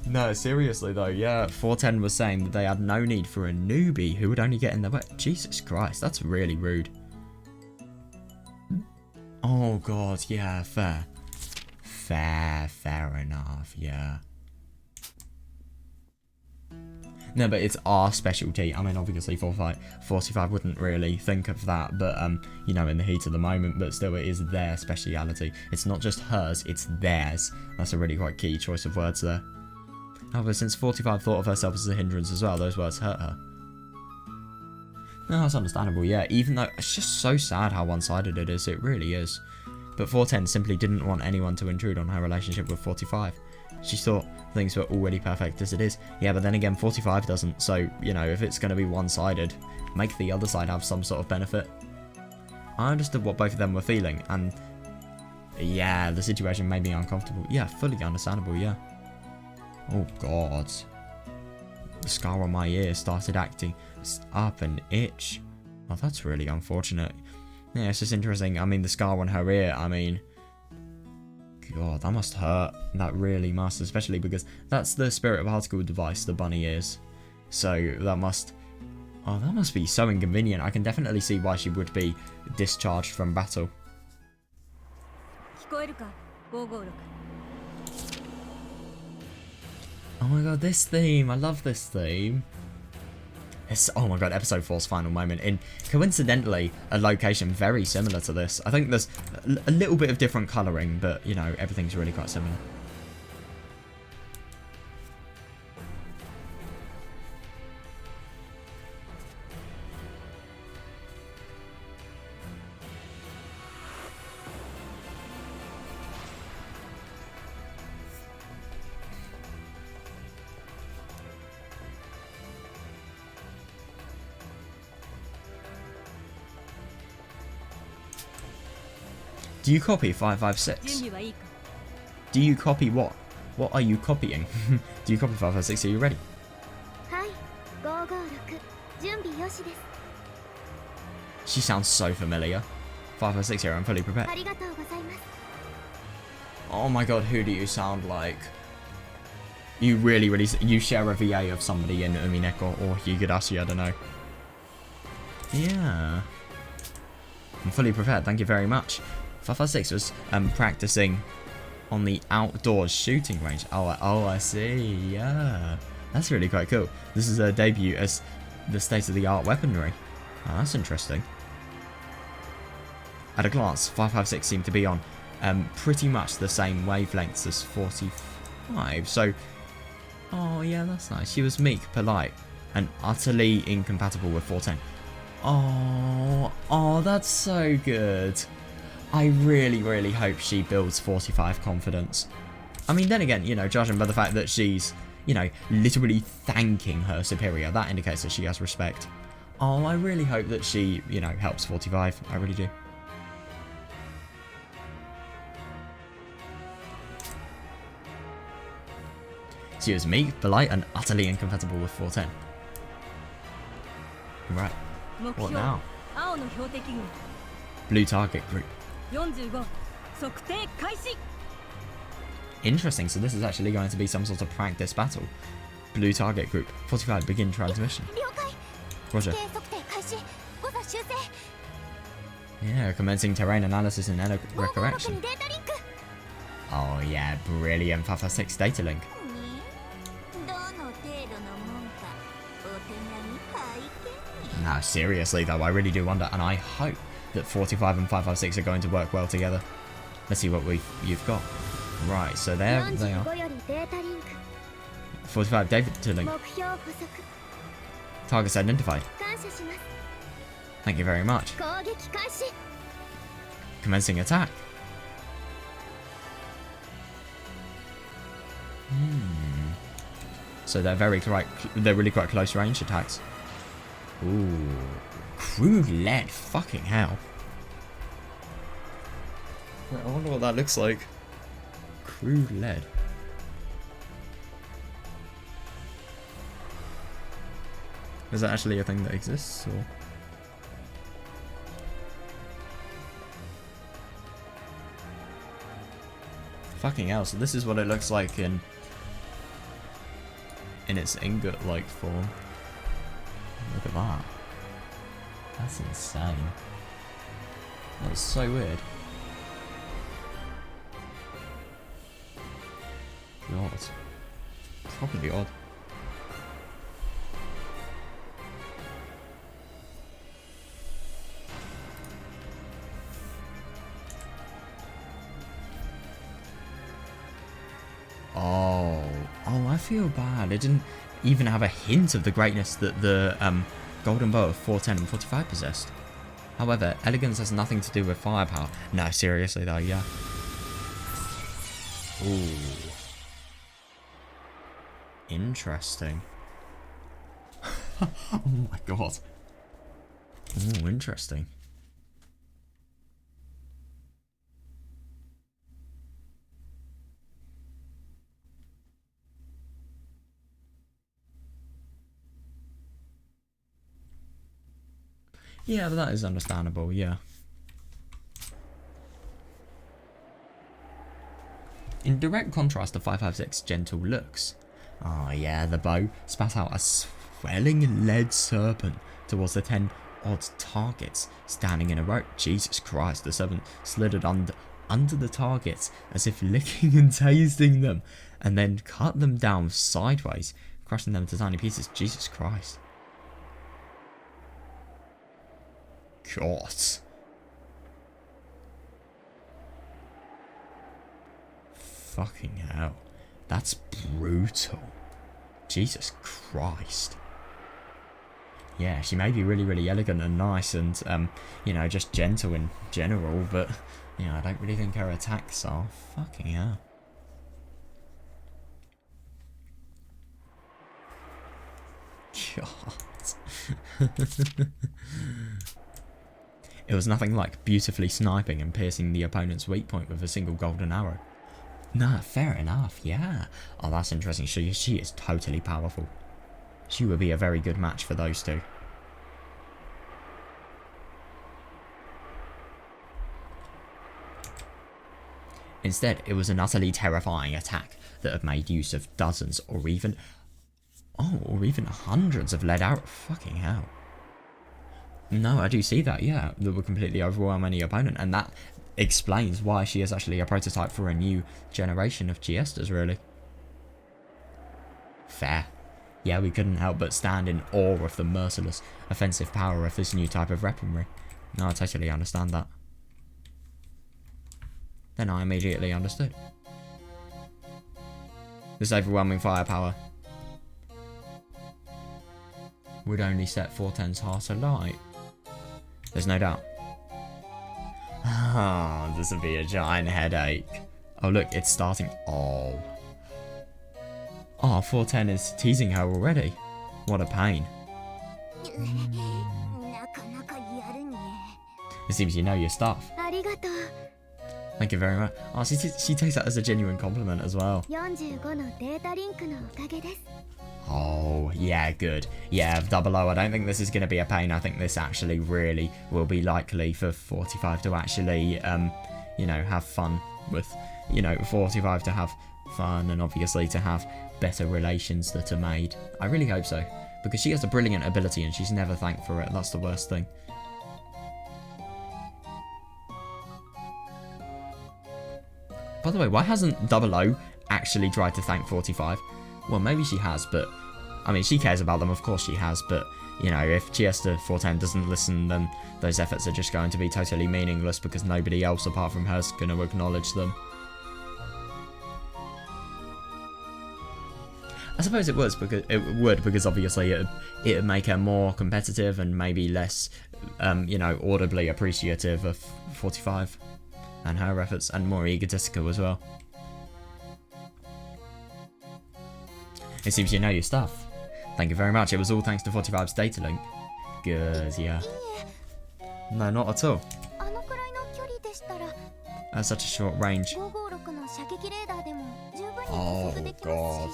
No, seriously though. Yeah, 410 was saying that they had no need for a newbie who would only get in their way. Jesus Christ, that's really rude. Oh god, yeah, fair. Fair enough, yeah. No, but it's our specialty. I mean, obviously 45 wouldn't really think of that, but, you know, in the heat of the moment, but still it is their speciality. It's not just hers, it's theirs. That's a really quite key choice of words there. However, since 45 thought of herself as a hindrance as well, those words hurt her. No, that's understandable, yeah, even though it's just so sad how one-sided it is, it really is. But 410 simply didn't want anyone to intrude on her relationship with 45. She thought things were already perfect as it is. Yeah, but then again, 45 doesn't, so, you know, if it's going to be one-sided, make the other side have some sort of benefit. I understood what both of them were feeling, and yeah, the situation made me uncomfortable. Yeah, fully understandable, yeah. Oh, God. The scar on my ear started acting up an itch. Oh, that's really unfortunate. Yeah, it's just interesting. I mean, the scar on her ear, I mean, God, that must hurt. That really must, especially because that's the spirit particle device, the bunny ears. So that must, oh, that must be so inconvenient. I can definitely see why she would be discharged from battle. Oh my god, this theme. I love this theme. It's, oh my god, episode 4's final moment in, coincidentally, a location very similar to this. I think there's a little bit of different colouring, but, you know, everything's really quite similar. Do you copy 556? Do you copy what? What are you copying? Do you copy 556? Are you ready? She sounds so familiar. 556 here, I'm fully prepared. Oh my god, who do you sound like? You really, you share a VA of somebody in Umineko or Higurashi, I don't know. Yeah. I'm fully prepared, thank you very much. 556 was practicing on the outdoors shooting range. Oh, I see, yeah. That's really quite cool. This is her debut as the state-of-the-art weaponry. Oh, that's interesting. At a glance, 556 seemed to be on pretty much the same wavelengths as 45, so... Oh, yeah, that's nice. She was meek, polite, and utterly incompatible with 410. Oh, that's so good. I really, really hope she builds 45 confidence. I mean, then again, you know, judging by the fact that she's, you know, literally thanking her superior, that indicates that she has respect. Oh, I really hope that she, you know, helps 45. I really do. She was meek, polite, and utterly incompatible with 410. Right. What now? Blue target group. Interesting, so this is actually going to be some sort of practice battle. Blue target group. 45, begin transmission. Roger. Yeah, commencing terrain analysis and error correction. Oh yeah, brilliant. 556 data link. Nah, seriously though, I really do wonder, and I hope that 45 and 556 are going to work well together. Let's see what you've got. Right, so there they are. 45 data link. Targets identified. Thank you very much. Commencing attack. So they're really quite close range attacks. Ooh, crude lead, fucking hell. I wonder what that looks like. Crude lead. Is that actually a thing that exists, or? Fucking hell, so this is what it looks like in its ingot-like form. Look at that. That's insane. That's so weird. God. Probably odd. Oh, I feel bad. It didn't even have a hint of the greatness that the golden bow of 410 and 45 possessed. However, elegance has nothing to do with firepower. No, seriously though, yeah. Ooh. Interesting. Oh my god. Ooh, interesting. Yeah, but that is understandable, yeah. In direct contrast to 556's gentle looks. Oh yeah, the bow spat out a swelling lead serpent towards the 10 odd targets standing in a row. Jesus Christ, the serpent slithered under the targets as if licking and tasting them, and then cut them down sideways, crushing them to tiny pieces. Jesus Christ. God. Fucking hell. That's brutal. Jesus Christ. Yeah, she may be really, really elegant and nice and, you know, just gentle in general, but, you know, I don't really think her attacks are. Fucking hell. God. It was nothing like beautifully sniping and piercing the opponent's weak point with a single golden arrow. Nah, fair enough, yeah. Oh, that's interesting. She is totally powerful. She would be a very good match for those two. Instead, it was an utterly terrifying attack that had made use of dozens or even hundreds of lead arrows. Fucking hell. No, I do see that, yeah. That would completely overwhelm any opponent, and that explains why she is actually a prototype for a new generation of Chiesters, really. Fair. Yeah, we couldn't help but stand in awe of the merciless, offensive power of this new type of weaponry. No, I totally understand that. Then I immediately understood. This overwhelming firepower would only set 410's heart alight. There's no doubt. Ah, this would be a giant headache. Oh look, it's starting. Oh. Oh, 410 is teasing her already. What a pain. It seems you know your stuff. Arigato. Thank you very much. Oh, she takes that as a genuine compliment as well. 45のデータリンクのおかげです。 Oh, yeah, good. Yeah, 00, I don't think this is going to be a pain. I think this actually really will be likely for 45 to actually, you know, have fun with, you know, 45 to have fun and obviously to have better relations that are made. I really hope so, because she has a brilliant ability and she's never thanked for it. That's the worst thing. By the way, why hasn't 00 actually tried to thank 45? Well, maybe she has, but I mean, she cares about them, of course she has, but you know, if Chiester 410 doesn't listen, then those efforts are just going to be totally meaningless because nobody else apart from her is going to acknowledge them. I suppose it would because obviously it would make her more competitive and maybe less, you know, audibly appreciative of 45 and her efforts, and more egotistical as well. It seems you know your stuff. Thank you very much. It was all thanks to 45's data link. Good, yeah. No, not at all. At such a short range. Oh, God.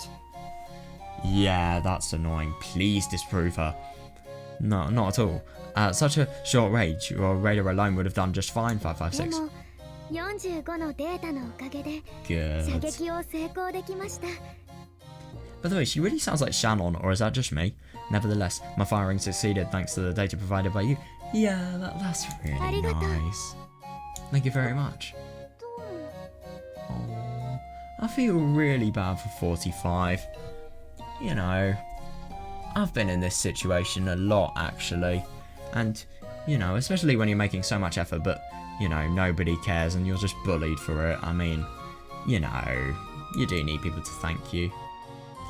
Yeah, that's annoying. Please disprove her. No, not at all. At such a short range, your radar alone would have done just fine, 556. Good. By the way, she really sounds like Shannon, or is that just me? Nevertheless, my firing succeeded thanks to the data provided by you. Yeah, that's really nice. Thank you very much. Oh, I feel really bad for 45. You know, I've been in this situation a lot, actually. And, you know, especially when you're making so much effort, but, you know, nobody cares and you're just bullied for it. I mean, you know, you do need people to thank you.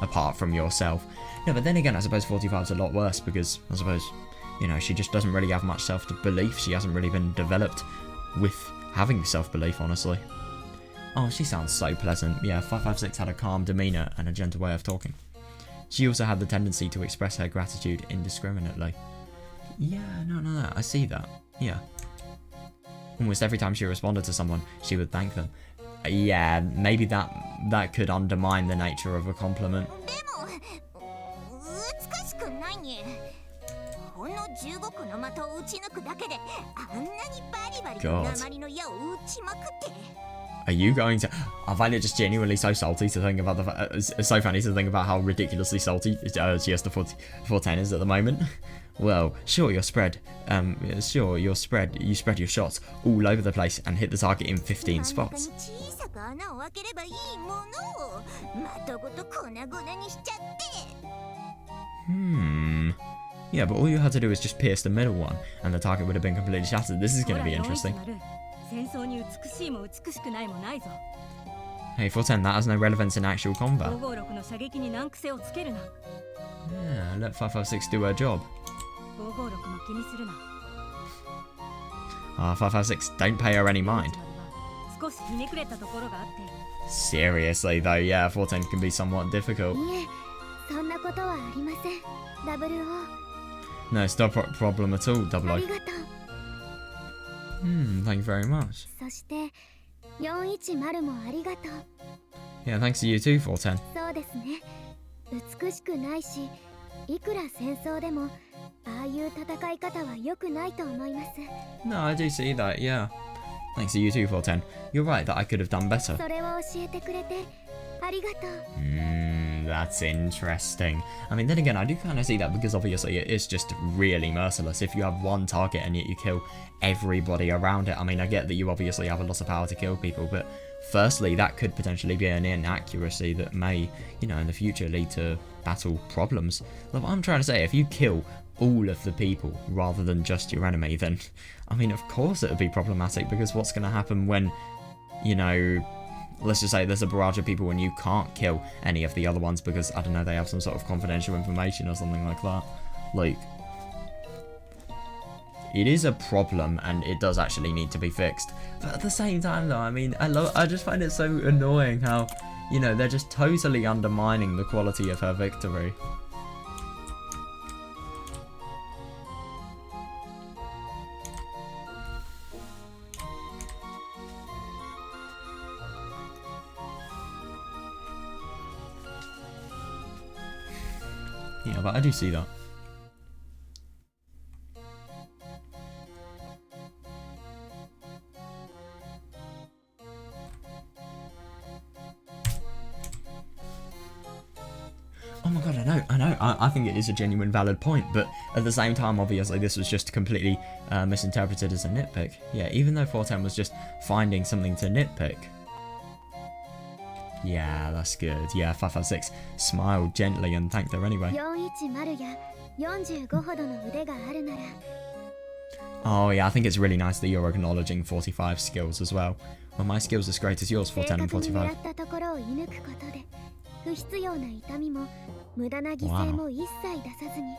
Apart from yourself. No, but then again, I suppose 45's a lot worse because I suppose, you know, she just doesn't really have much self-belief. She hasn't really been developed with having self-belief, honestly. Oh, she sounds so pleasant. Yeah, 556 had a calm demeanour and a gentle way of talking. She also had the tendency to express her gratitude indiscriminately. Yeah, no, I see that. Yeah. Almost every time she responded to someone, she would thank them. Yeah, maybe that could undermine the nature of a compliment. God. Are you going to... I find it just genuinely so salty to think about it's so funny to think about how ridiculously salty Chiester 410 is at the moment. Well, sure, you spread your shots all over the place and hit the target in 15 spots. Yeah, but all you had to do is just pierce the middle one, and the target would have been completely shattered. This is going to be interesting. Hey, 410, that has no relevance in actual combat. Yeah, let 556 do her job. 556, don't pay her any mind. Seriously though, yeah, 410 can be somewhat difficult. No, it's no problem at all, 00. Thank you very much. そして410もありがとう。 Yeah, thanks to you too, 410. そうですね。美しくないし、いくら戦争でもああいう戦い方は良くないと思います。 No, I do see that, yeah. Thanks to you too, 410. You're right that I could have done better. それを教えてくれてありがとう。 That's interesting. I mean, then again, I do kind of see that because obviously it is just really merciless. If you have one target and yet you kill everybody around it, I mean, I get that you obviously have a lot of power to kill people, but firstly, that could potentially be an inaccuracy that may, you know, in the future lead to battle problems. Like, what I'm trying to say, if you kill all of the people rather than just your enemy, then, I mean, of course it would be problematic, because what's going to happen when, you know, let's just say there's a barrage of people and you can't kill any of the other ones because, I don't know, they have some sort of confidential information or something like that. Like, it is a problem and it does actually need to be fixed. But at the same time though, I mean, I just find it so annoying how, you know, they're just totally undermining the quality of her victory. Yeah, but I do see that. Oh my god, I know. I think it is a genuine valid point, but at the same time, obviously, this was just completely misinterpreted as a nitpick. Yeah, even though 410 was just finding something to nitpick. Yeah, that's good. Yeah, 556 smiled gently and thanked her anyway. 410や45ほどの腕があるなら。 Oh yeah, I think it's really nice that you're acknowledging 45's skills as well. Well, my skills as great as yours, 410 and 45. 正確に狙ったところを射抜くことで、不必要な痛みも無駄な犠牲も一切出さずに。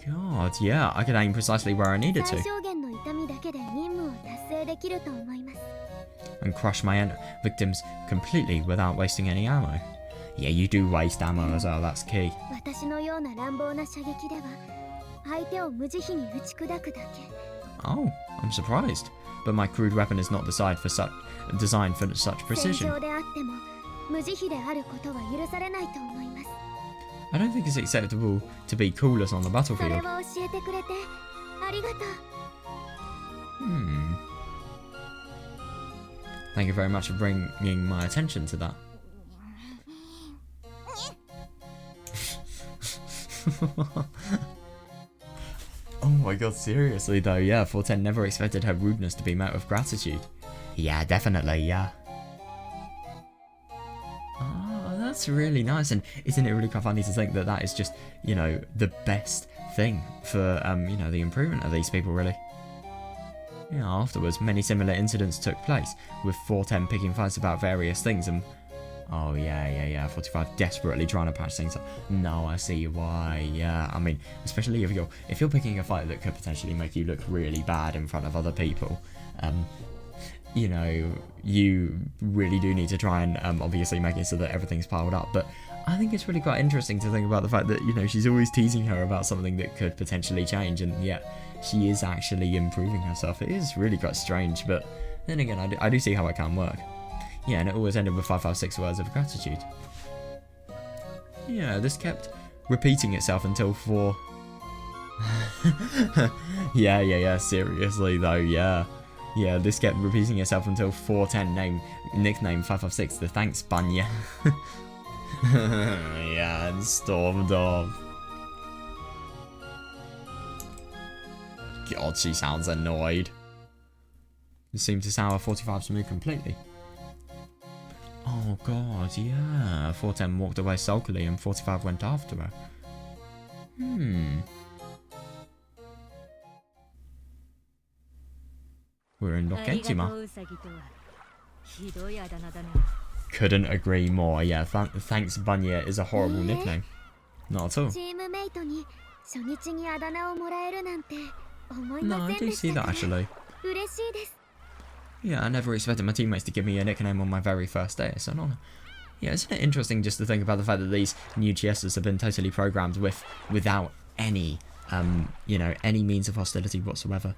God, yeah, I could aim precisely where I needed 最 to. 小限の痛みだけで任務を達成できると思います。 And crush my victims completely without wasting any ammo. Yeah, you do waste ammo as well, that's key. 私のような乱暴な射撃では相手を無慈悲に打ち砕くだけ。 Oh, I'm surprised. But my crude weapon is not designed for such戦 precision. 場であっても無慈悲であることは許されないと思います。 I don't think it's acceptable to be clueless on the それ battlefield. を教えてくれてありがとう。 Thank you very much for bringing my attention to that. Oh my god, seriously though, yeah, 410 never expected her rudeness to be met with gratitude. Yeah, definitely, yeah. Oh, that's really nice, and isn't it really quite funny to think that that is just, you know, the best thing for, you know, the improvement of these people, really. Yeah, afterwards, many similar incidents took place, with 410 picking fights about various things, and oh yeah, 45 desperately trying to patch things up. No, I see why. Yeah, I mean, especially if you're picking a fight that could potentially make you look really bad in front of other people, you know, you really do need to try and obviously make it so that everything's piled up. But I think it's really quite interesting to think about the fact that, you know, she's always teasing her about something that could potentially change, and yet she is actually improving herself. It is really quite strange, but then again, I do see how it can work. Yeah, and it always ended with 556 words of gratitude. Yeah, this kept repeating itself until 4... yeah, seriously though, yeah. Yeah, this kept repeating itself until 410 nicknamed 556 the thanks Bunya. Yeah, and stormed off. God, she sounds annoyed. It seemed to sour 45's mood completely. Oh god, yeah. 410 walked away sulkily and 45 went after her. We're in Lokejima. Couldn't agree more. Yeah, thanks Bunya is a horrible nickname. Not at all. チームメイトに初日にあだ名をもらえるなんて思い No, ま I せん do で see した that から actually. 嬉しいです。 Yeah, I never expected my teammates to give me a nickname on my very first day. It's an honor. Yeah, isn't it interesting just to think about the fact that these new Chiesters have been totally programmed without any, you know, any means of hostility whatsoever.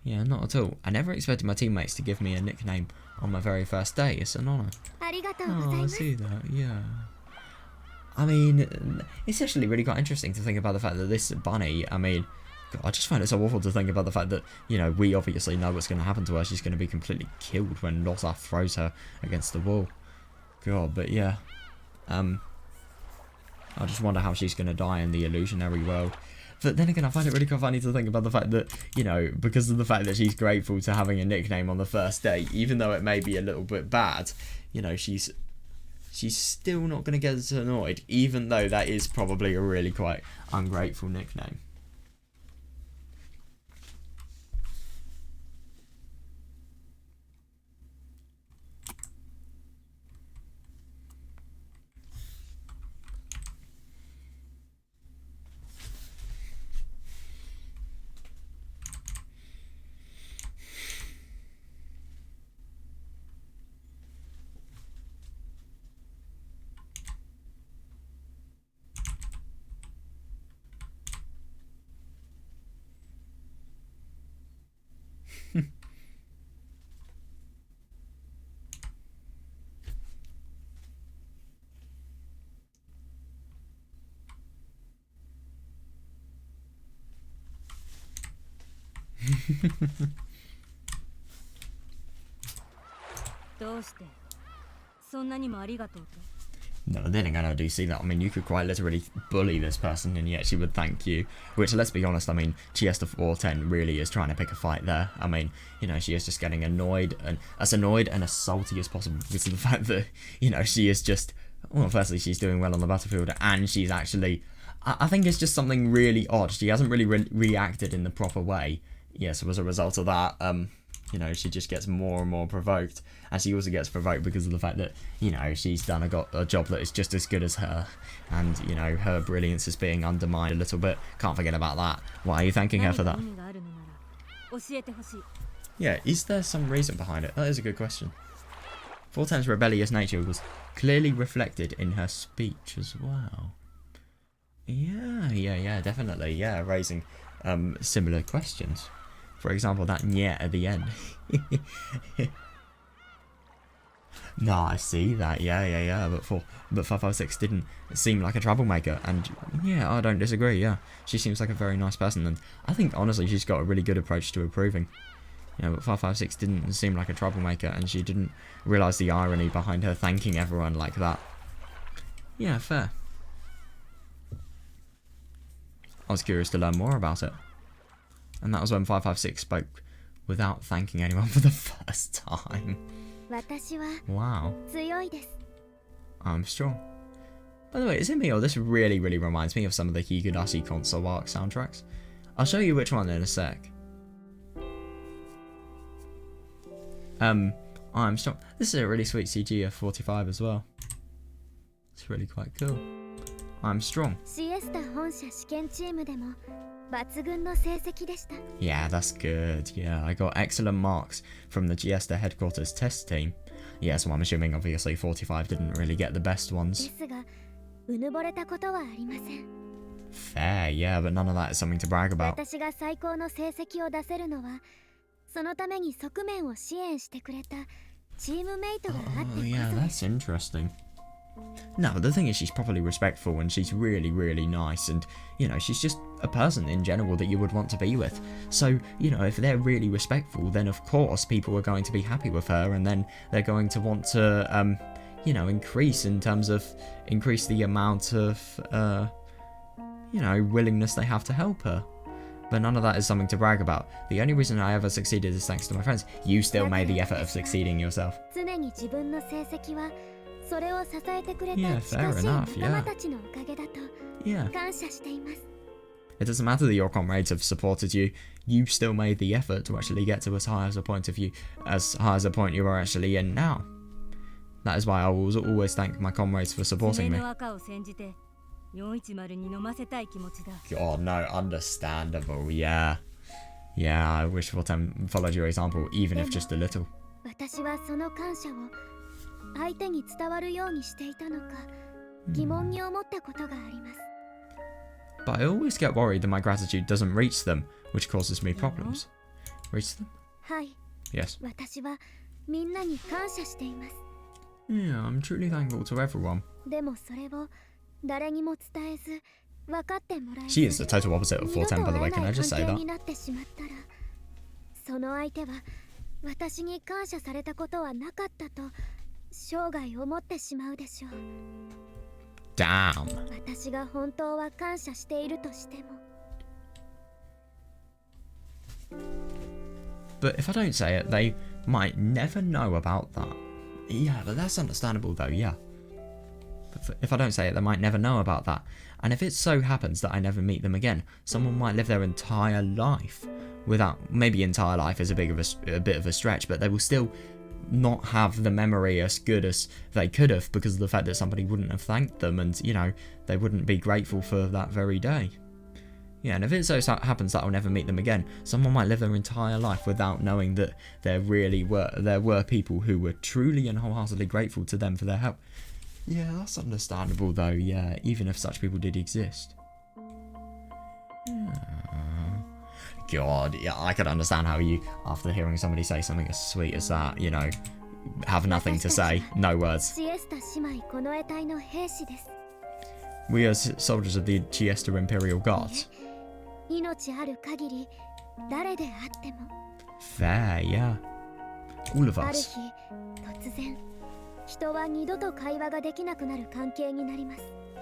Yeah, not at all. I never expected my teammates to give me a nickname on my very first day. It's an honour. Oh, I see that, yeah. I mean, it's actually really quite interesting to think about the fact that this bunny, I mean, God, I just find it so awful to think about the fact that, you know, we obviously know what's going to happen to her. She's going to be completely killed when Lothar throws her against the wall. God, but yeah. I just wonder how she's going to die in the illusionary world. But then again, I find it really quite funny to think about the fact that, you know, because of the fact that she's grateful to having a nickname on the first day, even though it may be a little bit bad, you know, she's still not going to get annoyed, even though that is probably a really quite ungrateful nickname. No, then again, I do see that. I mean, you could quite literally bully this person and yet she would thank you. Which, let's be honest, I mean, Chiester 410 really is trying to pick a fight there. I mean, you know, she is just getting annoyed and as salty as possible because of the fact that, you know, she is just, well, firstly, she's doing well on the battlefield and she's actually, I think it's just something really odd. She hasn't really reacted in the proper way. Yeah, so as a result of that, you know, she just gets more and more provoked. And she also gets provoked because of the fact that, you know, she's done a job that is just as good as her. And, you know, her brilliance is being undermined a little bit. Can't forget about that. Why are you thanking her for that? Yeah, is there some reason behind it? That is a good question. 410's rebellious nature was clearly reflected in her speech as well. Yeah, definitely. Yeah, raising similar questions. For example, that "nyeh" at the end. No, I see that. Yeah. But 556 didn't seem like a troublemaker, and yeah, I don't disagree. Yeah, she seems like a very nice person, and I think honestly she's got a really good approach to improving. You know, but 556 didn't seem like a troublemaker, and she didn't realise the irony behind her thanking everyone like that. Yeah, fair. I was curious to learn more about it. And that was when 556 spoke without thanking anyone for the first time. Wow. I'm strong. By the way, is it me or this really reminds me of some of the Higurashi console arc soundtracks? I'll show you which one in a sec. I'm strong. This is a really sweet CG of 45 as well. It's really quite cool. I'm strong. Yeah, that's good. Yeah, I got excellent marks from the Chiester headquarters test team. Yeah, so I'm assuming obviously 45 didn't really get the best ones. Fair, yeah, but none of that is something to brag about. Oh, yeah, that's interesting. No, but the thing is she's properly respectful and she's really nice and, you know, she's just a person in general that you would want to be with. So, you know, if they're really respectful, then of course people are going to be happy with her and then they're going to want to, you know, increase the amount of, you know, willingness they have to help her. But none of that is something to brag about. The only reason I ever succeeded is thanks to my friends. You still made the effort of succeeding yourself. Yeah, fair enough, yeah. Yeah. It doesn't matter that your comrades have supported you, you still made the effort to actually get to as high as a point you are actually in now. That is why I will always thank my comrades for supporting me. God, no, understandable, yeah. Yeah, I wish 410 followed your example, even if just a little. But I always get worried that my gratitude doesn't reach them, which causes me problems. Reach them? はい。 Yes. 私はみんなに感謝しています。 Yeah, I'm truly thankful to everyone. でもそれを誰にも伝えず分かってもらえず She is the total opposite of 410, by the way. Can I just say 二度と会えない関係 that? になってしまったら、その相手は私に感謝されたことはなかったと生涯思ってしまうでしょう。 Damn. 私が本当は感謝しているとしても。 But if I don't say it, they might never know about that. Yeah, but that's understandable though, yeah. But if I don't say it, they might never know about that. And if it so happens that I never meet them again, someone might live their entire life without, maybe entire life is a bit of a stretch, but they will still not have the memory as good as they could have because of the fact that somebody wouldn't have thanked them and, you know, they wouldn't be grateful for that very day. Yeah, and if it so happens that I'll never meet them again, someone might live their entire life without knowing that there were people who were truly and wholeheartedly grateful to them for their help. Yeah, that's understandable though, yeah, even if such people did exist. God, yeah, I could understand how you, after hearing somebody say something as sweet as that, you know, have nothing to say, no words. We are soldiers of the Chiester Imperial Guards. Fair, yeah. All of us.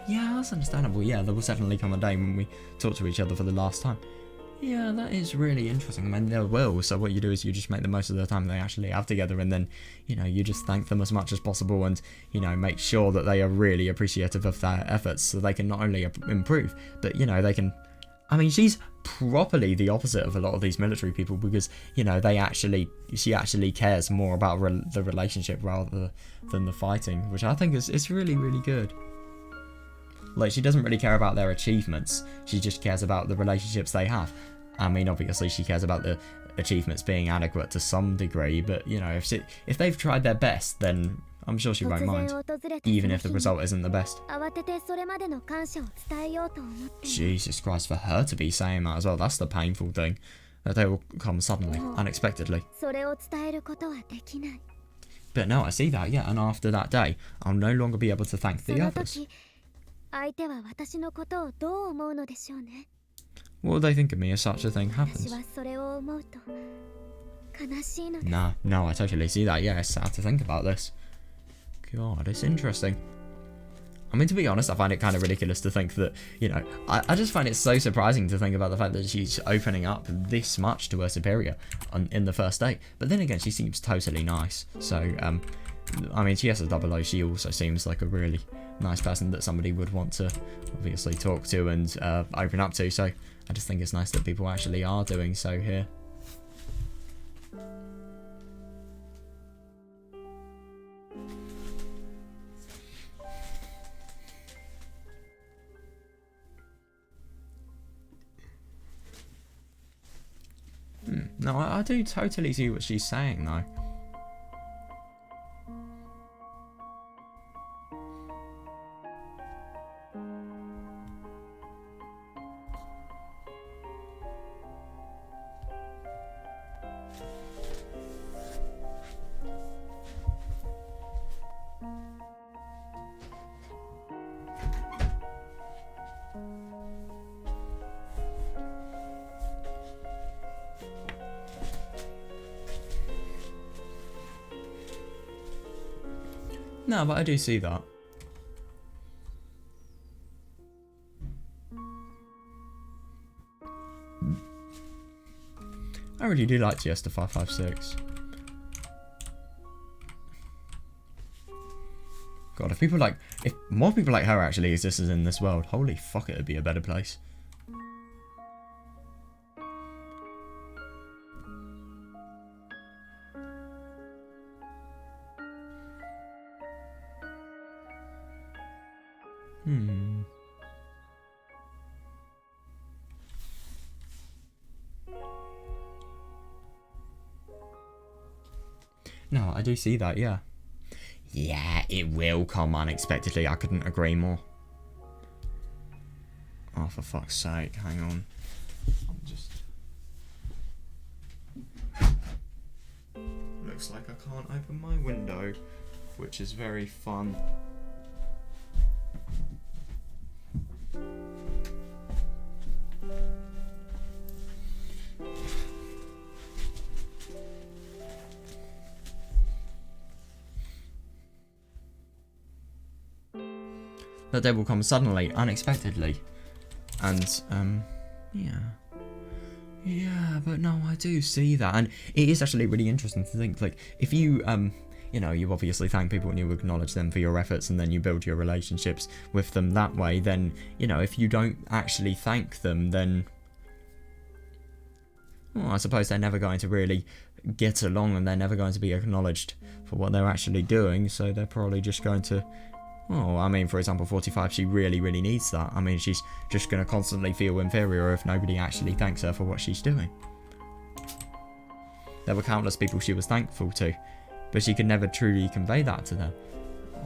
Yeah, that's understandable. Yeah, there will certainly come a day when we talk to each other for the last time. Yeah, that is really interesting. I mean, there will. So what you do is you just make the most of the time they actually have together, and then, you know, you just thank them as much as possible, and, you know, make sure that they are really appreciative of their efforts, so they can not only improve, but, you know, they can. I mean, she's properly the opposite of a lot of these military people because, you know, she actually cares more about the relationship rather than the fighting, which I think is really, really good. Like, she doesn't really care about their achievements, she just cares about the relationships they have. I mean, obviously she cares about the achievements being adequate to some degree, but, you know, if they've tried their best, then I'm sure she won't mind, even if the result isn't the best. Jesus Christ, for her to be saying that as well, that's the painful thing, that they will come suddenly, unexpectedly. But no, I see that, yeah, and after that day, I'll no longer be able to thank the others. What will they think of me if such a thing happens? No, I totally see that, yeah, it's sad to think about this. God, it's interesting. I mean, to be honest, I find it kind of ridiculous to think that, you know, I just find it so surprising to think about the fact that she's opening up this much to her superior in the first day. But then again, she seems totally nice. So, I mean, Chiesters, she also seems like a really nice person that somebody would want to obviously talk to and open up to. So, I just think it's nice that people actually are doing so here. No, I do totally see what she's saying, though. No, but I do see that. I really do like Chiester 556. God, if more people like her actually existed in this world, holy fuck, it would be a better place. No, I do see that, yeah. Yeah, it will come unexpectedly. I couldn't agree more. Oh, for fuck's sake, hang on. I'm just... looks like I can't open my window, which is very fun. That day will come suddenly, unexpectedly, and yeah, but no, I do see that, and it is actually really interesting to think, like, if you you obviously thank people and you acknowledge them for your efforts, and then you build your relationships with them that way, then, if you don't actually thank them, then, well, I suppose they're never going to really get along, and they're never going to be acknowledged for what they're actually doing, so they're probably just going to, well, I mean, for example, 45, she really, really needs that. I mean, she's just going to constantly feel inferior if nobody actually thanks her for what she's doing. There were countless people she was thankful to, but she could never truly convey that to them.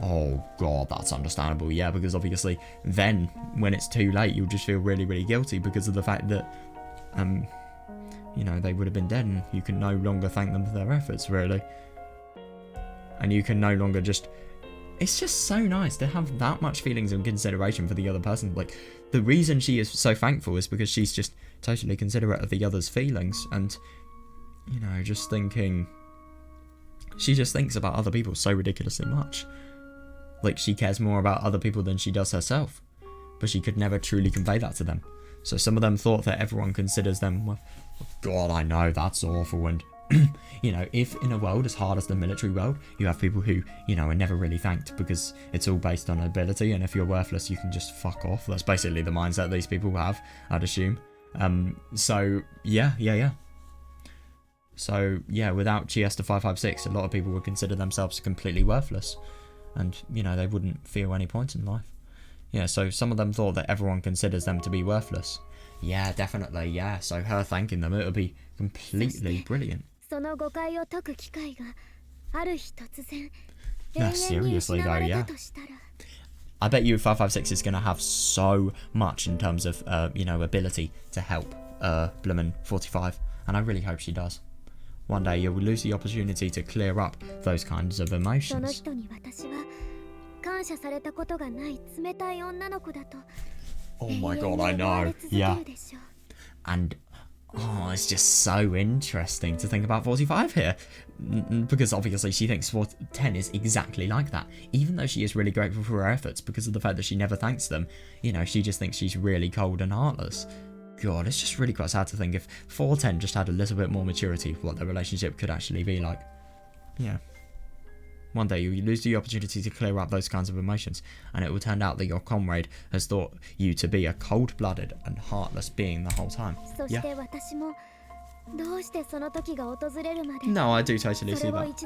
Oh, God, that's understandable, yeah, because obviously then, when it's too late, you'll just feel really, really guilty because of the fact that, they would have been dead, and you can no longer thank them for their efforts, really. And you can no longer just... It's just so nice to have that much feelings and consideration for the other person. Like, the reason she is so thankful is because she's just totally considerate of the other's feelings, and, just thinking... She just thinks about other people so ridiculously much. Like, she cares more about other people than she does herself, but she could never truly convey that to them. So some of them thought that everyone considers them, well, God, I know, that's awful, and... if in a world as hard as the military world, you have people who, are never really thanked because it's all based on ability, and if you're worthless, you can just fuck off. That's basically the mindset these people have, I'd assume. So, yeah. So, yeah, without Chiester 556, a lot of people would consider themselves completely worthless, and, they wouldn't feel any point in life. Yeah, so some of them thought that everyone considers them to be worthless. Yeah, definitely, yeah. So her thanking them, it would be completely brilliant. No, seriously though, yeah. I bet you 556 is going to have so much in terms of, ability to help Bloomin' 45, and I really hope she does. One day you will lose the opportunity to clear up those kinds of emotions. Oh my God, I know, yeah. And... oh, it's just so interesting to think about 45 here, because obviously she thinks 10 is exactly like that, even though she is really grateful for her efforts because of the fact that she never thanks them. She just thinks she's really cold and heartless. God, it's just really quite sad to think if 410 just had a little bit more maturity, what their relationship could actually be like. Yeah. One day you lose the opportunity to clear up those kinds of emotions, and it will turn out that your comrade has thought you to be a cold-blooded and heartless being the whole time. Yeah. No, I do totally see that.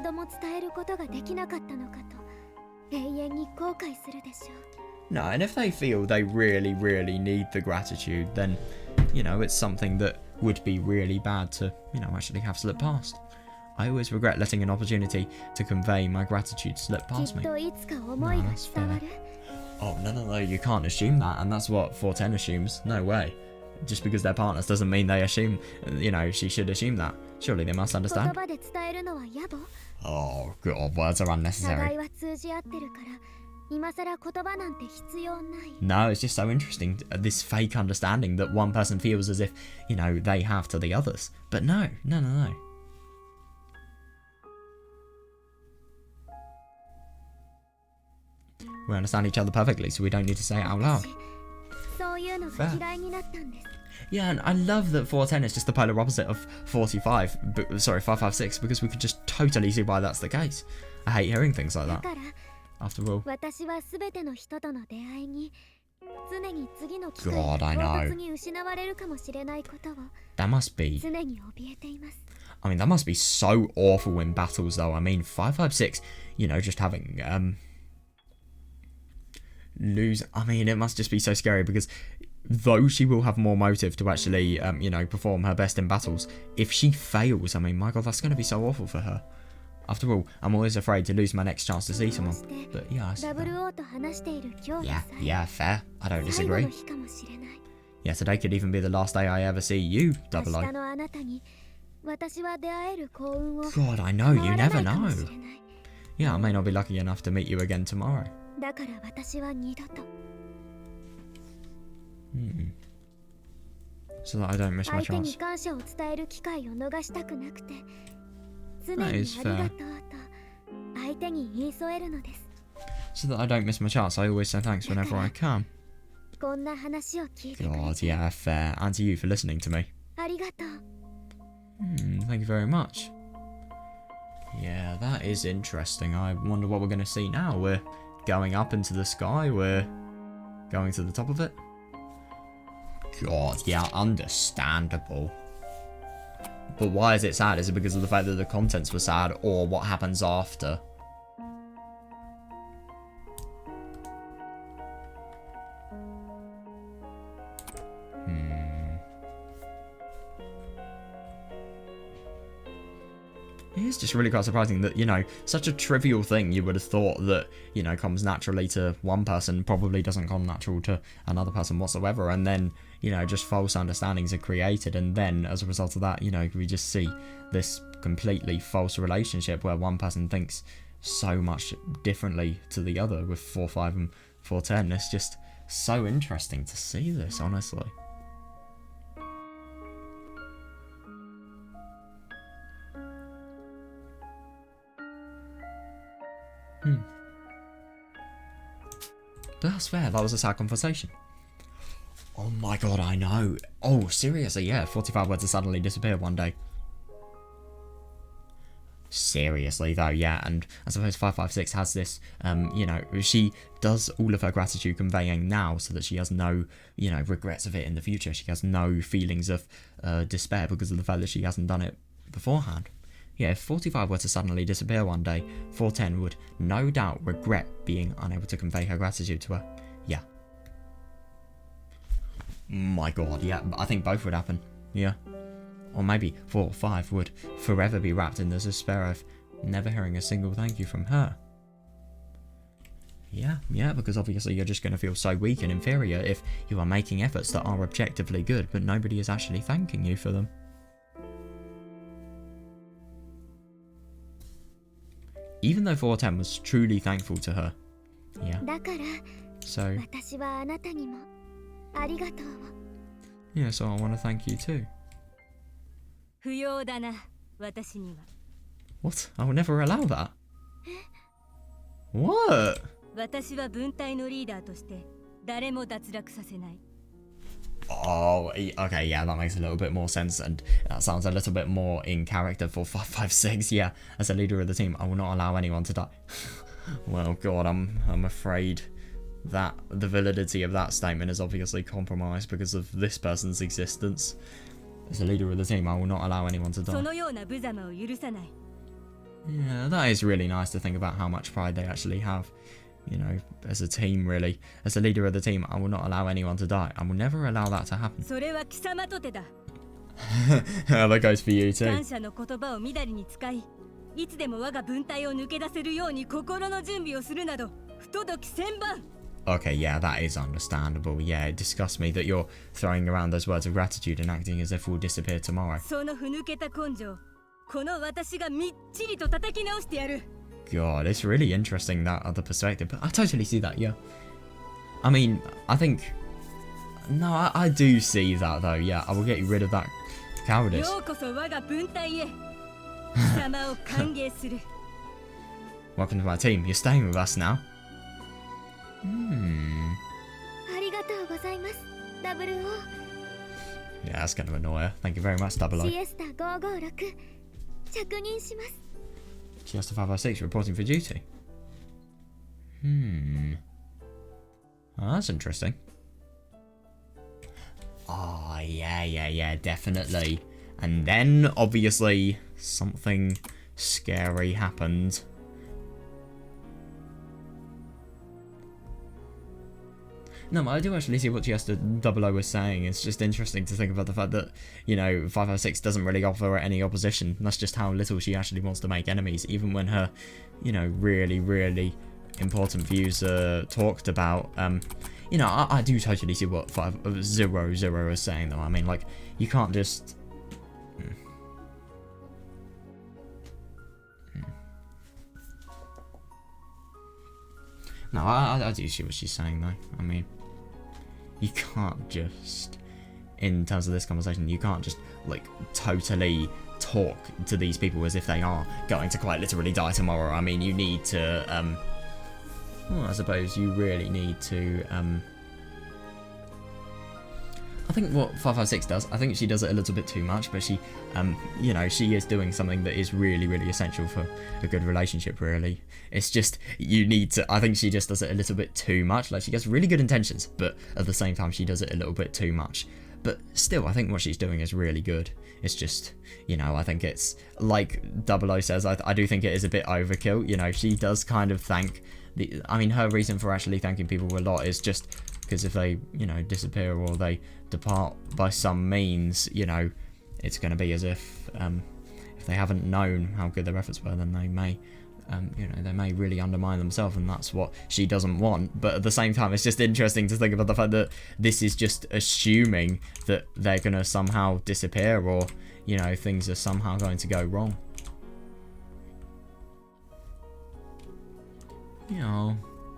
No, and if they feel they really, really need the gratitude, then, it's something that would be really bad to, actually have slip past. I always regret letting an opportunity to convey my gratitude slip past me. No, that's fair. Oh, no, you can't assume that, and that's what 410 assumes. No way. Just because they're partners doesn't mean they assume, she should assume that. Surely they must understand. Oh, God, words are unnecessary. No, it's just so interesting, this fake understanding that one person feels as if, they have to the others. But no. We understand each other perfectly, so we don't need to say it out loud. Fair. Yeah, and I love that 410 is just the polar opposite of 556, because we could just totally see why that's the case. I hate hearing things like that. After all. God, I know. That must be... I mean, that must be so awful in battles, though. I mean, 556, just having... lose... I mean, it must just be so scary, because though she will have more motive to actually, perform her best in battles, if she fails, I mean, my God, that's going to be so awful for her. After all, I'm always afraid to lose my next chance to see someone. But yeah, yeah, fair. I don't disagree. Yeah, today could even be the last day I ever see you, 00. God, I know, you never know. Yeah, I may not be lucky enough to meet you again tomorrow. So that I don't miss my chance. That is fair. So that I don't miss my chance, I always say thanks whenever I can. God, yeah, fair. And to you for listening to me. Thank you very much. Yeah, that is interesting. I wonder what we're going to see now. We're going up into the sky. We're going to the top of it. God, yeah, understandable. But why is it sad? Is it because of the fact that the contents were sad, or what happens after? It's just really quite surprising that, you know, such a trivial thing you would have thought that, you know, comes naturally to one person probably doesn't come natural to another person whatsoever, and then, you know, just false understandings are created, and then as a result of that, you know, we just see this completely false relationship where one person thinks so much differently to the other with 4-5 and 4-10. It's just so interesting to see this, honestly. That's fair, that was a sad conversation. Oh my god, I know. Oh, seriously, yeah, 45 were to suddenly disappear one day. Seriously, though, yeah, and I suppose 556 has this, you know, she does all of her gratitude conveying now so that she has no, you know, regrets of it in the future. She has no feelings of despair because of the fact that she hasn't done it beforehand. Yeah, if 45 were to suddenly disappear one day, 410 would no doubt regret being unable to convey her gratitude to her. Yeah. My god, yeah, I think both would happen. Yeah. Or maybe 4 or 5 would forever be wrapped in the despair of never hearing a single thank you from her. Yeah, because obviously you're just going to feel so weak and inferior if you are making efforts that are objectively good, but nobody is actually thanking you for them. Even though 410 was truly thankful to her. Yeah. So. Yeah, so I want to thank you too. What? I will never allow that. What? Oh, okay, yeah, that makes a little bit more sense, and that sounds a little bit more in character for 556. Yeah, as a leader of the team, I will not allow anyone to die. Well, God, I'm afraid that the validity of that statement is obviously compromised because of this person's existence. As a leader of the team, I will not allow anyone to die. Yeah, that is really nice to think about how much pride they actually have. You know, as a team, really. As a leader of the team, I will not allow anyone to die. I will never allow that to happen. That goes for you too. Okay, yeah, that is understandable. Yeah, it disgusts me that you're throwing around those words of gratitude and acting as if we'll disappear tomorrow. God, it's really interesting, that other perspective, but I totally see that, yeah. I mean, I think... No, I do see that, though, yeah. I will get you rid of that cowardice. Welcome to my team. You're staying with us now. Yeah, that's going to annoy her. Thank you very much, 00. Chiester 506 reporting for duty. Oh, that's interesting. Oh, yeah, definitely. And then, obviously, something scary happened. No, I do actually see what Chiester 00 was saying. It's just interesting to think about the fact that, you know, 506 doesn't really offer any opposition. That's just how little she actually wants to make enemies, even when her, you know, really, really important views are talked about. You know, I do totally see what 500 is saying, though. I mean, like, you can't just... No, I do see what she's saying, though. I mean, you can't just, in terms of this conversation, you can't just, like, totally talk to these people as if they are going to quite literally die tomorrow. I mean, you need to, well, I suppose you really need to, I think what 556 does, I think she does it a little bit too much, but she, you know, she is doing something that is really, really essential for a good relationship, really. It's just, you need to, I think she just does it a little bit too much. Like, she has really good intentions, but at the same time, she does it a little bit too much. But still, I think what she's doing is really good. It's just, you know, I think it's, like 00 says, I do think it is a bit overkill. You know, she does kind of thank, I mean, her reason for actually thanking people a lot is just because if they, you know, disappear or they depart by some means, you know, it's going to be as if they haven't known how good their efforts were, then they may, you know, they may really undermine themselves, and that's what she doesn't want. But at the same time, it's just interesting to think about the fact that this is just assuming that they're going to somehow disappear, or, you know, things are somehow going to go wrong. You know,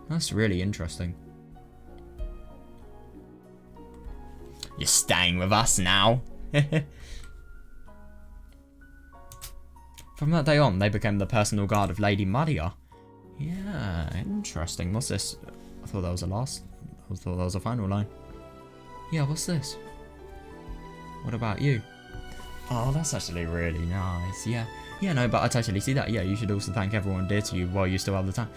that's really interesting. You're staying with us now. From that day on, they became the personal guard of Lady Maria. Yeah, interesting. What's this? I thought that was the last. I thought that was the final line. Yeah, what's this? What about you? Oh, that's actually really nice. Yeah. Yeah, no, but I totally see that. Yeah, you should also thank everyone dear to you while you still have the time.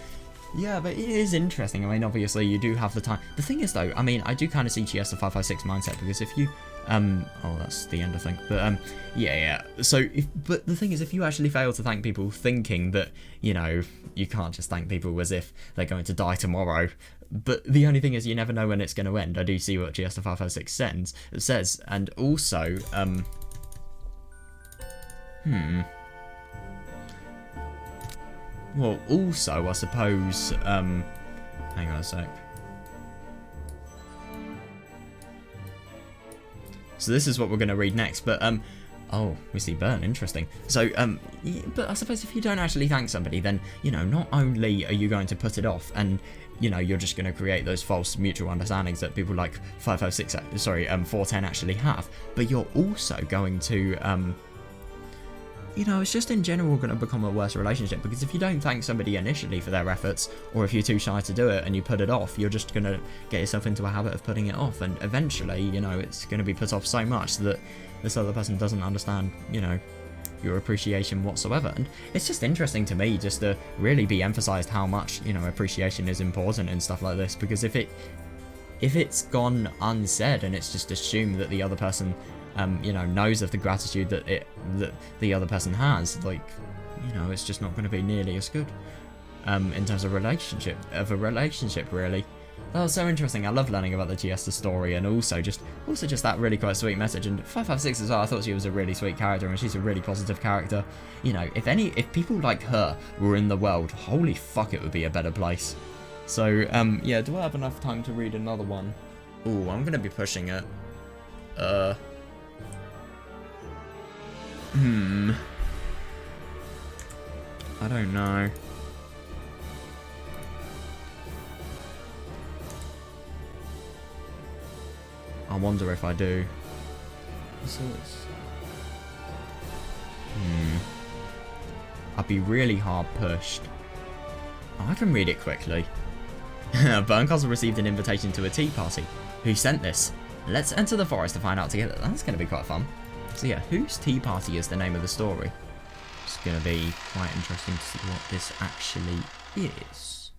Yeah, but it is interesting. I mean, obviously, you do have the time. The thing is, though, I mean, I do kind of see Chiesta 556 mindset, because if you, oh, that's the end, I think. But, yeah. So, but the thing is, if you actually fail to thank people thinking that, you know, you can't just thank people as if they're going to die tomorrow. But the only thing is, you never know when it's going to end. I do see what Chiesta 556 says. And also, well, also, I suppose, hang on a sec. So this is what we're going to read next, but, oh, we see burn, interesting. So, but I suppose if you don't actually thank somebody, then, you know, not only are you going to put it off, and, you know, you're just going to create those false mutual understandings that people like 410 actually have, but you're also going to, you know, it's just in general going to become a worse relationship, because if you don't thank somebody initially for their efforts, or if you're too shy to do it and you put it off, you're just going to get yourself into a habit of putting it off, and eventually, you know, it's going to be put off so much that this other person doesn't understand, you know, your appreciation whatsoever. And it's just interesting to me just to really be emphasized how much, you know, appreciation is important and stuff like this, because if it's gone unsaid and it's just assumed that the other person, you know, knows of the gratitude that the other person has, like, you know, it's just not going to be nearly as good in terms of a relationship, really. That was so interesting. I love learning about the Chiesta story, and also just that really quite sweet message. And 556 as well, I thought she was a really sweet character, and she's a really positive character. You know, if people like her were in the world, holy fuck, it would be a better place. So, yeah, do I have enough time to read another one? Ooh, I'm going to be pushing it. I don't know. I wonder if I do. So I'd be really hard pushed. Oh, I can read it quickly. Berncastle received an invitation to a tea party. Who sent this? Let's enter the forest to find out together. That's going to be quite fun. So yeah, whose tea party is the name of the story? It's going to be quite interesting to see what this actually is.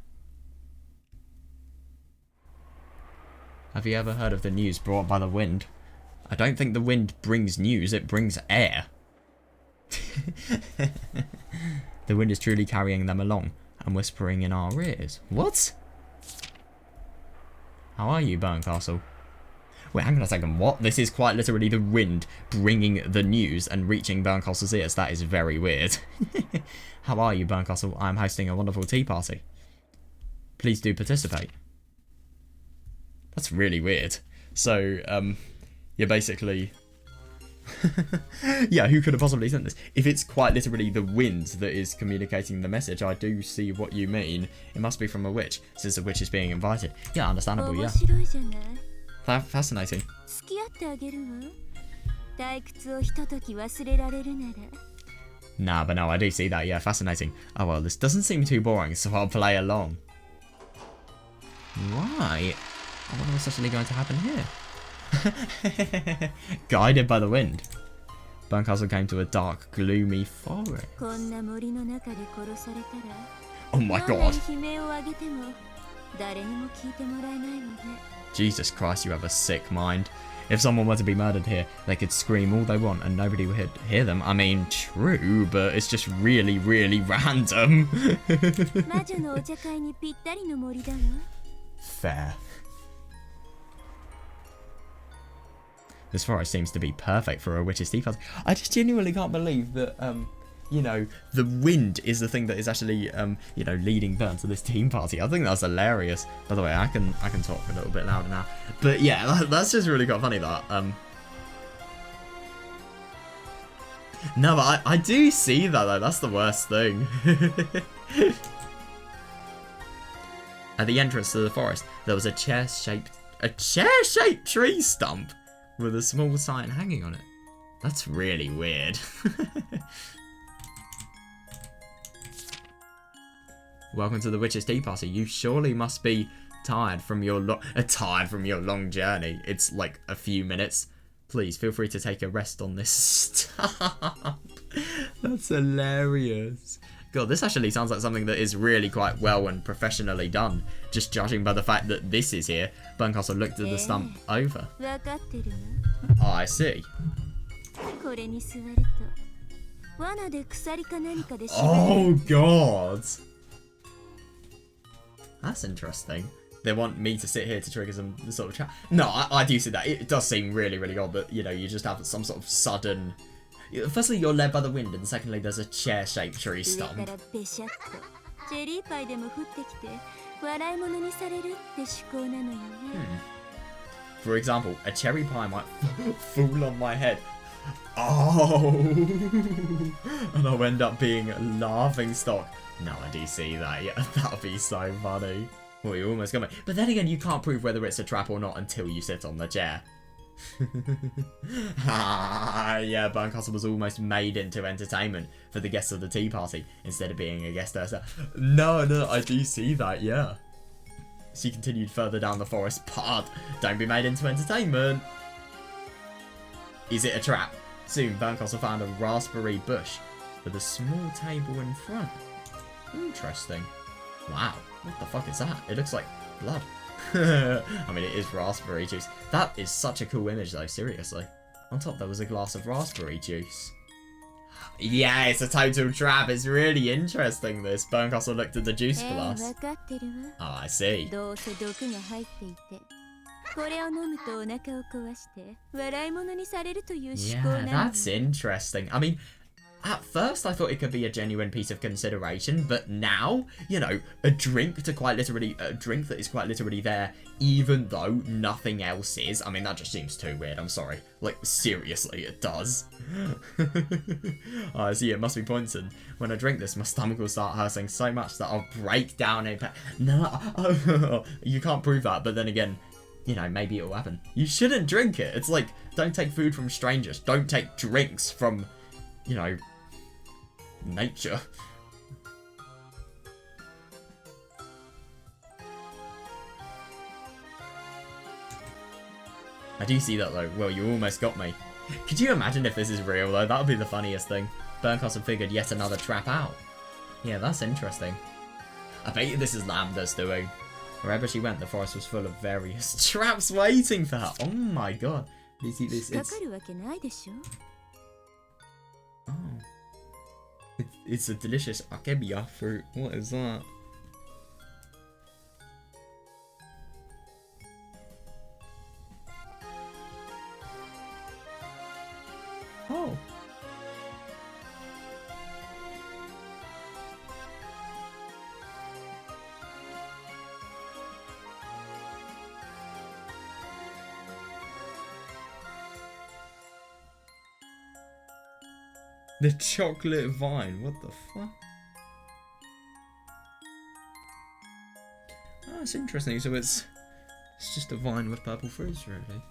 Have you ever heard of the news brought by the wind? I don't think the wind brings news, it brings air. The wind is truly carrying them along and whispering in our ears. What? How are you, Berncastle? Wait, hang on a second, what? This is quite literally the wind bringing the news and reaching Berncastle's ears. That is very weird. How are you, Berncastle? I'm hosting a wonderful tea party. Please do participate. That's really weird. So, you're basically... Yeah, who could have possibly sent this? If it's quite literally the wind that is communicating the message, I do see what you mean. It must be from a witch, since the witch is being invited. Yeah, understandable, yeah. Fascinating. Nah, but no, I do see that, yeah, fascinating. Oh well, this doesn't seem too boring, so I'll play along. Right. I wonder what's actually going to happen here. Guided by the wind. Burncastle came to a dark, gloomy forest. Oh my god. Jesus Christ, you have a sick mind. If someone were to be murdered here, they could scream all they want and nobody would hear them. I mean, true, but it's just really, really random. Fair. This forest seems to be perfect for a witch's tea party. I just genuinely can't believe that, you know, the wind is the thing that is actually, you know, leading Burn to this team party. I think that's hilarious. By the way, I can talk a little bit louder now. But yeah, that's just really quite funny that, No, but I do see that though. That's the worst thing. At the entrance to the forest, there was a chair-shaped tree stump with a small sign hanging on it. That's really weird. Welcome to the witch's tea party. You surely must be tired from your long journey. It's like a few minutes. Please feel free to take a rest on this stump. That's hilarious. God, this actually sounds like something that is really quite well and professionally done. Just judging by the fact that this is here. Burncastle looked at the stump over. Oh, I see. Oh, God. That's interesting. They want me to sit here to trigger some sort of chat. No, I do see that. It does seem really, really odd that, you know, you just have some sort of sudden... Firstly, you're led by the wind, and secondly, there's a chair-shaped tree stump. For example, a cherry pie might fall on my head. Oh! And I'll end up being a laughing stock. No, I do see that. Yeah, that'll be so funny. Well, you almost got me. But then again, you can't prove whether it's a trap or not until you sit on the chair. Yeah, Burncastle was almost made into entertainment for the guests of the tea party instead of being a guest herself. No, I do see that, yeah. She continued further down the forest path. Don't be made into entertainment. Is it a trap? Soon, Burncastle found a raspberry bush with a small table in front. Interesting. Wow, what the fuck is that? It looks like blood. I mean, it is raspberry juice. That is such a cool image though, seriously. On top there was a glass of raspberry juice. Yeah, it's a total trap. It's really interesting, this. Burncastle looked at the juice glass. Oh, I see. Yeah, that's interesting. I mean, at first I thought it could be a genuine piece of consideration, but now, you know, a drink that is quite literally there, even though nothing else is. I mean, that just seems too weird, I'm sorry. Like, seriously, it does. Oh, I see, it must be poison. When I drink this, my stomach will start hurting so much that I'll break down a No, you can't prove that, but then again, you know, maybe it'll happen. You shouldn't drink it. It's like, don't take food from strangers. Don't take drinks from, you know, nature. I do see that though. Well, you almost got me. Could you imagine if this is real though? That would be the funniest thing. Burncastle figured yet another trap out. Yeah, that's interesting. I bet you this is Lambda's doing. Wherever she went, the forest was full of various traps waiting for her. Oh my god. You see this? It's a delicious akebia fruit. What is that? Oh. The chocolate vine. What the fuck? Oh, it's interesting. So it's just a vine with purple fruits, really.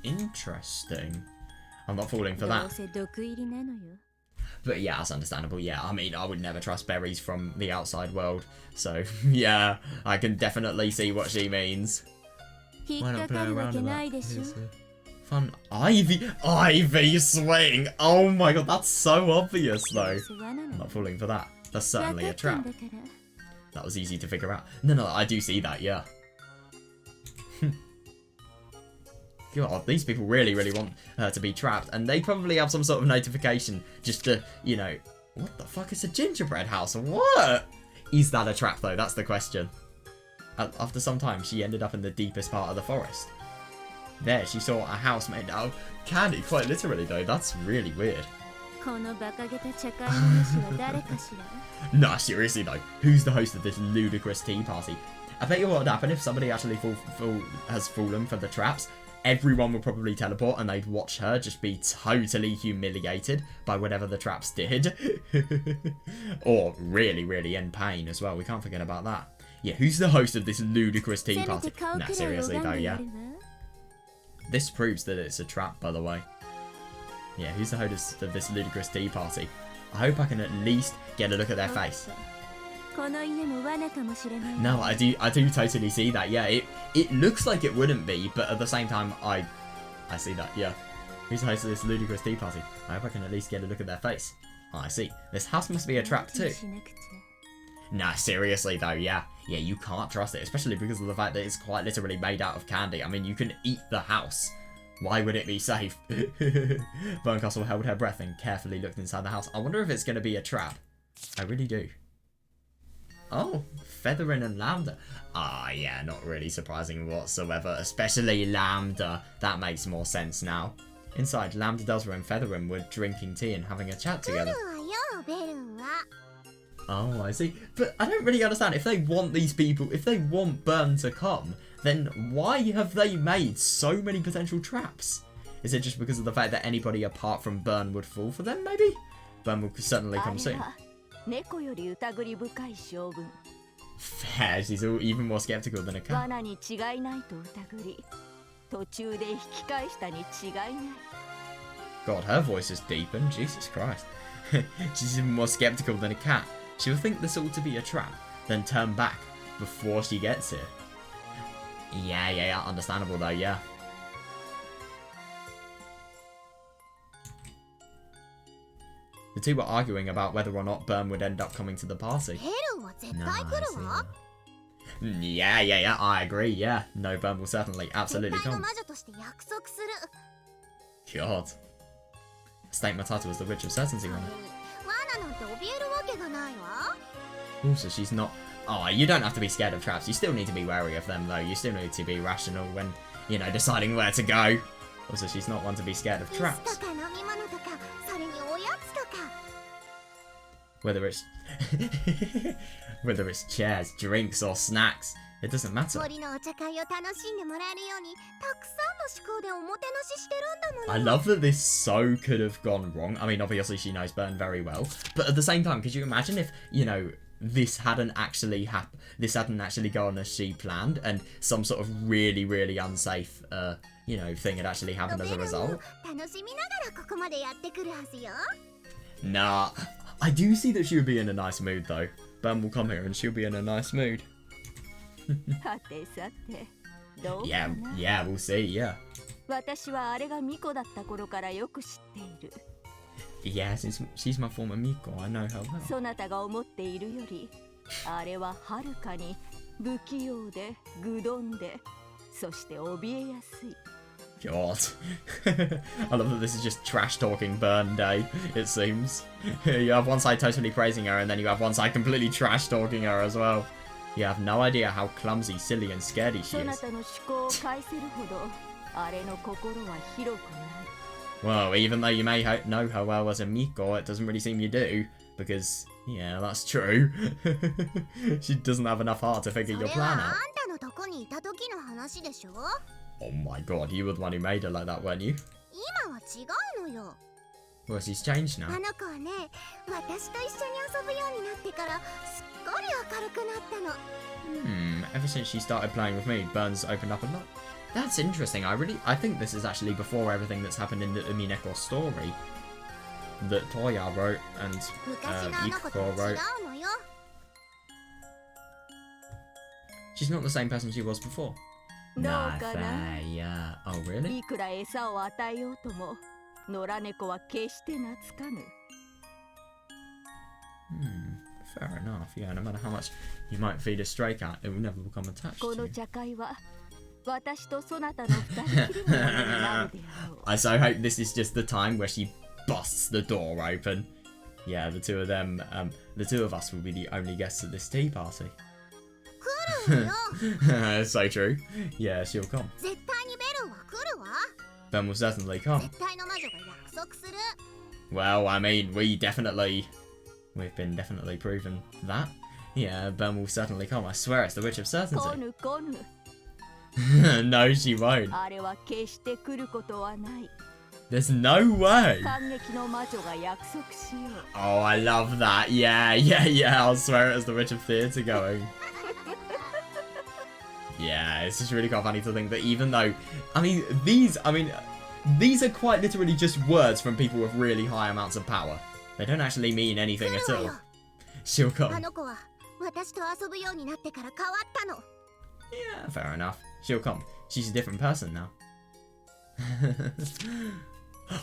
Interesting. I'm not falling for that. But yeah, that's understandable. Yeah, I mean, I would never trust berries from the outside world. So, yeah, I can definitely see what she means. Why not play around with that? Fun. Ivy swing! Oh my god, that's so obvious, though. I'm not falling for that. That's certainly a trap. That was easy to figure out. No, I do see that, yeah. God, these people really want her to be trapped, and they probably have some sort of notification just to, you know, what the fuck is a gingerbread house? What? Is that a trap, though? That's the question. After some time, she ended up in the deepest part of the forest. There, she saw a house made out of candy, quite literally, though. That's really weird. Nah, seriously, though. Who's the host of this ludicrous tea party? I bet you what would happen if somebody actually has fallen for the traps. Everyone would probably teleport and they'd watch her just be totally humiliated by whatever the traps did. Or really in pain as well. We can't forget about that. Yeah, who's the host of this ludicrous tea party? Nah, seriously though, yeah. This proves that it's a trap, by the way. Yeah, who's the host of this ludicrous tea party? I hope I can at least get a look at their face. No, I do totally see that. Yeah, it looks like it wouldn't be, but at the same time, I see that. Yeah, who's the host of this ludicrous tea party? I hope I can at least get a look at their face. Oh, I see. This house must be a trap too. Nah, seriously though, yeah, you can't trust it, especially because of the fact that it's quite literally made out of candy. I mean, you can eat the house. Why would it be safe? Burncastle held her breath and carefully looked inside the house. I wonder if it's going to be a trap. I really do. Oh, Featherin and Lambda. Ah, yeah, not really surprising whatsoever, especially Lambda. That makes more sense now. Inside, Lambda, Delta, and Featherin were drinking tea and having a chat together. Oh, I see. But I don't really understand. If they want these people, if they want Burn to come, then why have they made so many potential traps? Is it just because of the fact that anybody apart from Burn would fall for them, maybe? Burn will certainly come soon. Fair, she's even more skeptical than a cat. God, her voice is deepened. Jesus Christ. She's even more skeptical than a cat. She'll think this ought to be a trap, then turn back before she gets here. Yeah, understandable though, yeah. The two were arguing about whether or not Burn would end up coming to the party. Yeah, I agree, yeah. No, Burn will certainly, absolutely come. God. State Matata was the Witch of Certainty on it. Also, she's not... Oh, you don't have to be scared of traps. You still need to be wary of them, though. You still need to be rational when, you know, deciding where to go. Also, she's not one to be scared of traps. Whether it's chairs, drinks, or snacks, it doesn't matter. I love that this so could have gone wrong. I mean, obviously she knows Burn very well, but at the same time, could you imagine if, you know, this hadn't actually gone as she planned, and some sort of really unsafe, you know, thing had actually happened as a result? Nah. I do see that she would be in a nice mood, though. Burn will come here and she'll be in a nice mood. Yeah, we'll see, yeah. Yeah, since she's my former Miko, I know her well. God. I love that this is just trash-talking Burn Day, it seems. You have one side totally praising her, and then you have one side completely trash-talking her as well. You have no idea how clumsy, silly, and scaredy she is. Well, even though you may know her well as a Miko, it doesn't really seem you do. Because, yeah, that's true. She doesn't have enough heart to figure your plan out. Oh my god, you were the one who made her like that, weren't you? Well, she's changed now. あの子はね、私と一緒に遊ぶようになってからすっごり明るくなったの。Ever since she started playing with me, Burns opened up a lot. That's interesting. I think this is actually before everything that's happened in the Umineko story that Toya wrote and 昔のあの子と Ikuko は wrote. 違うのよ。She's not the same person she was before. どうかな。 Yeah. Oh, really? いくら餌を与えようとも、野良猫は決して懐かぬ。Fair enough. Yeah, no matter how much you might feed a stray cat, it will never become attached こ to の you. 茶会は私とそなたの二人きりのものになるであろう。I so hope this is just the time where she busts the door open. Yeah, the two of them, the two of us will be the only guests at this tea party. 来るのよ。 So true. Yeah, she'll come. 絶対にベルは来るわ。 Ben will certainly come. 絶対の魔女が約束する。 Well, I mean, we've been definitely proven that. Yeah, Ben will certainly come. I swear it's the Witch of 来 Certainty. ぬ来ぬ。 No, she won't. あれは決して来ることはない。 There's no way. 感激の魔女が約束しよう。 Oh, I love that. Yeah. I'll swear it as the Witch of Theatre going. Yeah, it's just really quite funny to think that even though, these are quite literally just words from people with really high amounts of power. They don't actually mean anything at all. She'll あ come. の子は私と遊ぶようになってから変わったの。 Yeah, fair enough. She'll come. She's a different person now.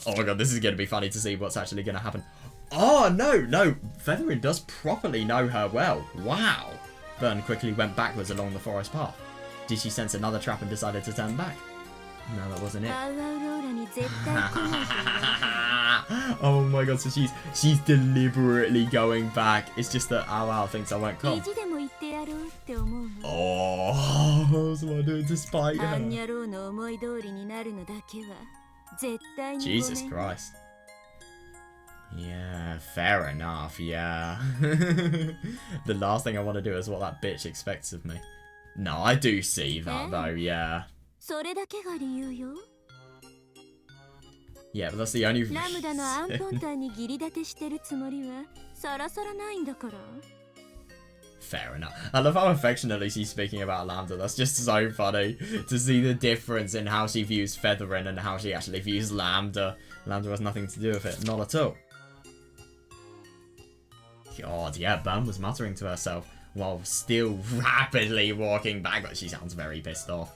Oh my god, this is going to be funny to see what's actually going to happen. Oh, no. Featherin does properly know her well. Wow. Bern quickly went backwards along the forest path. Did she sense another trap and decided to turn back? No, that wasn't it. アウアウローラに絶対来ないと言われた。 Oh my god, so she's deliberately going back. It's just that Wow thinks I won't 意 come. 地でも言ってやろうって思うの。 Oh, so I do it to spite ア her. ンニャローの思い通りになるのだけは絶対にごめん。 Jesus Christ. Yeah, fair enough, yeah. The last thing I want to do is what that bitch expects of me. No, I do see that though, yeah. それだけが理由よ。 Yeah, but that's the only ラムダのアンポン reason. タンに義理立てしてるつもりはさらさらないんだから。 Fair enough. I love how affectionately she's speaking about Lambda. That's just so funny to see the difference in how she views Featherin and how she actually views Lambda. Lambda has nothing to do with it, not at all. God, yeah, Bum was muttering to herself while still rapidly walking back, but she sounds very pissed off.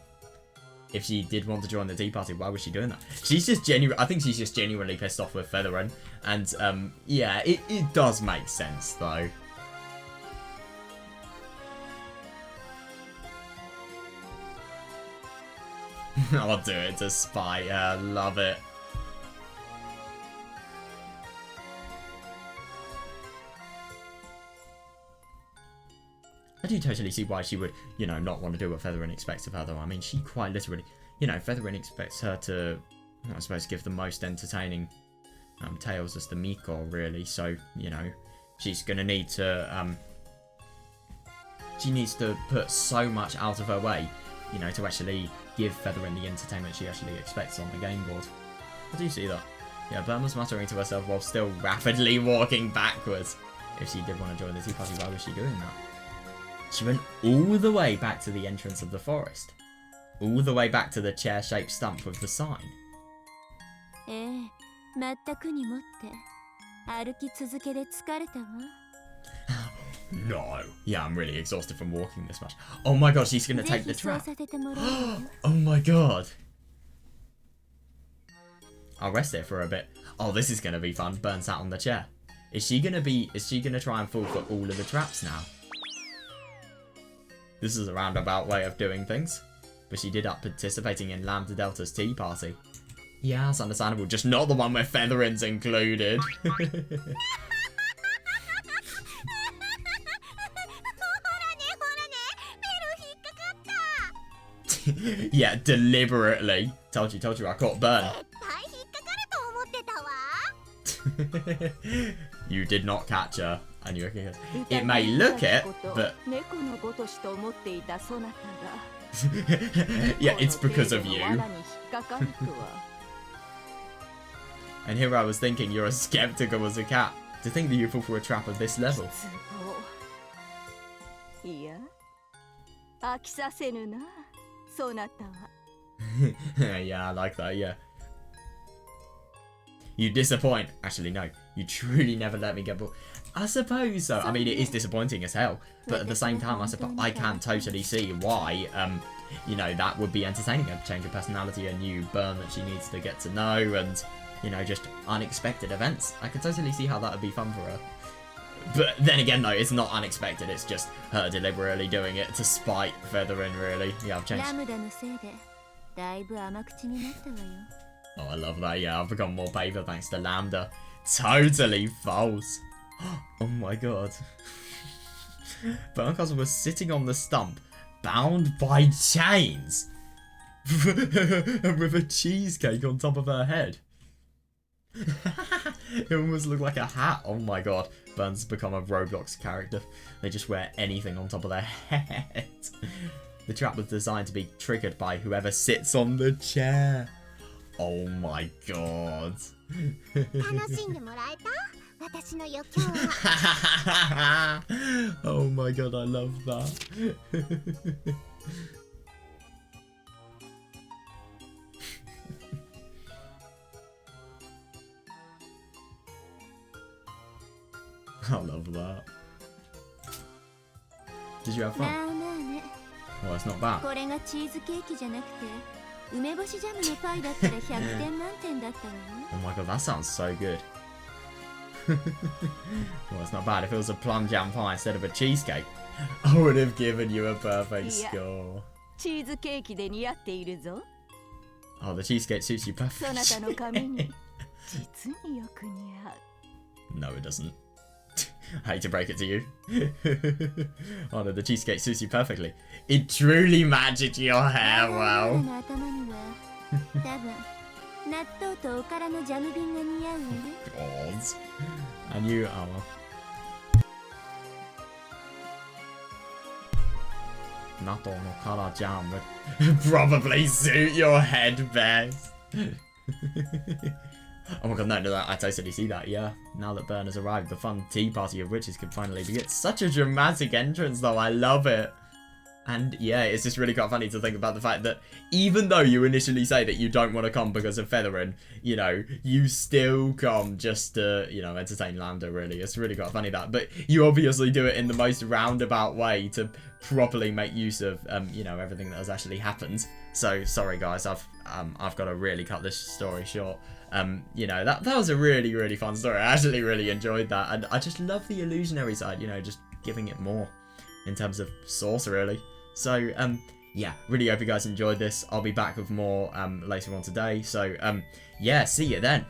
If she did want to join the tea party, why was she doing that? She's just I think she's just genuinely pissed off with Featherin. And, yeah, it does make sense, though. I'll do it to spite her. Love it. I do totally see why she would, not want to do what Featherin expects of her, though. I mean, she quite literally, Featherin expects her to, I suppose, give the most entertaining tales as the Miko, really. So, she's going to need to, she needs to put so much out of her way, to actually give Featherin the entertainment she actually expects on the game board. I do see that. Yeah, Burn was muttering to herself while still rapidly walking backwards. If she did want to join the tea party, why was she doing that? She went all the way back to the entrance of the forest. All the way back to the chair-shaped stump with the sign. 全くにもって歩き続けで疲れたわ。 No. Yeah, I'm really exhausted from walking this much. Oh my god, she's gonna take the ぜひそう trap. させてもらうわよ。 Oh my god. I'll rest it for a bit. Oh, this is gonna be fun. Burn sat on the chair. Is she gonna try and fall for all of the traps now? This is a roundabout way of doing things. But she did up participating in Lambda Delta's tea party. Yeah, it's understandable. Just not the one where Featherin's included. Yeah, deliberately. Told you, I caught Burn. You did not catch her, and you it may look it, but yeah, it's because of you. And here I was thinking you're as skeptical as a cat. To think that you fall for a trap of this level. いや、飽きさせぬな、そなたは。Yeah, I like that, yeah. You disappoint. Actually, no. You truly never let me get bored. I suppose so. I mean, it is disappointing as hell. But at the same time, I suppose I can totally see why, you know, that would be entertaining. A change of personality, a new burn that she needs to get to know, and, you know, just unexpected events. I could totally see how that would be fun for her. But then again, though, it's not unexpected. It's just her deliberately doing it to spite Featherin, really. Yeah, I've changed. Oh, I love that. Yeah, I've become more paper thanks to Lambda. Totally false. Oh my god. Burncastle was sitting on the stump, bound by chains, with a cheesecake on top of her head. It almost looked like a hat. Oh my god. Burns become a Roblox character. They just wear anything on top of their head. The trap was designed to be triggered by whoever sits on the chair. Oh my god. Oh my god, I love that. I love that. Did you have fun? Well, it's not bad. Oh my god, that sounds so good. Well, it's not bad. If it was a plum jam pie instead of a cheesecake, I would have given you a perfect score. Oh, the cheesecake suits you perfectly. No, it doesn't. I hate to break it to you. Oh no, the cheesecake suits you perfectly. It truly matches your hair well. God. And you, oh well. Natto no kara jam would probably suit your head best. Oh my god, no, I totally see that, yeah. Now that Burn has arrived, the fun tea party of witches could finally begin. Such a dramatic entrance, though. I love it. And yeah, it's just really quite funny to think about the fact that even though you initially say that you don't want to come because of Featherin, you know, you still come just to, you know, entertain Lambda, really. It's really quite funny that. But you obviously do it in the most roundabout way to properly make use of, you know, everything that has actually happened. So, sorry guys, I've got to really cut this story short. You know, that was a really, really fun story. I actually really enjoyed that. And I just love the illusionary side, you know, just giving it more in terms of source, really. So, yeah, really hope you guys enjoyed this. I'll be back with more later on today. So, yeah, see you then.